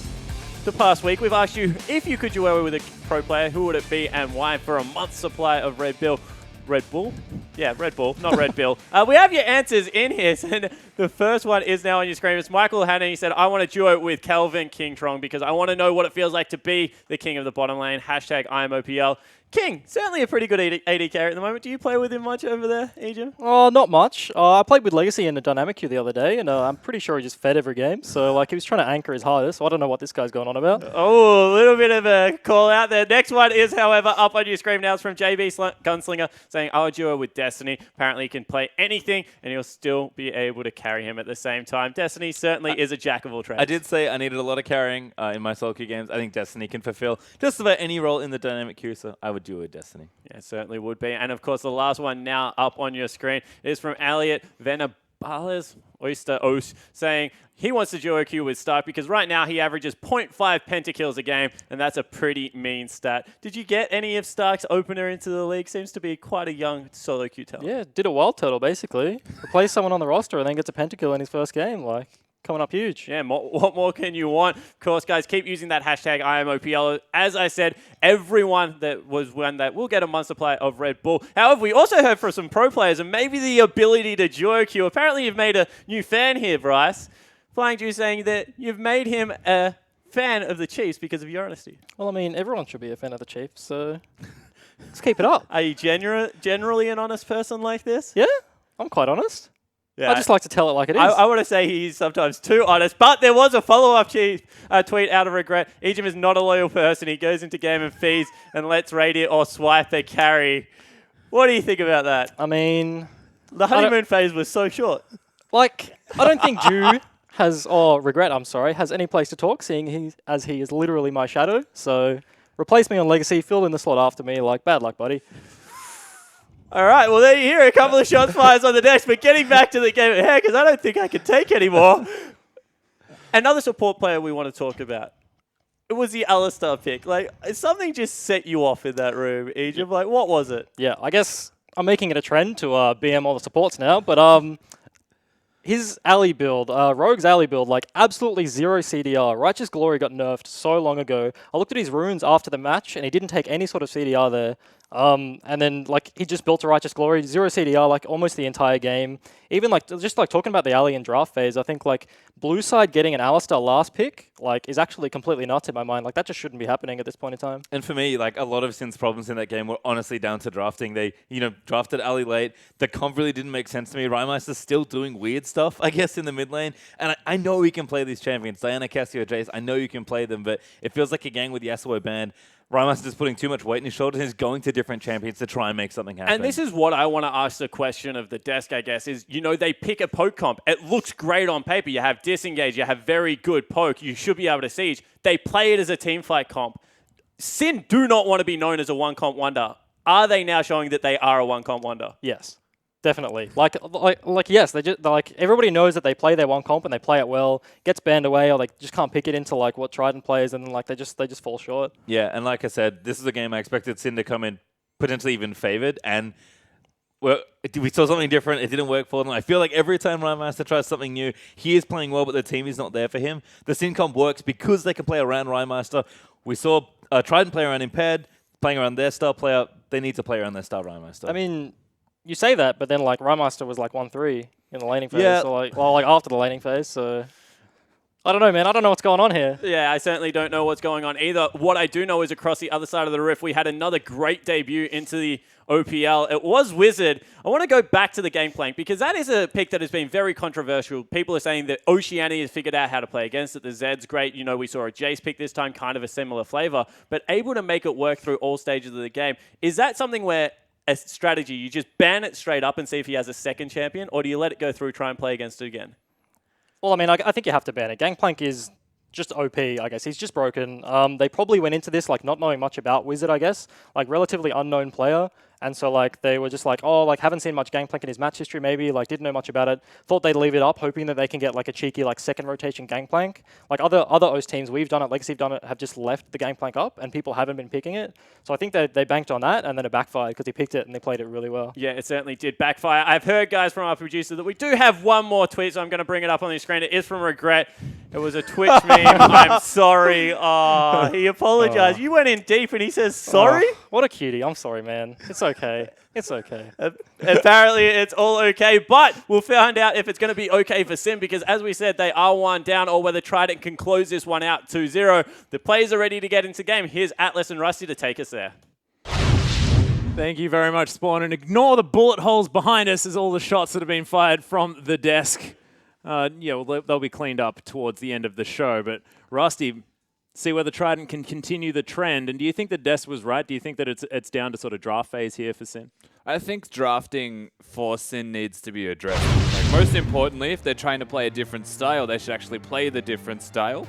Speaker 1: the past week, we've asked you if you could duo with a pro player, who would it be and why, for a month's supply of Red Bull? Yeah, Red Bull, not Red Bill. We have your answers in here. And the first one is now on your screen. It's Michael Hannon. He said, I want to duo with Kelvin King Trong because I want to know what it feels like to be the king of the bottom lane. Hashtag IamOPL. King, certainly a pretty good AD carry at the moment. Do you play with him much over there, Egypt?
Speaker 2: Oh, not much. I played with Legacy in the dynamic queue the other day, and I'm pretty sure he just fed every game. So, like, he was trying to anchor his hardest. So I don't know what this guy's going on about.
Speaker 1: Oh, a little bit of a call out there. Next one is, however, up on your screen now. It's from JB Gunslinger saying, I'll duo with Destiny. Apparently, he can play anything, and he'll still be able to carry him at the same time. Destiny certainly is a jack of all trades.
Speaker 3: I did say I needed a lot of carrying in my solo queue games. I think Destiny can fulfill just about any role in the dynamic queue, so I would duo with Destiny.
Speaker 1: Yeah, it certainly would be. And, of course, the last one now up on your screen is from Elliot Venabales, Oyster Os, saying he wants to duo queue with Stark because right now he averages 0.5 pentakills a game, and that's a pretty mean stat. Did you get any of Stark's opener into the league? Seems to be quite a young solo queue talent.
Speaker 2: Yeah, did a wild turtle, basically. Replace someone on the roster and then gets a pentakill in his first game. Like, coming up huge.
Speaker 1: Yeah, what more can you want? Of course, guys, keep using that hashtag IamOPL. As I said, everyone that was one that will get a month supply of Red Bull. However, we also heard from some pro players and maybe the ability to duo queue. Apparently, you've made a new fan here, Bryce. Flying Jew saying that you've made him a fan of the Chiefs because of your honesty.
Speaker 2: Well, I mean, everyone should be a fan of the Chiefs, so let's keep it up.
Speaker 1: Are you generally an honest person like this?
Speaker 2: Yeah, I'm quite honest.
Speaker 1: Yeah.
Speaker 2: I just like to tell it like it is.
Speaker 1: I want to say he's sometimes too honest, but there was a follow-up tweet out of regret. Ejim is not a loyal person. He goes into game and feeds and lets Radiant or Swipe their carry. What do you think about that?
Speaker 2: I mean,
Speaker 1: The honeymoon phase was so short.
Speaker 2: Like, I don't think Jew has any place to talk, seeing as he is literally my shadow. So replace me on Legacy, fill in the slot after me. Like, bad luck, buddy.
Speaker 1: All right, well, there you hear a couple of shots fires on the desk, but getting back to the game at hand, because I don't think I can take anymore. Another support player we want to talk about. It was the Alistar pick. Like, something just set you off in that room, Egypt. Like, what was it?
Speaker 2: Yeah, I guess I'm making it a trend to BM all the supports now, but his alley build, Rogue's alley build, like absolutely zero CDR. Righteous Glory got nerfed so long ago. I looked at his runes after the match, and he didn't take any sort of CDR there. And then, like, he just built a Righteous Glory, zero CDR, like, almost the entire game. Even, like, just, like, talking about the alley and draft phase, I think, like, blue side getting an Alistar last pick, like, is actually completely nuts in my mind. Like, that just shouldn't be happening at this point in time.
Speaker 3: And for me, like, a lot of Sin's problems in that game were honestly down to drafting. They, drafted Ali late. The comp really didn't make sense to me. Rymeister's still doing weird stuff, I guess, in the mid lane. And I know he can play these champions. Diana, Cassio, Jace, I know you can play them, but it feels like a gang with Yasuo banned. Rymeister's putting too much weight in his shoulders and is going to different champions to try and make something happen.
Speaker 1: And this is what I want to ask the question of the desk, I guess, is, they pick a poke comp. It looks great on paper. You have disengage, you have very good poke. You should be able to siege. They play it as a team fight comp. Sin do not want to be known as a one comp wonder. Are they now showing that they are a one comp wonder?
Speaker 2: Yes. Definitely. Like yes, everybody knows that they play their one comp and they play it well, gets banned away, or they just can't pick it into like what Trident plays, and then like they just fall short.
Speaker 3: Yeah, and like I said, this is a game I expected Sin to come in potentially even favored, and we saw something different. It didn't work for them. I feel like every time Rymeister tries something new, he is playing well, but the team is not there for him. The Sin comp works because they can play around Rymeister. We saw Trident play around Impaired, playing around their star player. They need to play around their star Rymeister.
Speaker 2: I mean, you say that, but then like Rymeister was like 1-3 in the laning phase,
Speaker 3: yeah.
Speaker 2: so like after the laning phase. So I don't know, man. I don't know what's going on here.
Speaker 1: Yeah, I certainly don't know what's going on either. What I do know is across the other side of the rift, we had another great debut into the OPL. It was Wizard. I want to go back to the game plan because that is a pick that has been very controversial. People are saying that Oceania has figured out how to play against it. The Zed's great. We saw a Jace pick this time, kind of a similar flavor, but able to make it work through all stages of the game. Is that something where a strategy, you just ban it straight up and see if he has a second champion, or do you let it go through, try and play against it again?
Speaker 2: Well, I mean, I think you have to ban it. Gangplank is just OP, I guess. He's just broken. They probably went into this like not knowing much about Wizard, I guess. Like relatively unknown player. And so like they were just like, oh, like haven't seen much Gangplank in his match history maybe, like didn't know much about it. Thought they'd leave it up, hoping that they can get like a cheeky like second rotation Gangplank. Like other OS teams we've done it, Legacy have done it, have just left the Gangplank up and people haven't been picking it. So I think they banked on that and then it backfired because he picked it and they played it really well.
Speaker 1: Yeah, it certainly did backfire. I've heard, guys, from our producer that we do have one more tweet, so I'm going to bring it up on the screen. It is from Regret. It was a Twitch meme. I'm sorry. Oh, he apologized. You went in deep and he says sorry?
Speaker 2: Oh, what a cutie. I'm sorry, man. It's okay. It's okay.
Speaker 1: Apparently, it's all okay, but we'll find out if it's going to be okay for Sin because, as we said, they are one down or whether Trident can close this one out 2-0. The players are ready to get into game. Here's Atlas and Rusty to take us there.
Speaker 4: Thank you very much, Spawn. And ignore the bullet holes behind us as all the shots that have been fired from the desk. They'll be cleaned up towards the end of the show. But Rusty, see whether Trident can continue the trend. And do you think the desk was right? Do you think that it's down to sort of draft phase here for Sin?
Speaker 5: I think drafting for Sin needs to be addressed. Like, most importantly, if they're trying to play a different style, they should actually play the different style.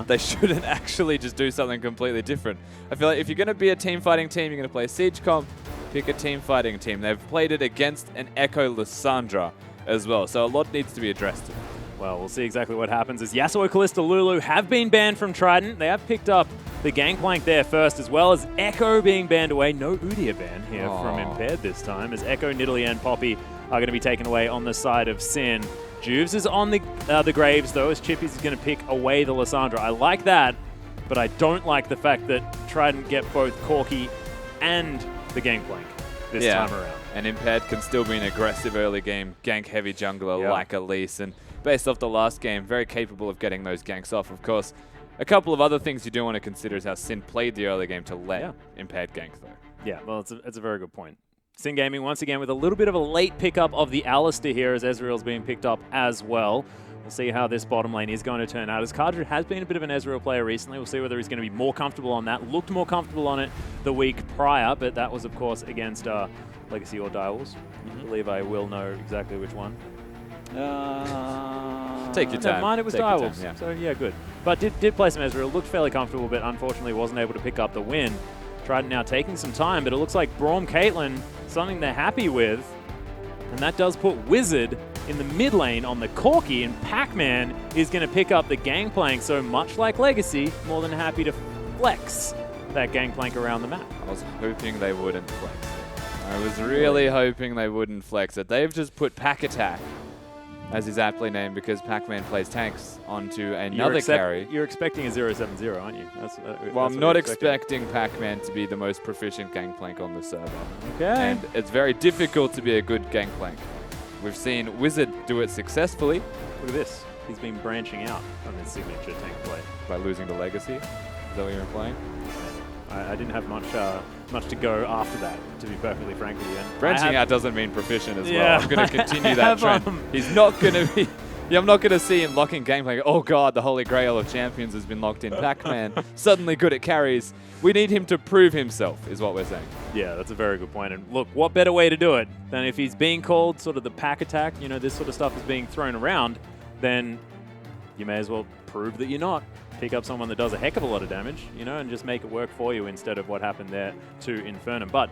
Speaker 5: They shouldn't actually just do something completely different. I feel like if you're going to be a team fighting team, you're going to play Siege Comp, pick a team fighting team. They've played it against an Echo Lissandra as well, so a lot needs to be addressed.
Speaker 4: Well, we'll see exactly what happens as Yasuo, Kalista, Lulu have been banned from Trident. They have picked up the Gangplank there first, as well as Echo being banned away. No Udyr ban here from Impaired this time, as Echo, Nidalee, and Poppy are going to be taken away on the side of Sin. Juves is on the Graves, though, as Chippy's is going to pick away the Lissandra. I like that, but I don't like the fact that Trident get both Corki and the Gangplank this time around.
Speaker 5: And Impaired can still be an aggressive early game, gank-heavy jungler like Elise. And based off the last game, very capable of getting those ganks off. Of course, a couple of other things you do want to consider is how Sin played the early game to let Impaired gank, though.
Speaker 4: Yeah, well, it's a very good point. Sin Gaming once again with a little bit of a late pickup of the Alistair here as Ezreal's being picked up as well. We'll see how this bottom lane is going to turn out. As Kardra has been a bit of an Ezreal player recently, we'll see whether he's going to be more comfortable on that. Looked more comfortable on it the week prior, but that was, of course, against Legacy or Direwolves. I believe I will know exactly which one.
Speaker 5: Take your time.
Speaker 4: Never mind, it was Direwolves. Yeah. So, yeah, good. But did play some Ezreal. Looked fairly comfortable, but unfortunately wasn't able to pick up the win. Trident now taking some time, but it looks like Braum Caitlyn, something they're happy with. And that does put Wizard in the mid lane on the Corki, and Pac-Man is going to pick up the Gangplank. So much like Legacy, more than happy to flex that Gangplank around the map.
Speaker 5: I was hoping they wouldn't flex it. I was really hoping they wouldn't flex it. They've just put Pack Attack, as is aptly named because Pac-Man plays tanks, onto another carry.
Speaker 4: You're expecting a 0-7-0, aren't you?
Speaker 5: Well, I'm not expecting Pac-Man to be the most proficient Gangplank on the server.
Speaker 4: Okay.
Speaker 5: And it's very difficult to be a good Gangplank. We've seen Wizard do it successfully.
Speaker 4: Look at this. He's been branching out on his signature tank play.
Speaker 5: By losing to Legacy. Is that what you were playing?
Speaker 4: I didn't have much to go after that, to be perfectly frank with you. And
Speaker 5: branching out doesn't mean proficient as
Speaker 4: Yeah,
Speaker 5: well. I'm going to continue that trend. He's not going to be... Yeah, I'm not going to see him locking Gangplank. Oh god, the holy grail of champions has been locked in. Pac-Man, suddenly good at carries. We need him to prove himself, is what we're saying.
Speaker 4: Yeah, that's a very good point. And look, what better way to do it than if he's being called sort of the pack attack, you know, this sort of stuff is being thrown around, then you may as well prove that you're not. Pick up someone that does a heck of a lot of damage, you know, and just make it work for you instead of what happened there to Infernum. But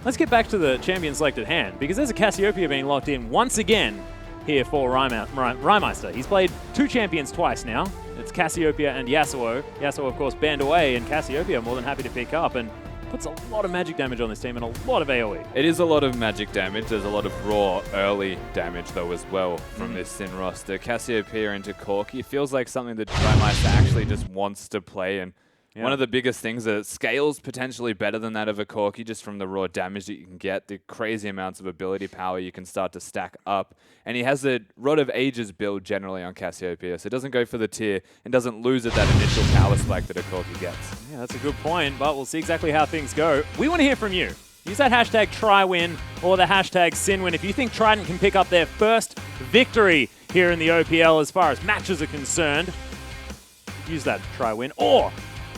Speaker 4: let's get back to the champion selected hand, because there's a Cassiopeia being locked in once again here for Rymeister. He's played two champions twice now. It's Cassiopeia and Yasuo. Yasuo, of course, banned away, and Cassiopeia more than happy to pick up and puts a lot of magic damage on this team and a lot of AoE.
Speaker 5: It is a lot of magic damage. There's a lot of raw early damage, though, as well from this Sin roster. Cassiopeia into Corki feels like something that Rymeister actually just wants to play, and one of the biggest things that it scales potentially better than that of a Corki, just from the raw damage that you can get, the crazy amounts of ability power you can start to stack up. And he has a Rod of Ages build generally on Cassiopeia, so it doesn't go for the tier and doesn't lose at that initial power spike that a Corki gets.
Speaker 4: Yeah, that's a good point, but we'll see exactly how things go. We want to hear from you. Use that hashtag TryWin or the hashtag SinWin if you think Trident can pick up their first victory here in the OPL as far as matches are concerned. Use that TryWin, or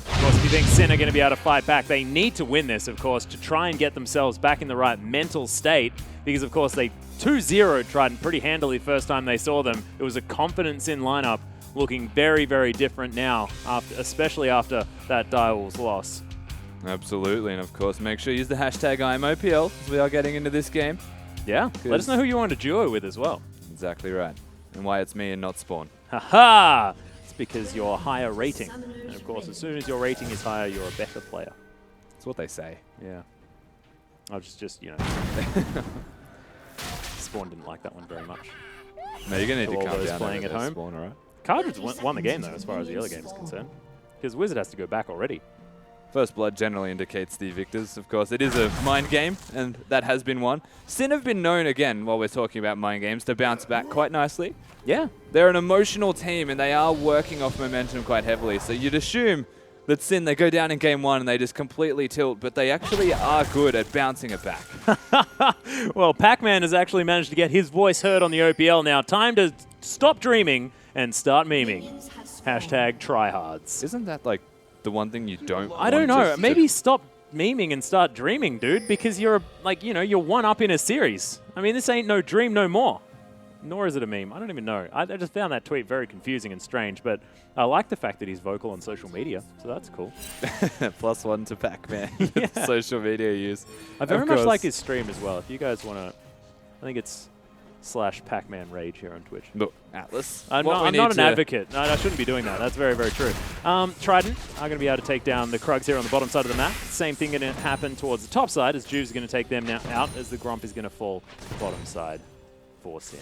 Speaker 4: of course, if you think Sin are going to be able to fight back, they need to win this, of course, to try and get themselves back in the right mental state. Because, of course, they 2-0'd Trident pretty handily first time they saw them. It was a confident Sin lineup looking very, very different now, especially after that Direwolves loss.
Speaker 5: Absolutely, and of course, make sure you use the hashtag IMOPL as we are getting into this game.
Speaker 4: Yeah, let us know who you want to duo with as well.
Speaker 5: Exactly right. And why it's me and not Spawn.
Speaker 4: Haha! It's because you're higher rating. And of course, as soon as your rating is higher, you're a better player.
Speaker 5: That's what they say.
Speaker 4: Yeah. I was just you know. Spawn didn't like that one very much.
Speaker 5: No, you're going to
Speaker 4: To
Speaker 5: need to
Speaker 4: all
Speaker 5: calm
Speaker 4: those
Speaker 5: down
Speaker 4: playing
Speaker 5: over
Speaker 4: at
Speaker 5: there,
Speaker 4: home.
Speaker 5: Spawn, all right?
Speaker 4: Cartridge won the game, though, as far as the early game is concerned. Because Wizard has to go back already.
Speaker 5: First blood generally indicates the victors. Of course, it is a mind game, and that has been won. Sin have been known, again, while we're talking about mind games, to bounce back quite nicely.
Speaker 4: Yeah.
Speaker 5: They're an emotional team, and they are working off momentum quite heavily. So you'd assume that Sin, they go down in game one, and they just completely tilt, but they actually are good at bouncing it back.
Speaker 4: Well, Pac-Man has actually managed to get his voice heard on the OPL now. Time to stop dreaming and start memeing. Hashtag tryhards.
Speaker 5: Isn't that, like, the one thing you don't
Speaker 4: I don't
Speaker 5: want
Speaker 4: know.
Speaker 5: to
Speaker 4: Maybe stop memeing and start dreaming, dude, because you're, like, you know, you're one up in a series. I mean, this ain't no dream no more. Nor is it a meme. I don't even know. I just found that tweet very confusing and strange, but I like the fact that he's vocal on social media, so that's cool.
Speaker 5: +1 to Pac-Man.
Speaker 4: Yeah.
Speaker 5: Social media use.
Speaker 4: I very
Speaker 5: Of
Speaker 4: much
Speaker 5: course.
Speaker 4: like his stream as well. If you guys want to, I think it's /Pac-Man Rage here on Twitch.
Speaker 5: Look, Atlas.
Speaker 4: I'm
Speaker 5: what we
Speaker 4: not an
Speaker 5: need to-
Speaker 4: advocate. No, I shouldn't be doing that. That's very, very true. Trident are going to be able to take down the Krugs here on the bottom side of the map. Same thing going to happen towards the top side as Juve's going to take them now out as the Gromp is going to fall bottom side for Sin.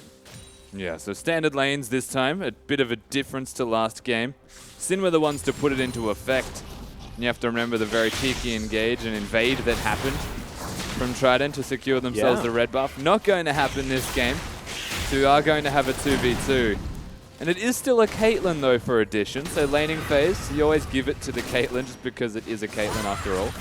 Speaker 5: Yeah, so standard lanes this time, a bit of a difference to last game. Sin were the ones to put it into effect. And you have to remember the very cheeky engage and invade that happened from Trident to secure themselves the red buff. Not going to happen this game. So we are going to have a 2v2. And it is still a Caitlyn though for addition, so laning phase, you always give it to the Caitlyn just because it is a Caitlyn after all.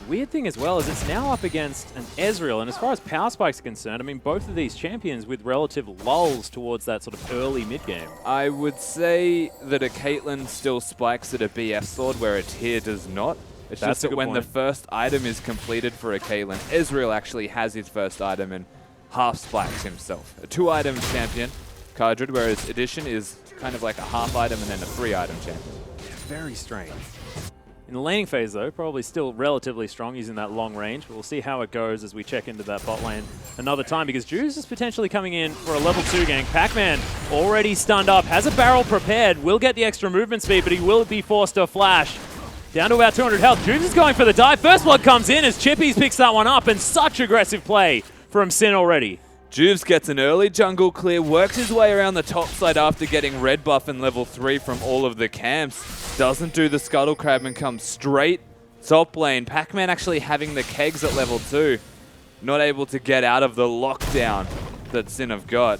Speaker 4: Weird thing as well is it's now up against an Ezreal, and as far as power spikes are concerned, I mean, both of these champions with relative lulls towards that sort of early mid-game.
Speaker 5: I would say that a Caitlyn still spikes at a BF sword where a tier does not. It's
Speaker 4: That's
Speaker 5: just
Speaker 4: a
Speaker 5: that
Speaker 4: good
Speaker 5: when the
Speaker 4: point.
Speaker 5: first item is completed for a Caitlyn, Ezreal actually has his first item and half spikes himself. A 2-item champion, Cardred, whereas Edition is kind of like a half item and then a 3-item champion.
Speaker 4: Very strange. In the laning phase, though, probably still relatively strong using that long range, but we'll see how it goes as we check into that bot lane another time, because Juice is potentially coming in for a level 2 gank. Pac-Man already stunned up, has a barrel prepared, will get the extra movement speed, but he will be forced to flash. Down to about 200 health. Juice is going for the dive. First blood comes in as Chippies picks that one up, and such aggressive play from Sin already.
Speaker 5: Juves gets an early jungle clear, works his way around the top side after getting red buff in level 3 from all of the camps. Doesn't do the scuttle crab and comes straight top lane. Pac-Man actually having the kegs at level 2. Not able to get out of the lockdown that Sin have got.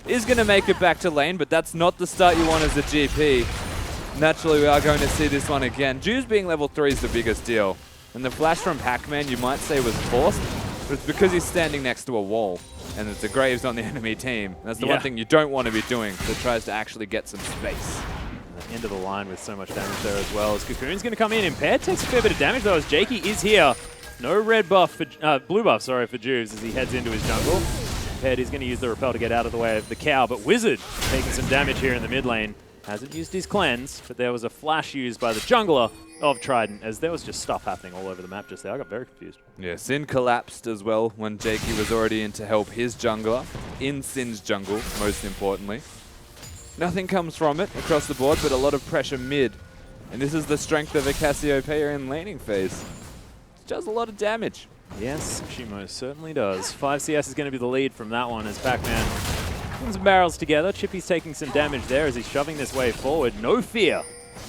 Speaker 5: Is going to make it back to lane, but that's not the start you want as a GP. Naturally, we are going to see this one again. Juves being level 3 is the biggest deal. And the flash from Pac-Man you might say was forced, but it's because he's standing next to a wall. And it's a Graves on the enemy team. That's the one thing you don't want to be doing, that tries to actually get some space.
Speaker 4: End of the line with so much damage there as well. As Cocoon's going to come in. Impaired takes a fair bit of damage though as Jakey is here. No red buff, for, blue buff, sorry, for Juves as he heads into his jungle. Impaired is going to use the repel to get out of the way of the cow, but Wizard taking some damage here in the mid lane. Hasn't used his cleanse, but there was a flash used by the jungler of Trident as there was just stuff happening all over the map just there. I got very confused.
Speaker 5: Yeah, Sin collapsed as well when Jakey was already in to help his jungler, in Sin's jungle, most importantly. Nothing comes from it across the board, but a lot of pressure mid. And this is the strength of a Cassiopeia in laning phase. It does a lot of damage.
Speaker 4: Yes, she most certainly does. 5 CS is going to be the lead from that one as Pac-Man putting some barrels together. Chippy's taking some damage there as he's shoving this wave forward. No fear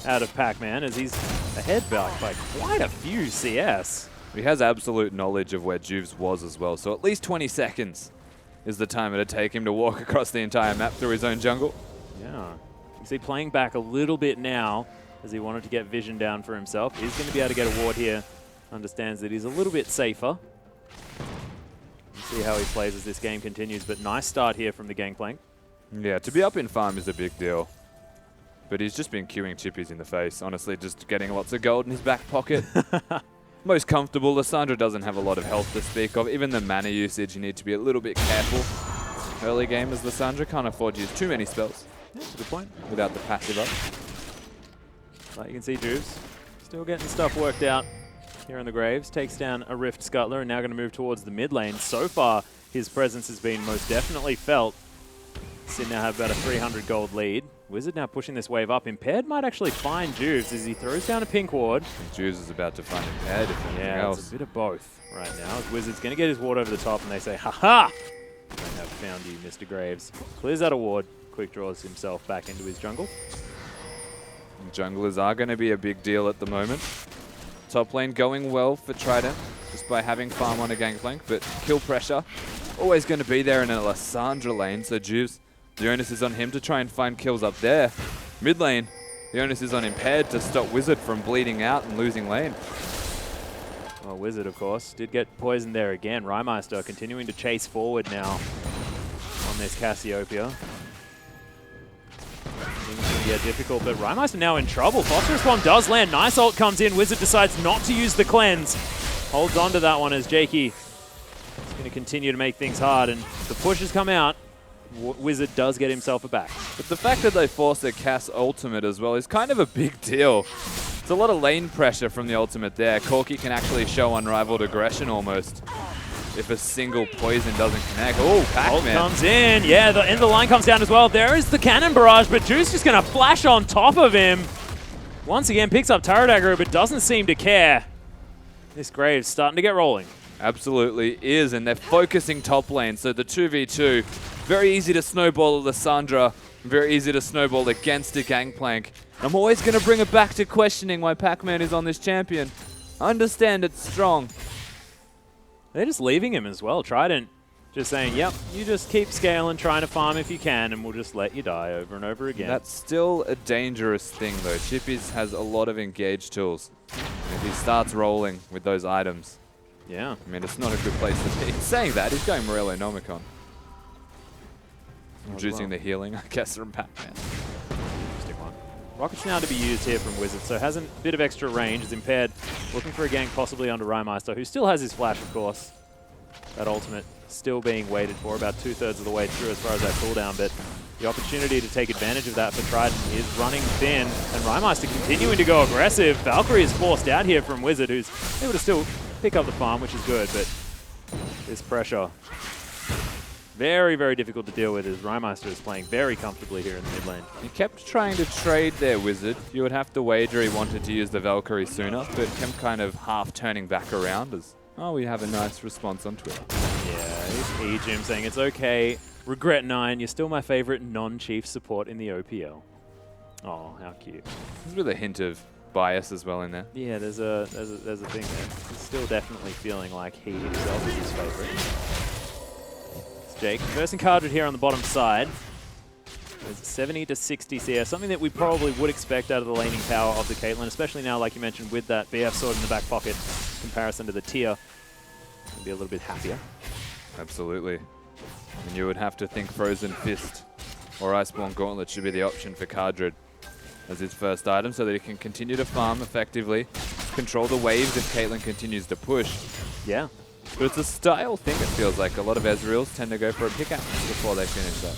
Speaker 4: out of Pac-Man as he's ahead back by quite a few CS.
Speaker 5: He has absolute knowledge of where Juves was as well, so at least 20 seconds is the time it'd take him to walk across the entire map through his own jungle.
Speaker 4: Yeah. You see playing back a little bit now as he wanted to get vision down for himself. He's going to be able to get a ward here. Understands that he's a little bit safer. We'll see how he plays as this game continues, but nice start here from the Gangplank.
Speaker 5: Yeah, to be up in farm is a big deal. But he's just been queuing Chippies in the face. Honestly, just getting lots of gold in his back pocket. Most comfortable. Lissandra doesn't have a lot of health to speak of. Even the mana usage, you need to be a little bit careful. Early game as Lissandra can't afford to use too many spells.
Speaker 4: Yeah, that's a good point.
Speaker 5: Without the passive up.
Speaker 4: Like you can see, Juves still getting stuff worked out. here in the Graves. Takes down a Rift Scuttler and now going to move towards the mid lane. So far, his presence has been most definitely felt. Sin now have about a 300 gold lead. Wizard now pushing this wave up. Impaired might actually find Juves as he throws down a pink ward.
Speaker 5: Juves is about to find Impaired, if anything else.
Speaker 4: It's a bit of both right now. Wizard's going to get his ward over the top and they say, "Ha-ha! I have found you, Mr. Graves." Clears out a ward. Quick draws himself back into his jungle.
Speaker 5: Junglers are going to be a big deal at the moment. Top lane going well for Trident, just by having farm on a gangplank, but kill pressure always going to be there in a Lissandra lane, so Juves, the onus is on him to try and find kills up there. Mid lane, the onus is on Impaired to stop Wizard from bleeding out and losing lane.
Speaker 4: Well, Wizard, of course, did get poisoned there again. Rymeister continuing to chase forward now on this Cassiopeia. Things going to get difficult, but Rymeister now in trouble. Phosphorus Bomb does land. Nice ult comes in. Wizard decides not to use the cleanse. Holds on to that one as Jakey is going to continue to make things hard, and the pushes come out. Wizard does get himself a back.
Speaker 5: But the fact that they force their Cass ultimate as well is kind of a big deal. It's a lot of lane pressure from the ultimate there. Corki can actually show unrivaled aggression almost if a single poison doesn't connect. Oh, Pac-Man.
Speaker 4: Ult comes in. Yeah, the end of the line comes down as well. There is the cannon barrage, but Juice just going to flash on top of him. Once again, picks up turret aggro, but doesn't seem to care. This Graves starting to get rolling.
Speaker 5: Absolutely is, and they're focusing top lane. So the 2v2, very easy to snowball Lissandra, very easy to snowball against a gangplank. I'm always going to bring it back to questioning why Pac-Man is on this champion. I understand it's strong.
Speaker 4: They're just leaving him as well. Trident just saying, yep, you just keep scaling, trying to farm if you can, and we'll just let you die over and over again.
Speaker 5: That's still a dangerous thing, though. Chippies has a lot of engaged tools. If he starts rolling with those items,
Speaker 4: yeah.
Speaker 5: I mean, it's not a good place to be. Saying that, he's going Morello Nomicon. Reducing the healing, I guess, from Pac-Man.
Speaker 4: Interesting one. Rocket's now to be used here from Wizard, so has a bit of extra range. Is Impaired, looking for a gank possibly onto Rymeister, who still has his flash, of course. That ultimate still being waited for, about 2/3 of the way through as far as that cooldown, but the opportunity to take advantage of that for Trident is running thin, and Rymeister continuing to go aggressive. Valkyrie is forced out here from Wizard, who's able to still pick up the farm, which is good, but this pressure, very, very difficult to deal with, as Rymeister is playing very comfortably here in the mid lane.
Speaker 5: He kept trying to trade their Wizard. You would have to wager he wanted to use the Valkyrie sooner, but kept kind of half turning back around as, oh, we have a nice response on Twitter.
Speaker 4: Yeah, he's E-Jim saying, it's okay, regret 9, you're still my favorite non-chief support in the OPL. Oh, how cute.
Speaker 5: There's with a hint of bias as well in there.
Speaker 4: Yeah, there's a thing there. He's still definitely feeling like he himself is his favorite. It's Jake. Versing Cardred here on the bottom side. There's 70 to 60 CS, something that we probably would expect out of the laning power of the Caitlyn, especially now, like you mentioned, with that BF sword in the back pocket in comparison to the tier. Be a little bit happier.
Speaker 5: Absolutely. And you would have to think Frozen Fist or Iceborne Gauntlet should be the option for Cardred as his first item, so that he can continue to farm effectively, control the waves if Caitlyn continues to push.
Speaker 4: Yeah.
Speaker 5: But it's a style thing, it feels like. A lot of Ezreals tend to go for a pickaxe before they finish that.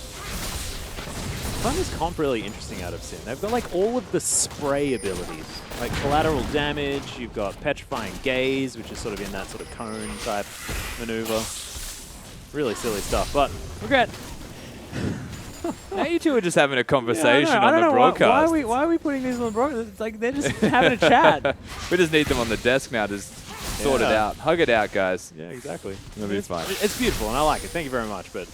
Speaker 4: I find this comp really interesting out of Sin. They've got like all of the spray abilities, like collateral damage, you've got Petrifying Gaze, which is sort of in that sort of cone type maneuver. Really silly stuff, but regret.
Speaker 5: Now you two are just having a conversation on the broadcast.
Speaker 4: Why are we putting these on the broadcast? It's like they're just having a chat.
Speaker 5: We just need them on the desk now to sort it out. Hug it out, guys.
Speaker 4: Yeah, exactly.
Speaker 5: It'll be fine.
Speaker 4: It's beautiful, and I like it. Thank you very much, but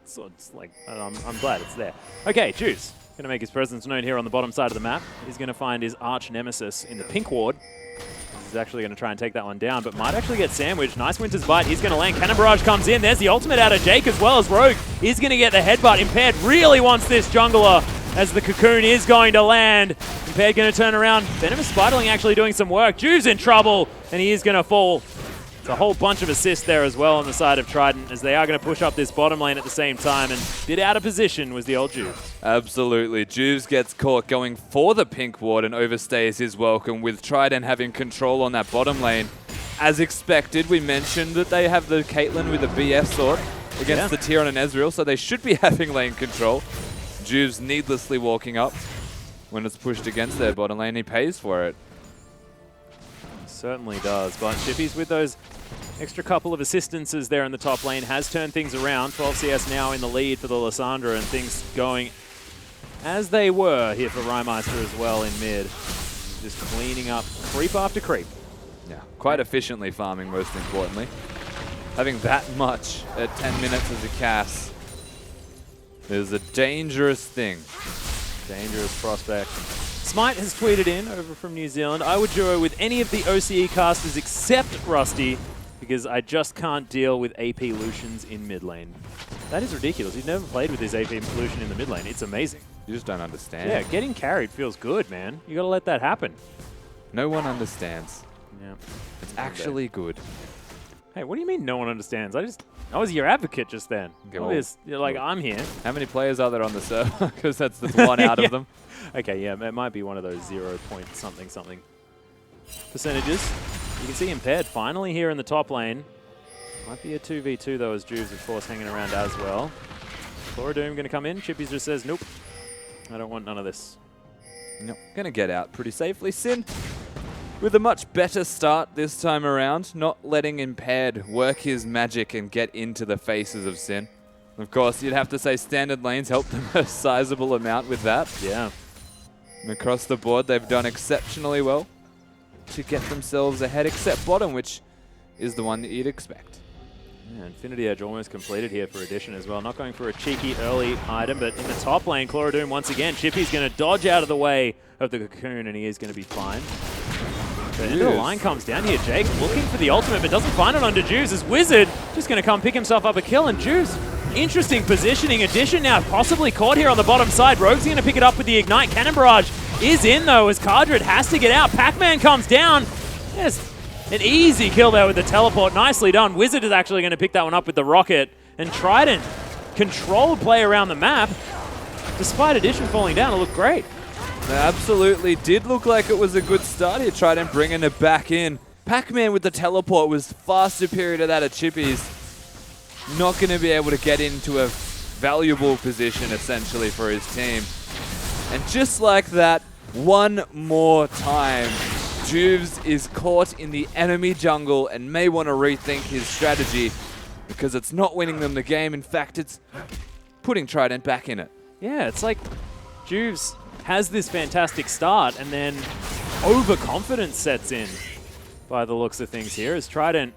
Speaker 4: it's like, I'm glad it's there. Okay, Juice. Going to make his presence known here on the bottom side of the map. He's going to find his arch nemesis in the pink ward. He's actually going to try and take that one down, but might actually get sandwiched. Nice Winter's Bite. He's going to land. Cannon Barrage comes in. There's the ultimate out of Jake as well as Rogue. He's going to get the headbutt. Impaired really wants this jungler as the cocoon is going to land. Impaired going to turn around. Venomous Spiderling actually doing some work. Juve's in trouble, and he is going to fall. It's a whole bunch of assists there as well on the side of Trident, as they are going to push up this bottom lane at the same time, and a bit out of position was the old Juves.
Speaker 5: Absolutely. Juves gets caught going for the pink ward and overstays his welcome, with Trident having control on that bottom lane. As expected, we mentioned that they have the Caitlyn with a BF sword against the Tyrion and Ezreal, so they should be having lane control. Juves needlessly walking up when it's pushed against their bottom lane. He pays for it.
Speaker 4: certainly does. But Chippies with those extra couple of assistances there in the top lane has turned things around. 12 CS now in the lead for the Lysandra, and things going as they were here for Rymeister as well in mid. Just cleaning up creep after creep.
Speaker 5: Yeah, quite efficiently farming, most importantly. Having that much at 10 minutes as a Cass is a dangerous thing.
Speaker 4: Dangerous prospect. Smite has tweeted in over from New Zealand, I would duo with any of the OCE casters except Rusty because I just can't deal with AP Lucians in mid lane. That is ridiculous. He's never played with his AP Lucian in the mid lane. It's amazing.
Speaker 5: You just don't understand.
Speaker 4: Yeah, getting carried feels good, man. You gotta let that happen.
Speaker 5: No one understands.
Speaker 4: Yeah.
Speaker 5: It's actually good.
Speaker 4: Hey, what do you mean no one understands? I was your advocate just then.
Speaker 5: Okay,
Speaker 4: All
Speaker 5: well,
Speaker 4: this, you're like, I'm here.
Speaker 5: How many players are there on the server? Because that's one out
Speaker 4: Yeah.
Speaker 5: of them.
Speaker 4: Okay, yeah, it might be one of those 0 point something something percentages. You can see Impaired finally here in the top lane. Might be a 2v2 though, as Juves, of course, hanging around as well. Cora Doom going to come in. Chippies just says, nope, I don't want none of this.
Speaker 5: Nope. Gonna get out pretty safely. Sin with a much better start this time around, not letting Impaired work his magic and get into the faces of Sin. Of course, you'd have to say standard lanes helped them a sizable amount with that.
Speaker 4: Yeah.
Speaker 5: And across the board, they've done exceptionally well to get themselves ahead, except bottom, which is the one that you'd expect.
Speaker 4: Yeah, Infinity Edge almost completed here for Addition as well. Not going for a cheeky early item, but in the top lane, Cora Doom once again. Chippy's going to dodge out of the way of the Cocoon, and he is going to be fine. The end of the line comes down here. Jake looking for the ultimate, but doesn't find it onto Juice. As Wizard just going to come pick himself up a kill, and Juice, interesting positioning. Addition now possibly caught here on the bottom side. Rogue's going to pick it up with the Ignite. Cannon Barrage is in, though, as Cardred has to get out. Pac-Man comes down. Yes. An easy kill there with the teleport. Nicely done. Wizard is actually going to pick that one up with the rocket. And Trident, controlled play around the map. Despite Addition falling down, it looked great.
Speaker 5: It absolutely did look like it was a good start here. Trident bringing it back in. Pac-Man with the teleport was far superior to that of Chippy's. Not going to be able to get into a valuable position, essentially, for his team. And just like that, one more time, Juves is caught in the enemy jungle and may want to rethink his strategy because it's not winning them the game. In fact, it's putting Trident back in it.
Speaker 4: Yeah, it's like Juves has this fantastic start and then overconfidence sets in by the looks of things here as Trident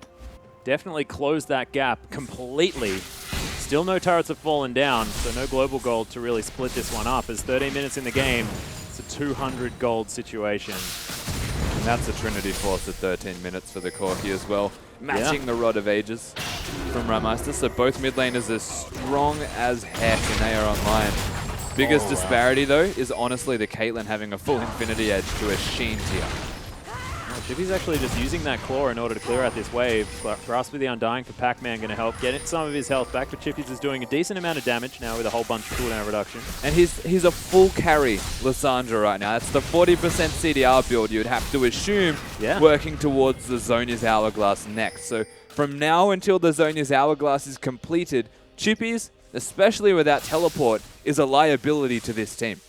Speaker 4: definitely closed that gap completely. Still no turrets have fallen down, so no global gold to really split this one up. As 13 minutes in the game, it's a 200 gold situation.
Speaker 5: And that's a Trinity Force at 13 minutes for the Corki as well. Matching the Rod of Ages from Rymeister. So both mid laners are strong as heck and they are online. Biggest disparity though is honestly the Caitlyn having a full Infinity Edge to a Sheen tier.
Speaker 4: Chippy's actually just using that claw in order to clear out this wave. Grasp of the Undying for Pac-Man going to help get some of his health back, but Chippy's is doing a decent amount of damage now with a whole bunch of cooldown reduction.
Speaker 5: And he's a full carry Lysandra right now. That's the 40% CDR build you would have to assume working towards the Zhonya's Hourglass next. So from now until the Zhonya's Hourglass is completed, Chippy's, especially without teleport, is a liability to this team.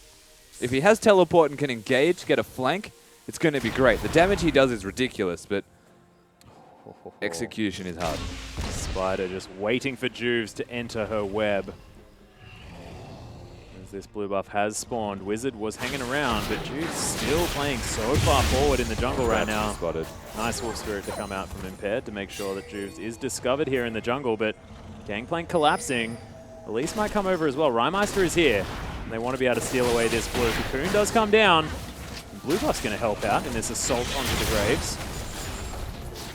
Speaker 5: If he has teleport and can engage, get a flank, it's going to be great. The damage he does is ridiculous, but execution is hard.
Speaker 4: Spider just waiting for Juves to enter her web. As this blue buff has spawned, Wizard was hanging around, but Juves still playing so far forward in the jungle right now.
Speaker 5: Spotted.
Speaker 4: Nice Wolf Spirit to come out from Impaired to make sure that Juves is discovered here in the jungle, but Gangplank collapsing. Elise might come over as well. Rymeister is here. And they want to be able to steal away this blue. Cocoon does come down. Blue buff's going to help out in this assault onto the Graves.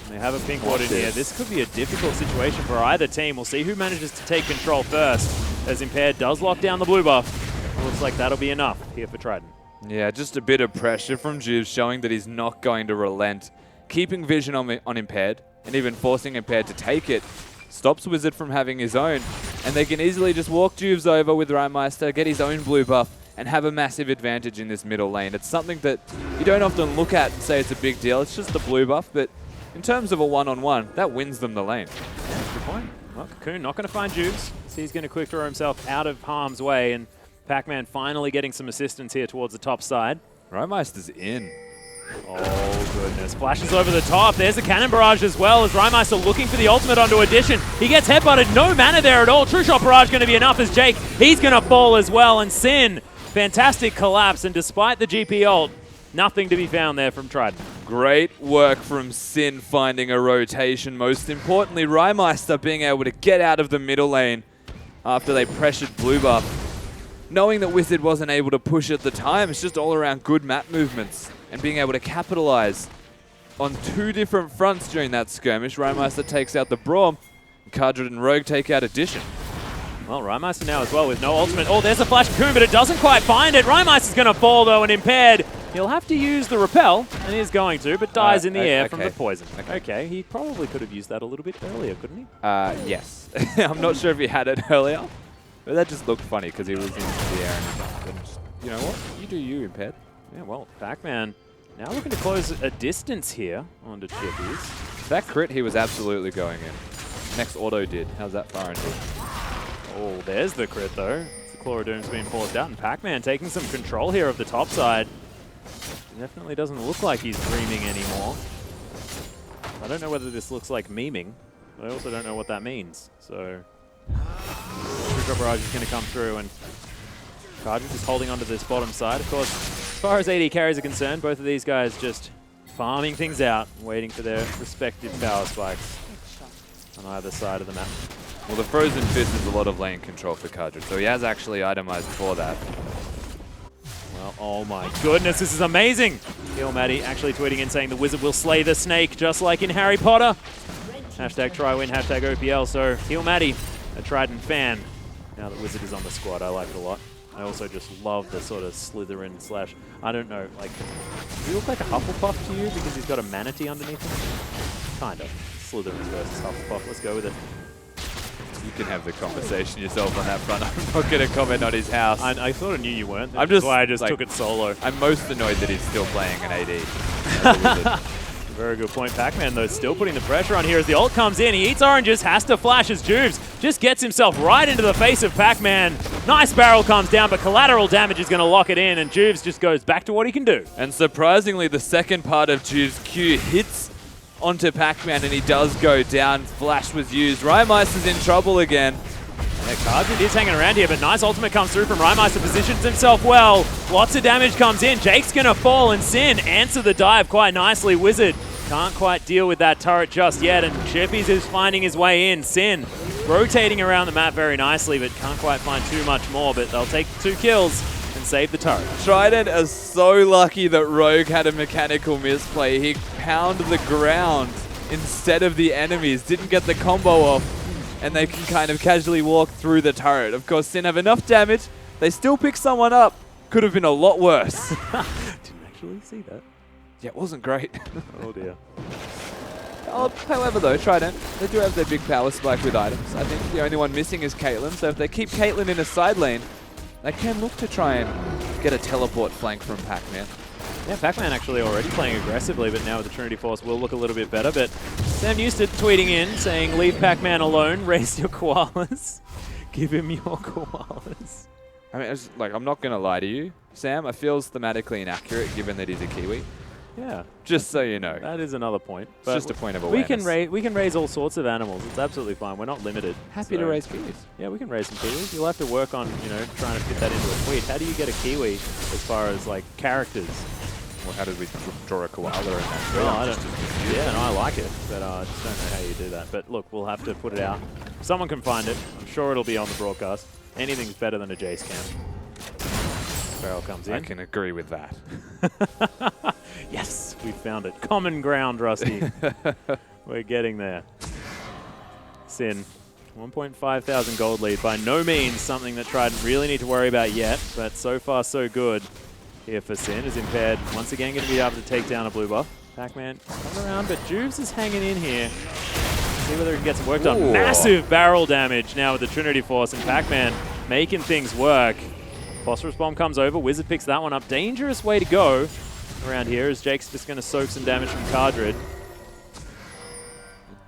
Speaker 4: And they have a pink ward in here. This could be a difficult situation for either team. We'll see who manages to take control first, as Impaired does lock down the blue buff. It looks like that'll be enough here for Trident.
Speaker 5: Yeah, just a bit of pressure from Juves showing that he's not going to relent. Keeping vision on Impaired, and even forcing Impaired to take it, stops Wizard from having his own. And they can easily just walk Juves over with Rymeister, get his own blue buff, and have a massive advantage in this middle lane. It's something that you don't often look at and say it's a big deal. It's just the blue buff, but in terms of a one-on-one, that wins them the lane.
Speaker 4: Yeah, good point. Well, Cocoon not going to find Juves. So he's going to quick throw himself out of harm's way, and Pac-Man finally getting some assistance here towards the top side.
Speaker 5: Rymeister's in.
Speaker 4: Oh, goodness. Flashes over the top. There's a cannon barrage as well as Rymeister looking for the ultimate onto Addition. He gets headbutted. No mana there at all. True Shot barrage going to be enough as Jake, he's going to fall as well. And Sin, fantastic collapse. And despite the GP ult, nothing to be found there from Trident.
Speaker 5: Great work from Sin finding a rotation. Most importantly, Rymeister being able to get out of the middle lane after they pressured blue buff. Knowing that Wizard wasn't able to push at the time, it's just all around good map movements and being able to capitalize on 2 different fronts during that skirmish. Rymeister takes out the Braum, and Cardred and Rogue take out Addition.
Speaker 4: Well, Rymeister now as well with no ultimate. Oh, there's a flash cocoon, but it doesn't quite find it. Rymeister's going to fall, though, and impaired. He'll have to use the repel, and he's going to, but dies in the air from the poison. Okay, he probably could have used that a little bit earlier, couldn't he?
Speaker 5: Yes. I'm not sure if he had it earlier, but that just looked funny because he was in the air and just, you know what? You do you, Impaired.
Speaker 4: Yeah, well, Pac-Man now looking to close a distance here onto Chippies.
Speaker 5: That crit, he was absolutely going in. Next auto did. How's that far into?
Speaker 4: Oh, there's the crit, though. The Claw of Doom's being forced out, and Pac-Man taking some control here of the top side. Definitely doesn't look like he's dreaming anymore. I don't know whether this looks like memeing, but I also don't know what that means. So, True Shot barrage is going to come through, and Cardred is holding onto this bottom side. Of course, as far as AD carries are concerned, both of these guys just farming things out, waiting for their respective power spikes on either side of the map.
Speaker 5: Well, the Frozen Fist is a lot of lane control for Cardred, so he has actually itemized for that.
Speaker 4: Well, oh my goodness, this is amazing! Heal Maddie actually tweeting in saying the wizard will slay the snake, just like in Harry Potter. Hashtag try win, hashtag OPL, so Heal Maddie, a Trident fan. Now that Wizard is on the squad, I like it a lot. I also just love the sort of Slytherin slash, I don't know, like, does he look like a Hufflepuff to you because he's got a manatee underneath him? Kind of. Slytherin versus Hufflepuff, let's go with it.
Speaker 5: You can have the conversation yourself on that front. I'm not going to comment on his house.
Speaker 4: I sort of knew you weren't.
Speaker 5: That's
Speaker 4: just why I just
Speaker 5: like,
Speaker 4: took it solo.
Speaker 5: I'm most annoyed that he's still playing an AD.
Speaker 4: Very good point. Pac-Man, though, still putting the pressure on here as the ult comes in. He eats oranges, has to flash as Jubes just gets himself right into the face of Pac-Man. Nice barrel comes down, but collateral damage is going to lock it in, and Jubes just goes back to what he can do.
Speaker 5: And surprisingly, the second part of Juve's Q hits onto Pac-Man, and he does go down. Flash was used. Rymeister's in trouble again.
Speaker 4: Yeah, Cardred is hanging around here, but nice ultimate comes through from Rymeister, positions himself well. Lots of damage comes in. Jake's going to fall, and Sin answer the dive quite nicely. Wizard can't quite deal with that turret just yet, and Chippies is finding his way in. Sin rotating around the map very nicely, but can't quite find too much more, but they'll take 2 kills and save the turret.
Speaker 5: Trident is so lucky that Rogue had a mechanical misplay. He pounded the ground instead of the enemies, didn't get the combo off, and they can kind of casually walk through the turret. Of course, Sin have enough damage. They still pick someone up. Could have been a lot worse.
Speaker 4: Didn't actually see that.
Speaker 5: Yeah, it wasn't great.
Speaker 4: Oh dear.
Speaker 5: However, though, Trident, they do have their big power spike with items. I think the only one missing is Caitlyn, so if they keep Caitlyn in a side lane, they can look to try and get a teleport flank from Pac-Man.
Speaker 4: Yeah, Pac-Man actually already playing aggressively, but now with the Trinity Force will look a little bit better. But Sam Newsted tweeting in, saying, leave Pac-Man alone, raise your koalas. Give him your koalas.
Speaker 5: I mean, I'm not going to lie to you, Sam. It feels thematically inaccurate given that he's a Kiwi.
Speaker 4: Yeah.
Speaker 5: Just so you know.
Speaker 4: That is another point.
Speaker 5: It's
Speaker 4: But
Speaker 5: just a point of awareness.
Speaker 4: we can raise all sorts of animals. It's absolutely fine. We're not limited.
Speaker 5: Happy to raise Kiwis.
Speaker 4: Yeah, we can raise some Kiwis. You'll have to work on, trying to fit that into a tweet. How do you get a Kiwi as far as, like, characters?
Speaker 5: Well, how did we draw a koala in that?
Speaker 4: Well, I don't. Yeah, no, I like it, but I just don't know how you do that. But look, we'll have to put it out. If someone can find it, I'm sure it'll be on the broadcast. Anything's better than a Jace cam. Barrel comes in.
Speaker 5: I can agree with that.
Speaker 4: Yes, we found it. Common ground, Rusty. We're getting there. Sin. 1.5 thousand gold lead. By no means something that Trident really need to worry about yet, but so far so good. Here for Sin is Impaired. Once again going to be able to take down a blue buff. Pac-Man coming around, but Juves is hanging in here. See whether he can get some work done.
Speaker 5: Ooh.
Speaker 4: Massive barrel damage now with the Trinity Force, and Pac-Man making things work. Phosphorus Bomb comes over. Wizard picks that one up. Dangerous way to go around here as Jake's just going to soak some damage from Cardred.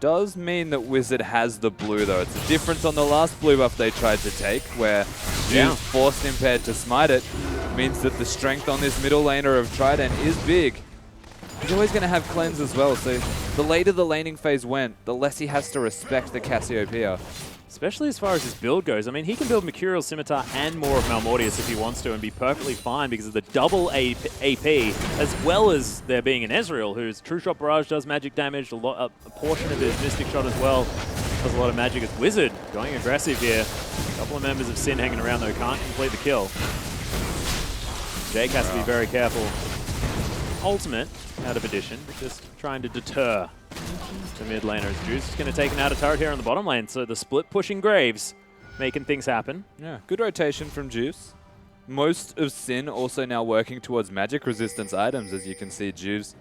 Speaker 5: Does mean that Wizard has the blue, though. It's a difference on the last blue buff they tried to take, where Juve forced Impaired to smite it. Means that the strength on this middle laner of Trident is big. he's always going to have cleanse as well. So the later the laning phase went, the less he has to respect the Cassiopeia.
Speaker 4: Especially as far as his build goes. I mean, he can build Mercurial Scimitar and more of Malmortius if he wants to and be perfectly fine because of the double AP, as well as there being an Ezreal whose True Shot Barrage does magic damage, a portion of his Mystic Shot as well does a lot of magic. As Wizard going aggressive here. A couple of members of Sin hanging around though, can't complete the kill. Jake has to be very careful. Ultimate out of addition, just trying to deter the mid laners. Juice is going to take an outer turret here on the bottom lane, so the split pushing Graves, making things happen.
Speaker 5: Yeah, good rotation from Juice. Most of Sin also now working towards magic resistance items, as you can see Juice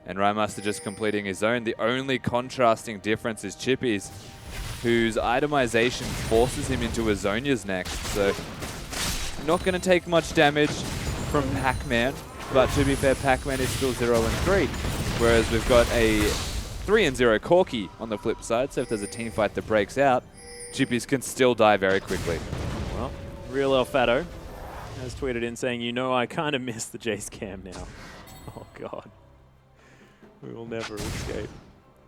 Speaker 5: and Rhymaster just completing his own. The only contrasting difference is Chippy's, whose itemization forces him into Azonia's next, so not going to take much damage from Pac-Man, but to be fair, Pac-Man is still 0-3, whereas we've got a 3-0 Corki on the flip side, so if there's a team fight that breaks out, Chippies can still die very quickly.
Speaker 4: Well, Real Elfato has tweeted in saying, you know, I kind of miss the Jace cam now. Oh, God. We will never escape.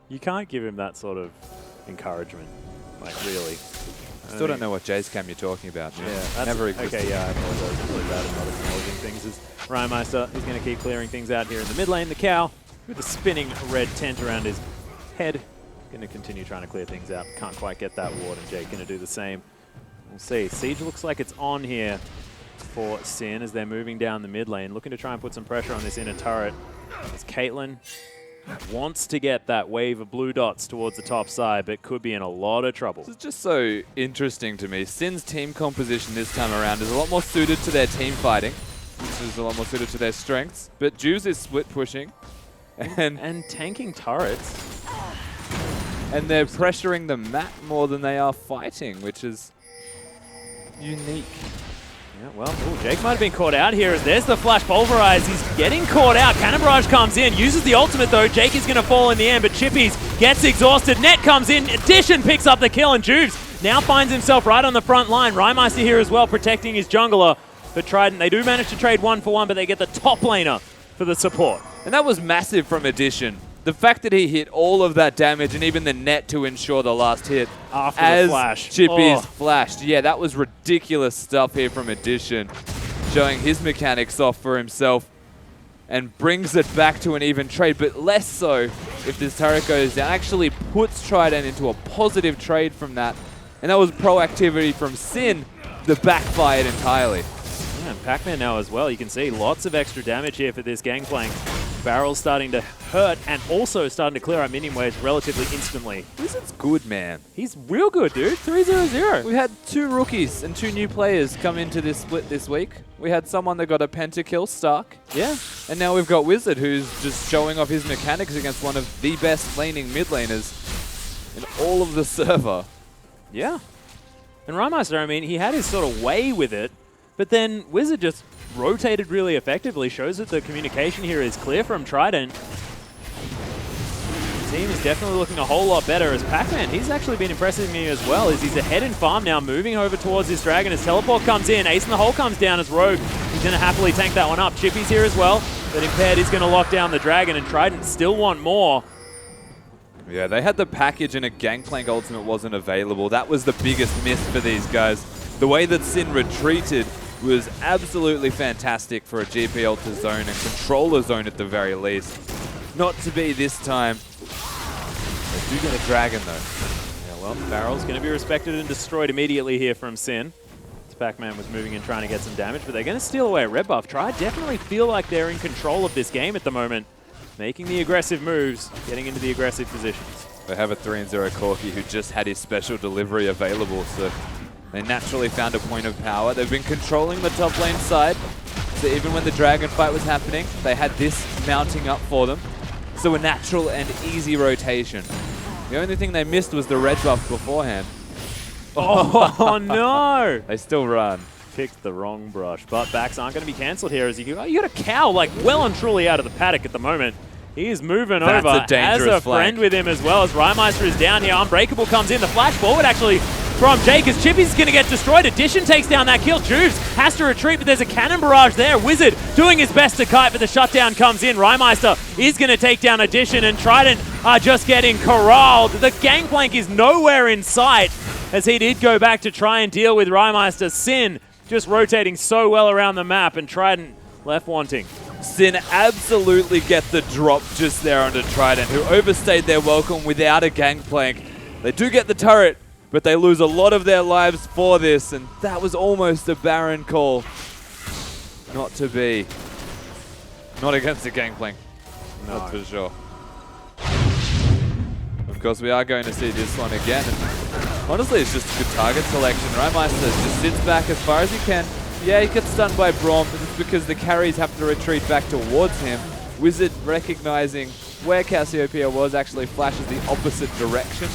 Speaker 4: You can't give him that sort of encouragement, like, really.
Speaker 5: Still don't know what Jace cam you're talking about.
Speaker 4: Yeah,
Speaker 5: that's never existed.
Speaker 4: Okay, yeah, I apologize. I'm really bad at not acknowledging things. As Rhymaster is going to keep clearing things out here in the mid lane. The cow with a spinning red tent around his head. Going to continue trying to clear things out. Can't quite get that ward, and Jake going to do the same. We'll see. Siege looks like it's on here for Sin as they're moving down the mid lane, looking to try and put some pressure on this inner turret. As Caitlyn wants to get that wave of blue dots towards the top side, but could be in a lot of trouble.
Speaker 5: This is just so interesting to me. Sin's team composition this time around is a lot more suited to their team fighting, which is a lot more suited to their strengths. But Juice is split pushing
Speaker 4: and tanking turrets.
Speaker 5: And they're pressuring the map more than they are fighting, which is unique.
Speaker 4: Yeah, well, ooh, Jake might have been caught out here as there's the flash pulverize. He's getting caught out. Cannon Barrage comes in, uses the ultimate though. Jake is going to fall in the end, but Chippies gets exhausted. Net comes in, Addition picks up the kill, and Juves now finds himself right on the front line. Rymeister here as well, protecting his jungler. But Trident, they do manage to trade 1-for-1, but they get the top laner for the support.
Speaker 5: And that was massive from Addition. The fact that he hit all of that damage and even the net to ensure the last hit
Speaker 4: after
Speaker 5: as
Speaker 4: the flash.
Speaker 5: Chippy's flashed. Yeah, that was ridiculous stuff here from Addition, showing his mechanics off for himself and brings it back to an even trade, but less so if this turret goes down. Actually puts Trident into a positive trade from that, and that was proactivity from Sin that backfired entirely.
Speaker 4: Yeah, and Pac-Man now as well. You can see lots of extra damage here for this gangplank. Barrel's starting to hurt and also starting to clear out minion waves relatively instantly.
Speaker 5: Wizard's good, man.
Speaker 4: He's real good, dude. 3-0-0.
Speaker 5: We had 2 rookies and 2 new players come into this split this week. We had someone that got a pentakill, Stark.
Speaker 4: Yeah.
Speaker 5: And now we've got Wizard, who's just showing off his mechanics against one of the best laning mid laners in all of the server.
Speaker 4: Yeah. And Rymeister, I mean, he had his sort of way with it, but then Wizard just rotated really effectively, shows that the communication here is clear from Trident. The team is definitely looking a whole lot better as Pac-Man, he's actually been impressing me as well, as he's ahead in farm now, moving over towards his dragon as teleport comes in. Ace in the hole comes down as Rogue. He's going to happily tank that one up. Chippy's here as well, but Impaired is going to lock down the dragon, and Trident still want more.
Speaker 5: Yeah, they had the package and a Gangplank ultimate wasn't available. That was the biggest miss for these guys. The way that Sin retreated was absolutely fantastic for a GPL to zone and control a zone at the very least. Not to be this time. They do get a dragon though.
Speaker 4: Yeah, well, Barrel's going to be respected and destroyed immediately here from Sin. Pac-Man was moving in trying to get some damage, but they're going to steal away a red buff. Try definitely feel like they're in control of this game at the moment, making the aggressive moves, getting into the aggressive positions.
Speaker 5: They have a 3-0 Corki who just had his special delivery available, so they naturally found a point of power. They've been controlling the top lane side, so even when the dragon fight was happening, they had this mounting up for them. So a natural and easy rotation. The only thing they missed was the red buff beforehand.
Speaker 4: Oh no!
Speaker 5: They still run.
Speaker 4: Picked the wrong brush, but backs aren't going to be cancelled here as you got a cow like well and truly out of the paddock at the moment. He is moving over,
Speaker 5: a dangerous
Speaker 4: has a
Speaker 5: flank.
Speaker 4: friend with him as well as Rymeister is down here. Unbreakable comes in. The flash forward actually from Jake as Chippy's going to get destroyed. Addition takes down that kill. Juves has to retreat, but there's a cannon barrage there. Wizard doing his best to kite, but the shutdown comes in. Rymeister is going to take down Addition, and Trident are just getting corralled. The gangplank is nowhere in sight as he did go back to try and deal with Rymeister. Sin just rotating so well around the map, and Trident left wanting.
Speaker 5: Sin absolutely get the drop just there onto Trident, who overstayed their welcome without a gangplank. They do get the turret, but they lose a lot of their lives for this, and that was almost a Baron call. Not to be. Not against the gangplank. No. That's for sure. Of course, we are going to see this one again. And honestly, it's just a good target selection. Rymeister just sits back as far as he can. Yeah, he gets stunned by Braum, but it's because the carries have to retreat back towards him. Wizard, recognizing where Cassiopeia was, actually flashes the opposite direction.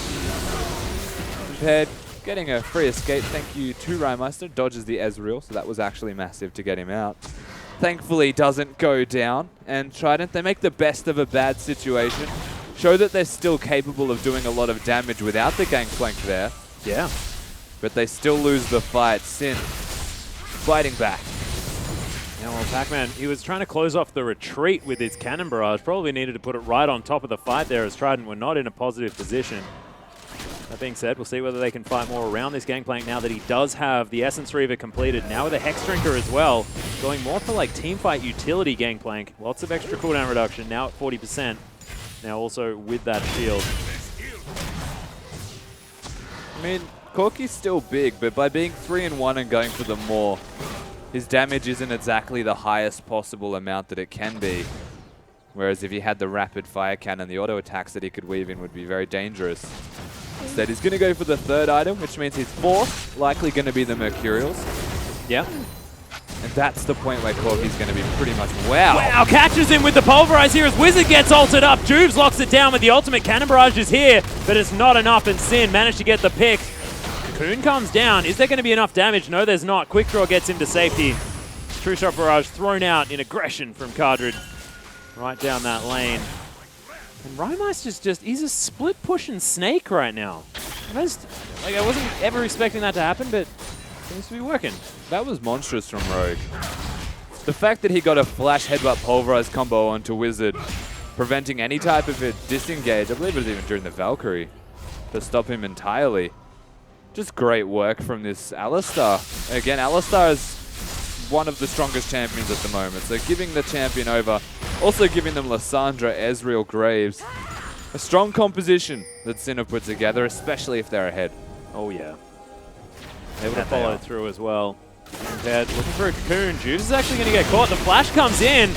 Speaker 5: Compared, getting a free escape, thank you to Rymeister. Dodges the Ezreal, so that was actually massive to get him out. Thankfully, doesn't go down. And Trident, they make the best of a bad situation. Show that they're still capable of doing a lot of damage without the gangplank there.
Speaker 4: Yeah.
Speaker 5: But they still lose the fight. Sin fighting back.
Speaker 4: Yeah, well, Pac-Man, he was trying to close off the retreat with his cannon barrage. Probably needed to put it right on top of the fight there, as Trident were not in a positive position. That being said, we'll see whether they can fight more around this gangplank now that he does have the Essence Reaver completed. Now with a Hex Drinker as well, going more for like teamfight utility gangplank. Lots of extra cooldown reduction, now at 40%. Now also with that shield.
Speaker 5: I mean, Corki's still big, but by being 3-1 and going for the more, his damage isn't exactly the highest possible amount that it can be. Whereas if he had the rapid fire cannon, the auto attacks that he could weave in would be very dangerous. Instead, he's going to go for the third item, which means his fourth likely going to be the Mercurials.
Speaker 4: Yeah.
Speaker 5: And that's the point where Corki's going to be pretty much wow.
Speaker 4: Wow, catches him with the Pulverize here as Wizard gets ulted up. Juves locks it down with the ultimate. Cannon Barrage is here, but it's not enough, and Sin managed to get the pick. Cocoon comes down. Is there going to be enough damage? No, there's not. Quick Draw gets him to safety. True Shot Barrage thrown out in aggression from Cardred. Right down that lane. And Rymeister's just, he's a split pushing snake right now. I wasn't ever expecting that to happen, but seems to be working.
Speaker 5: That was monstrous from Rogue. The fact that he got a flash headbutt pulverize combo onto Wizard, preventing any type of a disengage, I believe it was even during the Valkyrie, to stop him entirely. Just great work from this Alistar. Again, Alistar is one of the strongest champions at the moment, so giving the champion over, also giving them Lissandra, Ezreal, Graves. A strong composition that Sin have put together, especially if they're ahead.
Speaker 4: Oh yeah. Able to follow through as well. Compared, looking for a Cocoon. Juves is actually going to get caught. The flash comes in.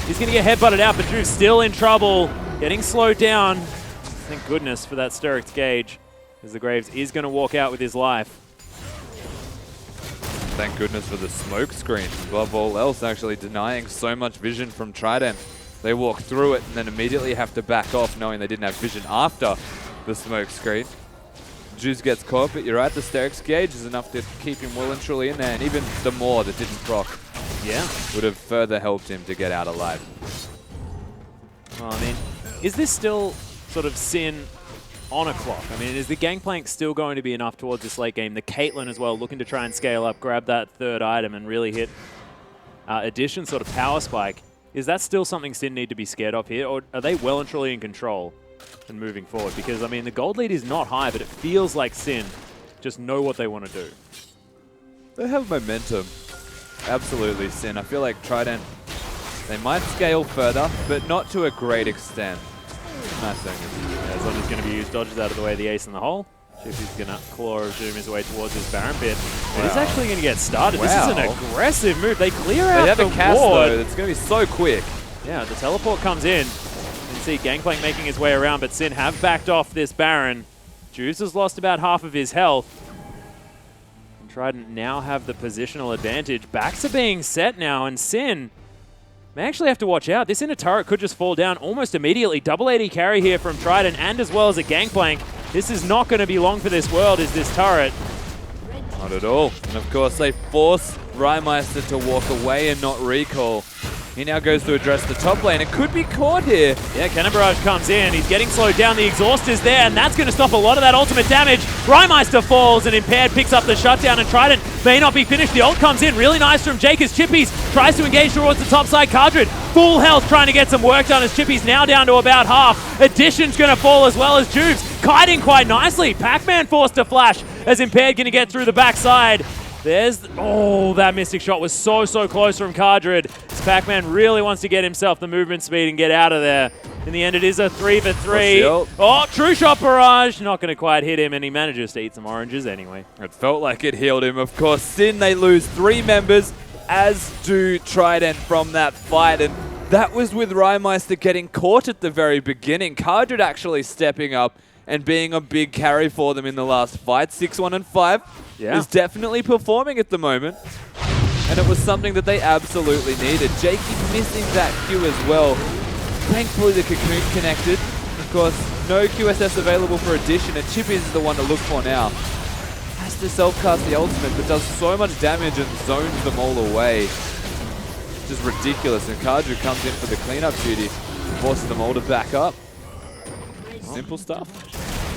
Speaker 4: He's going to get headbutted out, but Juves still in trouble. Getting slowed down. Thank goodness for that Steric's Gauge, as the Graves is going to walk out with his life.
Speaker 5: Thank goodness for the smoke screen. Above all else, actually denying so much vision from Trident. They walk through it and then immediately have to back off, knowing they didn't have vision after the smoke screen. Juice gets caught, but you're right, the Steric's Gauge is enough to keep him well and truly in there, and even the Maw that didn't proc would have further helped him to get out alive.
Speaker 4: Well, I mean, is this still sort of Sin on a clock? I mean, is the Gangplank still going to be enough towards this late game? The Caitlyn as well, looking to try and scale up, grab that third item and really hit Addition sort of power spike. Is that still something Sin need to be scared of here, or are they well and truly in control and moving forward? Because, I mean, the gold lead is not high, but it feels like Sin just know what they want to do.
Speaker 5: They have momentum. Absolutely, Sin. I feel like Trident, they might scale further, but not to a great extent. Nice thing.
Speaker 4: Yeah, as long as he's going to be used, dodges out of the way of the ace in the hole. Chippy's going to claw or zoom his way towards his Baron pit. Wow. He's actually going to get started. Wow. This is an aggressive move. They clear out the ward.
Speaker 5: They have a cast, though. It's going to be so quick.
Speaker 4: Yeah, the teleport comes in. You can see Gangplank making his way around, but Sin have backed off this Baron. Juice has lost about half of his health. And Trident now have the positional advantage. Backs are being set now, and Sin may actually have to watch out. This inner turret could just fall down almost immediately. Double AD carry here from Trident, and as well as a Gangplank. This is not going to be long for this world, is this turret.
Speaker 5: Not at all. And of course, they force Rymeister to walk away and not recall. He now goes to address the top lane and could be caught here.
Speaker 4: Yeah, Cannon Barrage comes in. He's getting slowed down. The exhaust is there, and that's going to stop a lot of that ultimate damage. Rymeister falls, and Impaired picks up the shutdown, and Trident may not be finished. The ult comes in. Really nice from Jake as Chippy's tries to engage towards the top side. Cardred, full health, trying to get some work done as Chippy's now down to about half. Addition's going to fall as well as Juves. Kiting quite nicely. Pac-Man forced to flash as Impaired going to get through the backside. There's, oh, that Mystic shot was so close from Cardred. Pac-Man really wants to get himself the movement speed and get out of there. In the end, it is a 3-for-3. Oh, true shot barrage. Not going to quite hit him, and he manages to eat some oranges anyway.
Speaker 5: It felt like it healed him. Of course, Sin, they lose 3 members, as do Trident from that fight. And that was with Rymeister getting caught at the very beginning. Cardred actually stepping up and being a big carry for them in the last fight. 6-1 and 5 is definitely performing at the moment. And it was something that they absolutely needed. Jakey missing that Q as well. Thankfully the Cocoon connected. Of course, no QSS available for Addition, and Chippy is the one to look for now. Has to self-cast the ultimate, but does so much damage and zones them all away. Just ridiculous, and Cardred comes in for the cleanup duty, forces them all to back up. Simple stuff.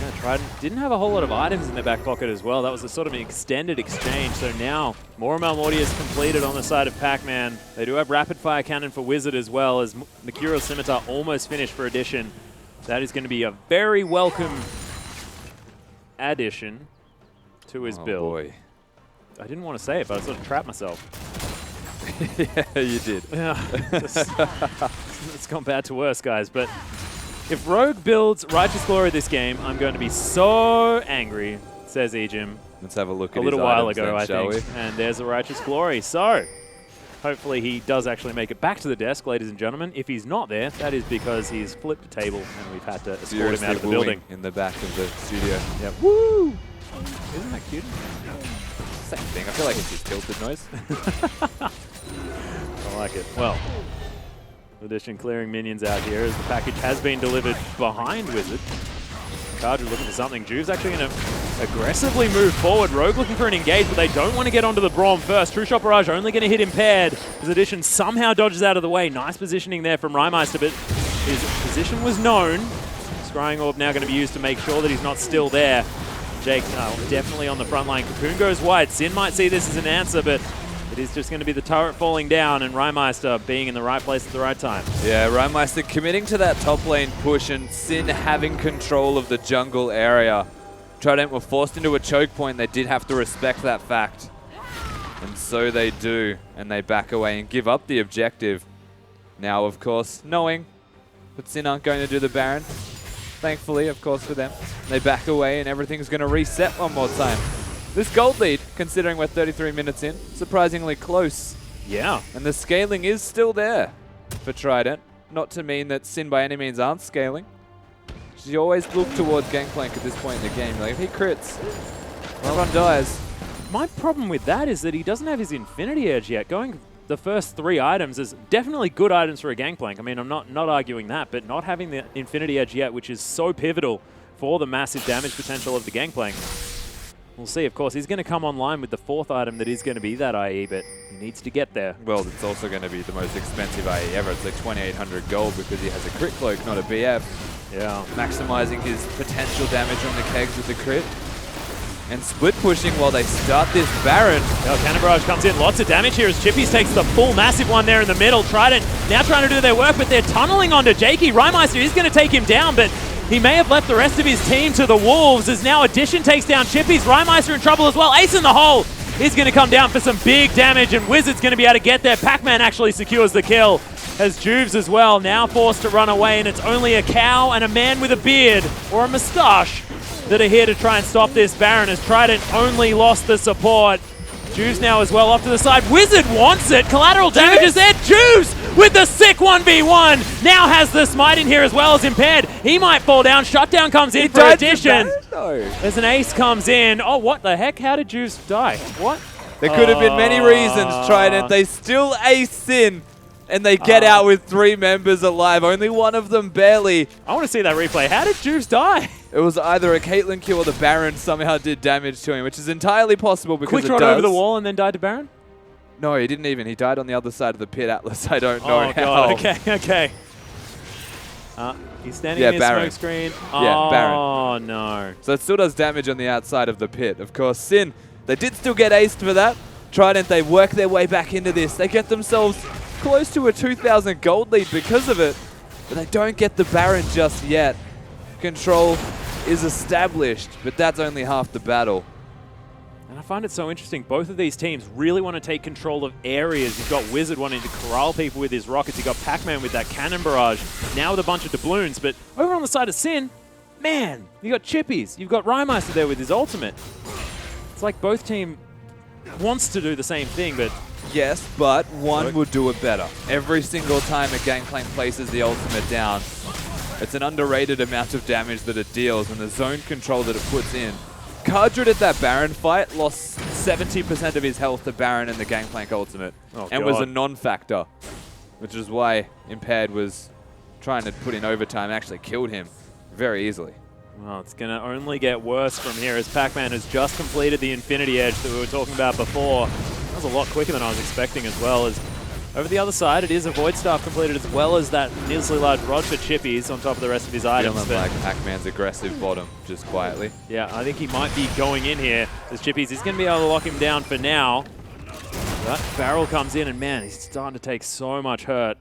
Speaker 4: Yeah, Trident didn't have a whole lot of items in their back pocket as well. That was a sort of an extended exchange. So now, more Malmortius completed on the side of Pac-Man. They do have Rapid Fire Cannon for Wizard as well, as Mercurial Scimitar almost finished for Addition. That is going to be a very welcome addition to his build.
Speaker 5: Boy.
Speaker 4: I didn't want to say it, but I sort of trapped myself.
Speaker 5: Yeah, you did.
Speaker 4: Yeah, it's gone bad to worse, guys. But if Rogue builds Righteous Glory this game, I'm going to be so angry, says Ejim.
Speaker 5: Let's have a look at
Speaker 4: a little
Speaker 5: his
Speaker 4: while
Speaker 5: items
Speaker 4: ago,
Speaker 5: then,
Speaker 4: I
Speaker 5: shall
Speaker 4: think.
Speaker 5: we?
Speaker 4: And there's a Righteous Glory. So hopefully he does actually make it back to the desk, ladies and gentlemen. If he's not there, that is because he's flipped the table and we've had to escort him out of the building.
Speaker 5: In the back of the studio.
Speaker 4: Yep.
Speaker 5: Woo!
Speaker 4: Isn't that cute?
Speaker 5: Same thing. I feel like it's just tilted noise.
Speaker 4: I like it. Well, Addition clearing minions out here as the package has been delivered behind Wizard. Cardred looking for something. Juve's actually going to aggressively move forward. Rogue looking for an engage, but they don't want to get onto the Braum first. True Shot Barrage only going to hit Impaired as Addition somehow dodges out of the way. Nice positioning there from Rymeister, but his position was known. Scrying Orb now going to be used to make sure that he's not still there. Jake definitely on the front line. Cocoon goes wide. Sin might see this as an answer, but it is just going to be the turret falling down and Rymeister being in the right place at the right time.
Speaker 5: Yeah, Rymeister committing to that top lane push and Sin having control of the jungle area. Trident were forced into a choke point. They did have to respect that fact. And so they do. And they back away and give up the objective. Now, of course, knowing that Sin aren't going to do the Baron. Thankfully, of course, for them. They back away and everything's going to reset one more time. This gold lead, considering we're 33 minutes in, surprisingly close.
Speaker 4: Yeah.
Speaker 5: And the scaling is still there for Trident. Not to mean that Sin by any means aren't scaling. You always look towards Gangplank at this point in the game. Like, if he crits, everyone dies.
Speaker 4: My problem with that is that he doesn't have his Infinity Edge yet. Going the first 3 items is definitely good items for a Gangplank. I mean, I'm not arguing that, but not having the Infinity Edge yet, which is so pivotal for the massive damage potential of the Gangplank. We'll see, of course. He's going to come online with the 4th item that is going to be that IE, but he needs to get there.
Speaker 5: Well, it's also going to be the most expensive IE ever. It's like 2,800 gold because he has a crit cloak, not a BF.
Speaker 4: Yeah.
Speaker 5: Maximizing his potential damage on the kegs with the crit. And split pushing while they start this Baron.
Speaker 4: Oh, Cannon Barrage comes in. Lots of damage here as Chippies takes the full massive one there in the middle. Trident now trying to do their work, but they're tunneling onto Jakey. Rymeister is going to take him down, but he may have left the rest of his team to the Wolves as now Addition takes down Chippies. Rymeister in trouble as well. Ace in the hole. He's going to come down for some big damage, and Wizard's going to be able to get there. Pac-Man actually secures the kill as Juves as well now forced to run away, and it's only a cow and a man with a beard or a moustache that are here to try and stop this Baron as Trident only lost the support. Juves now as well off to the side. Wizard wants it. Collateral damage is there. Juves with the sick 1v1. Now has the smite in here as well as Impaired. He might fall down. Shutdown comes in for Addition. As an ace comes in. Oh, what the heck? How did Juves die? What?
Speaker 5: There could have been many reasons, Trident. They still ace Sin. And they get out with 3 members alive. Only one of them barely.
Speaker 4: I want to see that replay. How did Juves die?
Speaker 5: It was either a Caitlyn kill or the Baron somehow did damage to him, which is entirely possible because
Speaker 4: Quick
Speaker 5: it
Speaker 4: trot
Speaker 5: does.
Speaker 4: over the wall and then died to Baron?
Speaker 5: No, he didn't even. He died on the other side of the pit, Atlas. I don't know
Speaker 4: Oh,
Speaker 5: how.
Speaker 4: God. Okay, okay. He's standing in his
Speaker 5: Baron.
Speaker 4: smoke screen.
Speaker 5: Yeah, Baron.
Speaker 4: Oh, no.
Speaker 5: So it still does damage on the outside of the pit. Of course, Sin, they did still get aced for that. Trident, they work their way back into this. They get themselves close to a 2,000 gold lead because of it, but they don't get the Baron just yet. Control is established, but that's only half the battle.
Speaker 4: And I find it so interesting. Both of these teams really want to take control of areas. You've got Wizard wanting to corral people with his rockets. You've got Pac-Man with that cannon barrage. Now with a bunch of doubloons. But over on the side of Sin, man, you got Chippies. You've got Rymeister there with his ultimate. It's like both team wants to do the same thing, but...
Speaker 5: Yes, but one would do it better. Every single time a Gangplank places the ultimate down, it's an underrated amount of damage that it deals, and the zone control that it puts in. Cardred at that Baron fight lost 70% of his health to Baron and the Gangplank ultimate, and was a non-factor, which is why Impaired was trying to put in overtime, actually killed him very easily.
Speaker 4: Well, it's going to only get worse from here as Pac-Man has just completed the Infinity Edge that we were talking about before. That was a lot quicker than I was expecting as well. As over the other side, it is a Void Staff completed as well as that needlessly large rod for Chippies on top of the rest of his items.
Speaker 5: Feeling like Pac-Man's aggressive bottom, just quietly.
Speaker 4: Yeah, I think he might be going in here as Chippies is going to be able to lock him down for now. That barrel comes in and man, he's starting to take so much hurt.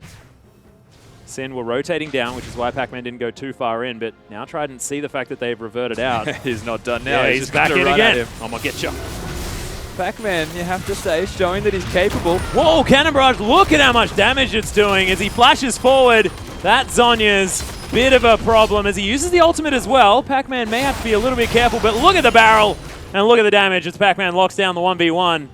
Speaker 4: Sin were rotating down, which is why Pac-Man didn't go too far in, but now Trident see the fact that they've reverted out.
Speaker 5: He's not done now.
Speaker 4: Yeah,
Speaker 5: he's
Speaker 4: he's
Speaker 5: just
Speaker 4: back
Speaker 5: gonna
Speaker 4: in
Speaker 5: run at
Speaker 4: again.
Speaker 5: him.
Speaker 4: I'm going to get you.
Speaker 5: Pac-Man, you have to say, showing that he's capable.
Speaker 4: Whoa, Cannon Barrage, look at how much damage it's doing as he flashes forward. That's Zonya's bit of a problem as he uses the ultimate as well. Pac-Man may have to be a little bit careful, but look at the barrel and look at the damage as Pac-Man locks down the 1v1.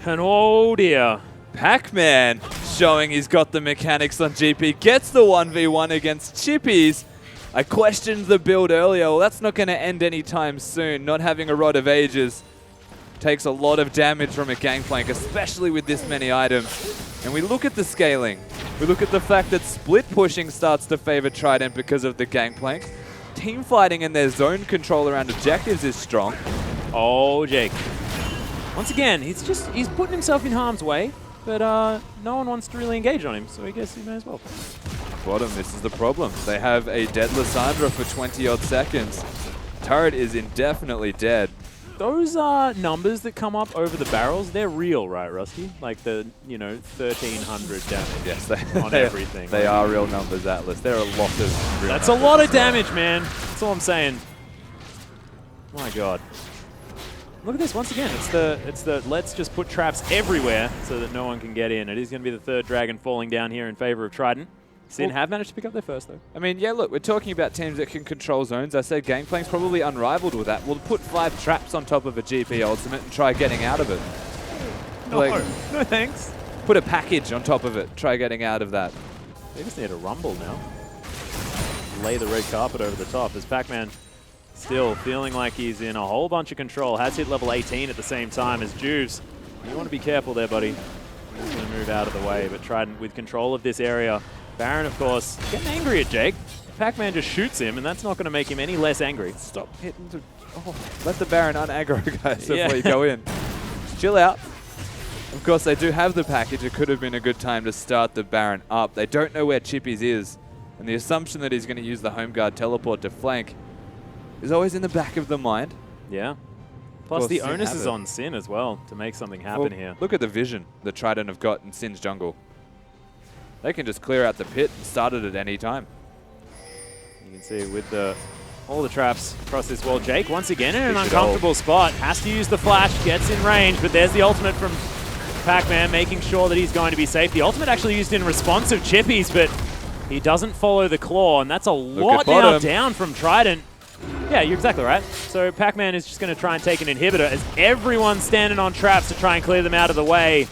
Speaker 4: And oh dear.
Speaker 5: Pac-Man showing he's got the mechanics on GP, gets the 1v1 against Chippies. I questioned the build earlier. Well, that's not going to end anytime soon. Not having a Rod of Ages takes a lot of damage from a Gangplank, especially with this many items. And we look at the scaling. We look at the fact that split pushing starts to favor Trident because of the Gangplank. Team fighting and their zone control around objectives is strong.
Speaker 4: Oh, Jake. Once again, he's putting himself in harm's way, but no one wants to really engage on him, so I guess he may as well.
Speaker 5: Bottom, this is the problem. They have a dead Lissandra for 20-odd seconds. Turret is indefinitely dead.
Speaker 4: Those numbers that come up over the barrels, they're real, right, Rusty? Like the, 1,300 damage
Speaker 5: Yes,
Speaker 4: on everything.
Speaker 5: They are real numbers, Atlas. There are a lot of real
Speaker 4: That's a lot of damage, man. That's all I'm saying. My God. Look at this, once again, it's the let's just put traps everywhere so that no one can get in. It is going to be the third dragon falling down here in favor of Trident. Sin have managed to pick up their first, though.
Speaker 5: I mean, yeah, look, we're talking about teams that can control zones. I said Gangplank's probably unrivaled with that. We'll put 5 traps on top of a GP ultimate and try getting out of it.
Speaker 4: No, no thanks.
Speaker 5: Put a package on top of it, try getting out of that.
Speaker 4: They just need a rumble now. Lay the red carpet over the top as Pac-Man still feeling like he's in a whole bunch of control. Has hit level 18 at the same time as Juves. You want to be careful there, buddy. He's going to move out of the way, but Trident with control of this area. Baron, of course, getting angry at Jake. Pac-Man just shoots him, and that's not going to make him any less angry.
Speaker 5: Stop hitting the... Oh, let the Baron unaggro, guys,
Speaker 4: Yeah.
Speaker 5: before you go in. Chill out. Of course, they do have the package. It could have been a good time to start the Baron up. They don't know where Chippies is, and the assumption that he's going to use the home guard teleport to flank is always in the back of the mind.
Speaker 4: Yeah. Plus,
Speaker 5: course,
Speaker 4: the
Speaker 5: Sin
Speaker 4: onus
Speaker 5: have
Speaker 4: is
Speaker 5: it.
Speaker 4: on Sin as well to make something happen
Speaker 5: Well,
Speaker 4: here.
Speaker 5: Look at the vision that Trident have got in Sin's jungle. They can just clear out the pit and start it at any time.
Speaker 4: You can see with all the traps across this wall. Jake, once again, in an
Speaker 5: Push it
Speaker 4: uncomfortable spot. Has to use the flash, gets in range, but there's the ultimate from Pac-Man, making sure that he's going to be safe. The ultimate actually used in response of Chippies, but he doesn't follow the claw, and that's a lot now
Speaker 5: bottom.
Speaker 4: down from Trident. Yeah, you're exactly right. So Pac-Man is just going to try and take an inhibitor as everyone's standing on traps to try and clear them out of the way.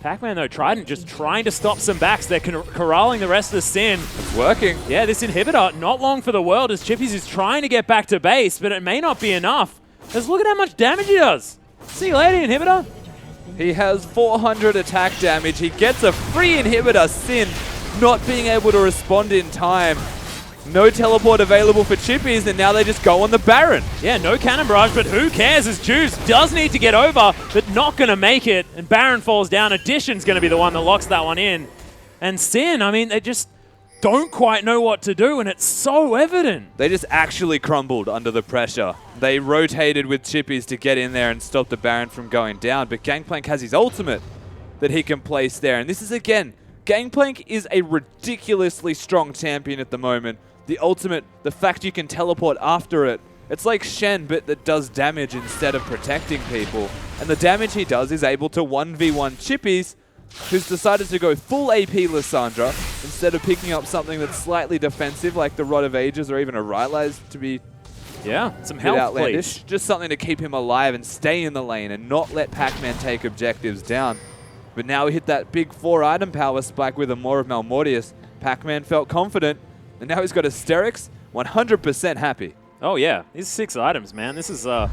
Speaker 4: Pac-Man, though, Trident just trying to stop some backs. They're corralling the rest of the Sin.
Speaker 5: It's working.
Speaker 4: Yeah, this inhibitor, not long for the world as Chippies is trying to get back to base, but it may not be enough. Because look at how much damage he does. See you later, inhibitor.
Speaker 5: He has 400 attack damage. He gets a free inhibitor. Sin not being able to respond in time. No teleport available for Chippies, and now they just go on the Baron.
Speaker 4: Yeah, no cannon barrage, but who cares as Juice does need to get over, but not going to make it. And Baron falls down. Addition's going to be the one that locks that one in. And Sin, I mean, they just don't quite know what to do, and it's so evident.
Speaker 5: They just actually crumbled under the pressure. They rotated with Chippies to get in there and stop the Baron from going down, but Gangplank has his ultimate that he can place there. And this is, again, Gangplank is a ridiculously strong champion at the moment. The ultimate, the fact you can teleport after it, it's like Shen, but that does damage instead of protecting people. And the damage he does is able to 1v1 Chippies, who's decided to go full AP Lissandra instead of picking up something that's slightly defensive like the Rod of Ages or even a Rylai's to be
Speaker 4: some
Speaker 5: bit
Speaker 4: help,
Speaker 5: outlandish.
Speaker 4: please.
Speaker 5: Just something to keep him alive and stay in the lane and not let Pac-Man take objectives down. But now we hit that big 4-item power spike with a Maw of Malmortius. Pac-Man felt confident, and now he's got Asterix, 100% happy.
Speaker 4: Oh yeah, these 6 items, man. This is a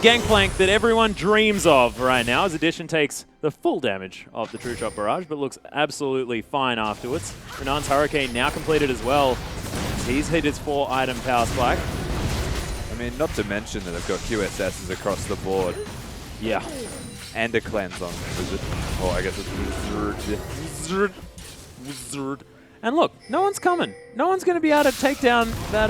Speaker 4: Gangplank that everyone dreams of right now, as Addition takes the full damage of the True Shot Barrage, but looks absolutely fine afterwards. Renan's Hurricane now completed as well. He's hit his 4-item power spike.
Speaker 5: I mean, not to mention that they've got QSSs across the board.
Speaker 4: Yeah.
Speaker 5: And a cleanse on Wizard. Oh, I guess it's Wizard.
Speaker 4: Wizard. And look, no one's coming. No one's going to be able to take down that,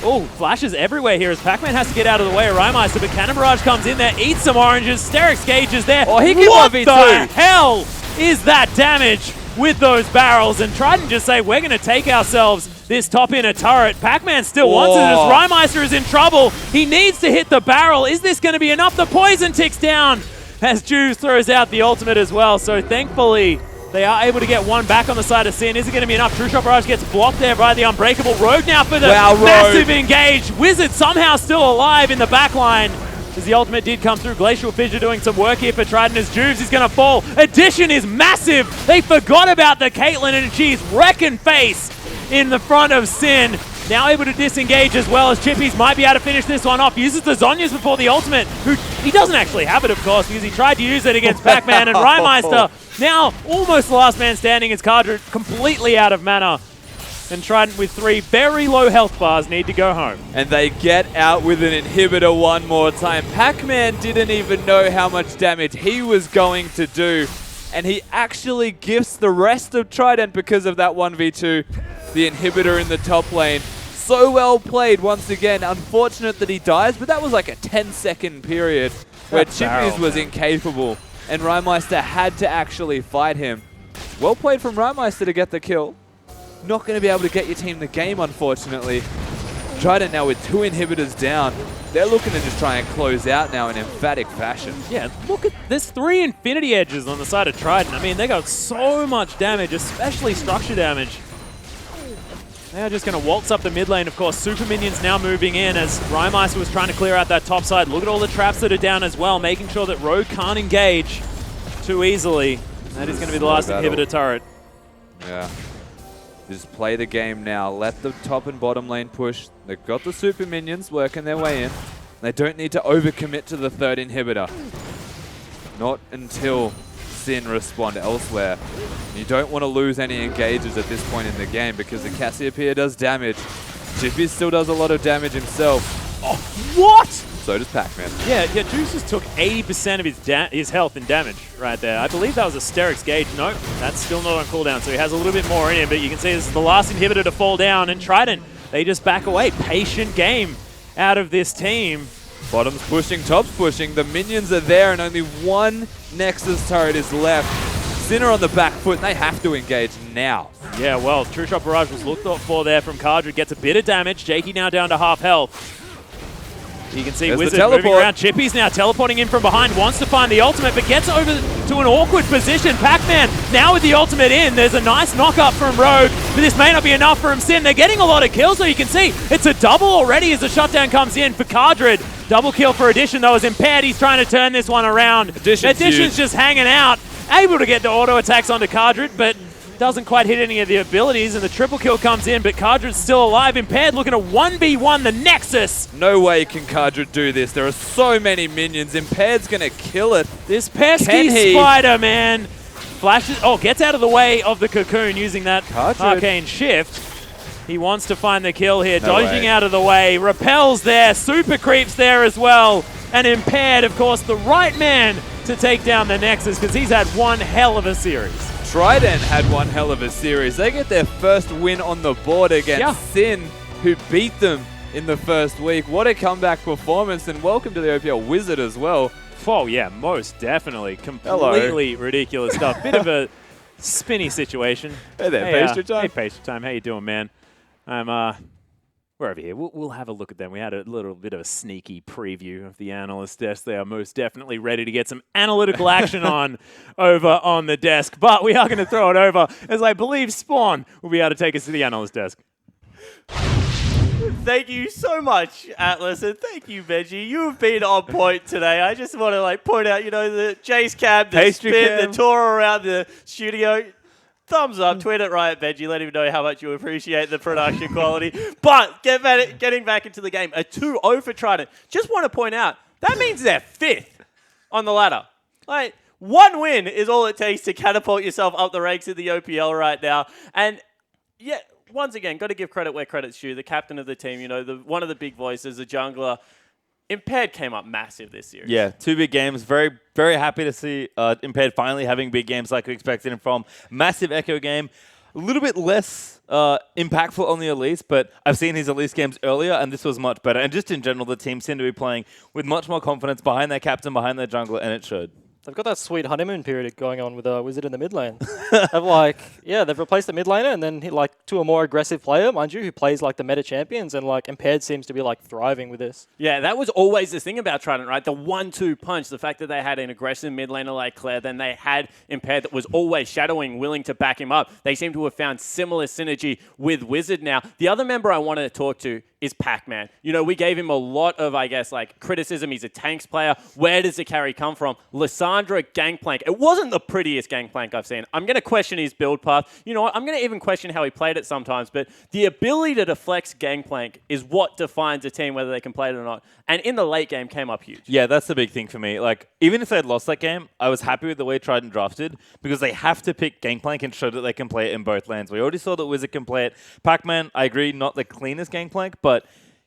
Speaker 4: Oh, flashes everywhere here as Pac-Man has to get out of the way of Rymeister, but Cannon Barrage comes in there, eats some oranges. Sterix Gage is there.
Speaker 5: Oh, he can
Speaker 4: What
Speaker 5: 1v2.
Speaker 4: the hell is that damage with those barrels? And Trident just say, we're going to take ourselves this top inner turret. Pac-Man still wants it as Rymeister is in trouble. He needs to hit the barrel. Is this going to be enough? The poison ticks down as Juice throws out the ultimate as well. So thankfully, they are able to get one back on the side of Sin. Is it going to be enough? True Shot Barrage gets blocked there by the Unbreakable. Rogue now for the massive engage. Wizard somehow still alive in the back line as the ultimate did come through. Glacial Fissure doing some work here for Trident as Juves is going to fall. Addition is massive. They forgot about the Caitlyn and she's wrecking face in the front of Sin. Now able to disengage as well as Chippies might be able to finish this one off. Uses the Zhonya's before the ultimate, who he doesn't actually have it, of course, because he tried to use it against Pac-Man and Rymeister. Now almost the last man standing as Cardred completely out of mana. And Trident with 3 very low health bars need to go home.
Speaker 5: And they get out with an inhibitor one more time. Pac-Man didn't even know how much damage he was going to do. And he actually gifts the rest of Trident because of that 1v2. The inhibitor in the top lane. So well played once again. Unfortunate that he dies, but that was like a 10-second period where Chippies was incapable and Rymeister had to actually fight him. Well played from Rymeister to get the kill. Not going to be able to get your team the game, unfortunately. Trident now with 2 inhibitors down. They're looking to just try and close out now in emphatic fashion.
Speaker 4: Yeah, look at there's 3 Infinity Edges on the side of Trident. I mean, they got so much damage, especially structure damage. They're just going to waltz up the mid lane, of course. Super Minions now moving in as Rymeister was trying to clear out that top side. Look at all the traps that are down as well, making sure that Rogue can't engage too easily. That is going to be the last inhibitor turret.
Speaker 5: Yeah. Just play the game now. Let the top and bottom lane push. They've got the Super Minions working their way in. They don't need to overcommit to the 3rd inhibitor. Not until Sin respond elsewhere. You don't want to lose any engages at this point in the game because the Cassiopeia does damage. Chippy still does a lot of damage himself.
Speaker 4: Oh, what?
Speaker 5: So does Pac-Man.
Speaker 4: Yeah, Juice just took 80% of his health and damage right there. I believe that was a Sterix Gage. Nope, that's still not on cooldown, so he has a little bit more in him, but you can see this is the last inhibitor to fall down, and Trident, they just back away. Patient game out of this team.
Speaker 5: Bottom's pushing, top's pushing. The minions are there, and only 1 Nexus turret is left. Sinner on the back foot, and they have to engage now.
Speaker 4: Yeah, well, True Shot Barrage was looked for there from Cardred. Gets a bit of damage. Jakey now down to half health. You can see
Speaker 5: There's
Speaker 4: Wizard moving around. Chippy's now teleporting in from behind. Wants to find the ultimate, but gets over to an awkward position. Pac-Man now with the ultimate in. There's a nice knock-up from Rogue, but this may not be enough for him. Sin, they're getting a lot of kills, so you can see it's a double already as the shutdown comes in for Cardred. Double kill for Addition, though, is impaired. He's trying to turn this one around. Addition's just hanging out. Able to get the auto attacks onto Cardred, but doesn't quite hit any of the abilities, and the triple kill comes in, but Cardred's still alive. Impaired looking to 1v1 the Nexus.
Speaker 5: No way can Cardred do this. There are so many minions. Impaired's going to kill it.
Speaker 4: This pesky spider, man. Flashes, gets out of the way of the cocoon using that arcane shift. He wants to find the kill here,
Speaker 5: No
Speaker 4: dodging
Speaker 5: way.
Speaker 4: out of the way. Repel's there, Super Creep's there as well. And Impaired, of course, the right man to take down the Nexus because he's had one hell of a series.
Speaker 5: Trident had one hell of a series. They get their first win on the board against Sin, who beat them in the first week. What a comeback performance, and welcome to the OPL Wizard as well.
Speaker 4: Oh, yeah, most definitely. Completely ridiculous stuff. Bit of a spinny situation.
Speaker 5: Hey there, Pastry Time.
Speaker 4: Hey, Pastry Time. How you doing, man? We're over here. We'll have a look at them. We had a little bit of a sneaky preview of the analyst desk. They are most definitely ready to get some analytical action on over on the desk. But we are going to throw it over, as I believe Spawn will be able to take us to the analyst desk.
Speaker 1: Thank you so much, Atlas, and thank you, Benji. You have been on point today. I just want to point out, the Jace cam, the
Speaker 5: Pastry
Speaker 1: spin,
Speaker 5: cam.
Speaker 1: the tour around the studio. Thumbs up, tweet it right at Benji. Let him know how much you appreciate the production quality. But getting back into the game, a 2-0 for Trident. Just want to point out, that means they're 5th on the ladder. Like, 1 win is all it takes to catapult yourself up the ranks in the OPL right now. And, yeah, once again, got to give credit where credit's due. The captain of the team, one of the big voices, the jungler. Impaired came up massive this series.
Speaker 3: Yeah, 2 big games. Very, very happy to see Impaired finally having big games like we expected him from. Massive Echo game. A little bit less impactful on the Elise, but I've seen his Elise games earlier, and this was much better. And just in general, the team seemed to be playing with much more confidence behind their captain, behind their jungler, and it showed.
Speaker 2: They've got that sweet honeymoon period going on with Wizard in the mid lane. They've replaced the mid laner and then to a more aggressive player, mind you, who plays the meta champions, and Impaired seems to be thriving with this.
Speaker 1: Yeah, that was always the thing about Trident, right? The 1-2 punch, the fact that they had an aggressive mid laner like Claire, then they had Impaired that was always shadowing, willing to back him up. They seem to have found similar synergy with Wizard now. The other member I wanted to talk to is Pac-Man. We gave him a lot of, criticism. He's a tanks player. Where does the carry come from? Lissandra Gangplank. It wasn't the prettiest Gangplank I've seen. I'm going to question his build path. You know what? I'm going to even question how he played it sometimes. But the ability to deflex Gangplank is what defines a team, whether they can play it or not. And in the late game, came up huge.
Speaker 3: Yeah, that's the big thing for me. Even if they'd lost that game, I was happy with the way Trident drafted because they have to pick Gangplank and show that they can play it in both lanes. We already saw that Wizard can play it. Pac-Man, I agree, not the cleanest Gangplank, but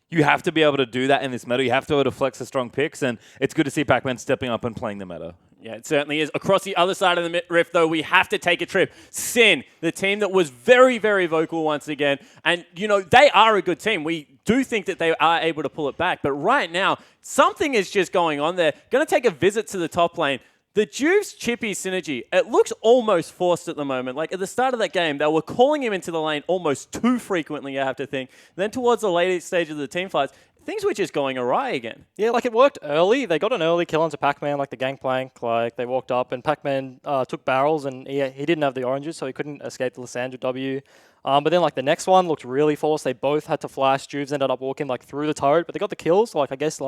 Speaker 3: you have to be able to do that in this meta. You have to be able to flex the strong picks, and it's good to see Pac-Man stepping up and playing the meta.
Speaker 1: Yeah, it certainly is. Across the other side of the rift, though, we have to take a trip. Sin, the team that was very, very vocal once again. And, they are a good team. We do think that they are able to pull it back. But right now, something is just going on there. Going to take a visit to the top lane. The Juice Chippy synergy, it looks almost forced at the moment. At the start of that game, they were calling him into the lane almost too frequently, I have to think. Then towards the later stage of the team fights, things were just going awry again.
Speaker 2: Yeah, it worked early. They got an early kill onto Pac-Man, the Gangplank. They walked up, and Pac-Man took barrels, and he didn't have the oranges, so he couldn't escape the Lissandra W. But then the next one looked really forced. They both had to flash. Juves ended up walking through the turret, but they got the kills. So I guess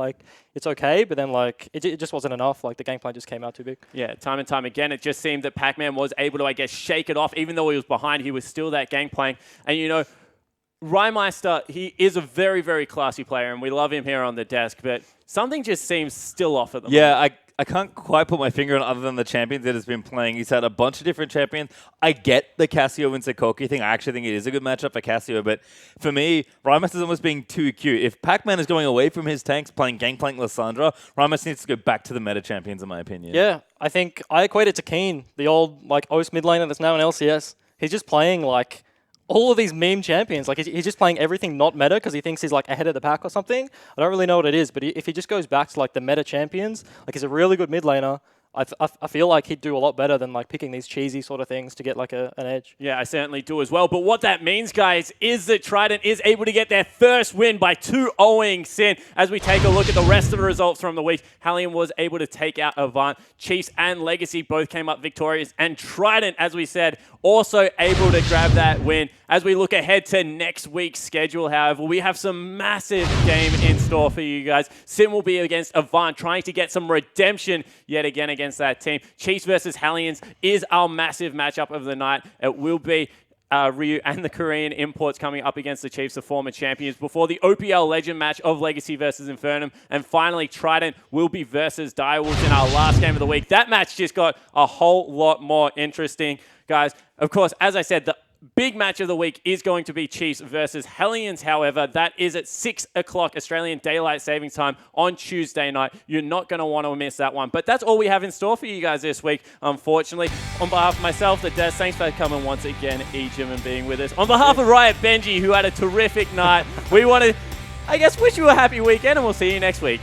Speaker 2: it's okay, but then it just wasn't enough. The Gangplank just came out too big.
Speaker 1: Yeah, time and time again, it just seemed that Pac-Man was able to, shake it off. Even though he was behind, he was still that Gangplank. And, Rymeister, he is a very, very classy player, and we love him here on the desk, but something just seems still off at the moment.
Speaker 3: Yeah, I can't quite put my finger on other than the champions that has been playing. He's had a bunch of different champions. I get the Cassio and Sakoki thing. I actually think it is a good matchup for Cassio, but for me, Rymeister's almost being too cute. If Pac-Man is going away from his tanks playing Gangplank Lissandra, Rymeister needs to go back to the meta champions, in my opinion.
Speaker 2: Yeah, I think I equate it to Keen, the old OS mid laner that's now in LCS. He's just playing all of these meme champions. He's just playing everything not meta because he thinks he's ahead of the pack or something. I don't really know what it is, but if he just goes back to the meta champions, he's a really good mid laner. I feel like he'd do a lot better than picking these cheesy sort of things to get an edge.
Speaker 1: Yeah, I certainly do as well. But what that means, guys, is that Trident is able to get their first win by 2-0ing Sin. As we take a look at the rest of the results from the week, Hellion was able to take out Avant. Chiefs and Legacy both came up victorious. And Trident, as we said, also able to grab that win. As we look ahead to next week's schedule, however, we have some massive game in store for you guys. Sin will be against Avant, trying to get some redemption yet again against that team. Chiefs versus Hellions is our massive matchup of the night. It will be Ryu and the Korean imports coming up against the Chiefs, the former champions, before the OPL Legend match of Legacy versus Infernum. And finally, Trident will be versus Direwolves in our last game of the week. That match just got a whole lot more interesting, guys. Of course, as I said, big match of the week is going to be Chiefs versus Hellions. However, that is at 6 o'clock Australian Daylight Savings Time on Tuesday night. You're not going to want to miss that one. But that's all we have in store for you guys this week, unfortunately. On behalf of myself, the Des, thanks for coming once again, Ejim, and being with us. On behalf of Riot Benji, who had a terrific night, we want to, I guess, wish you a happy weekend, and we'll see you next week.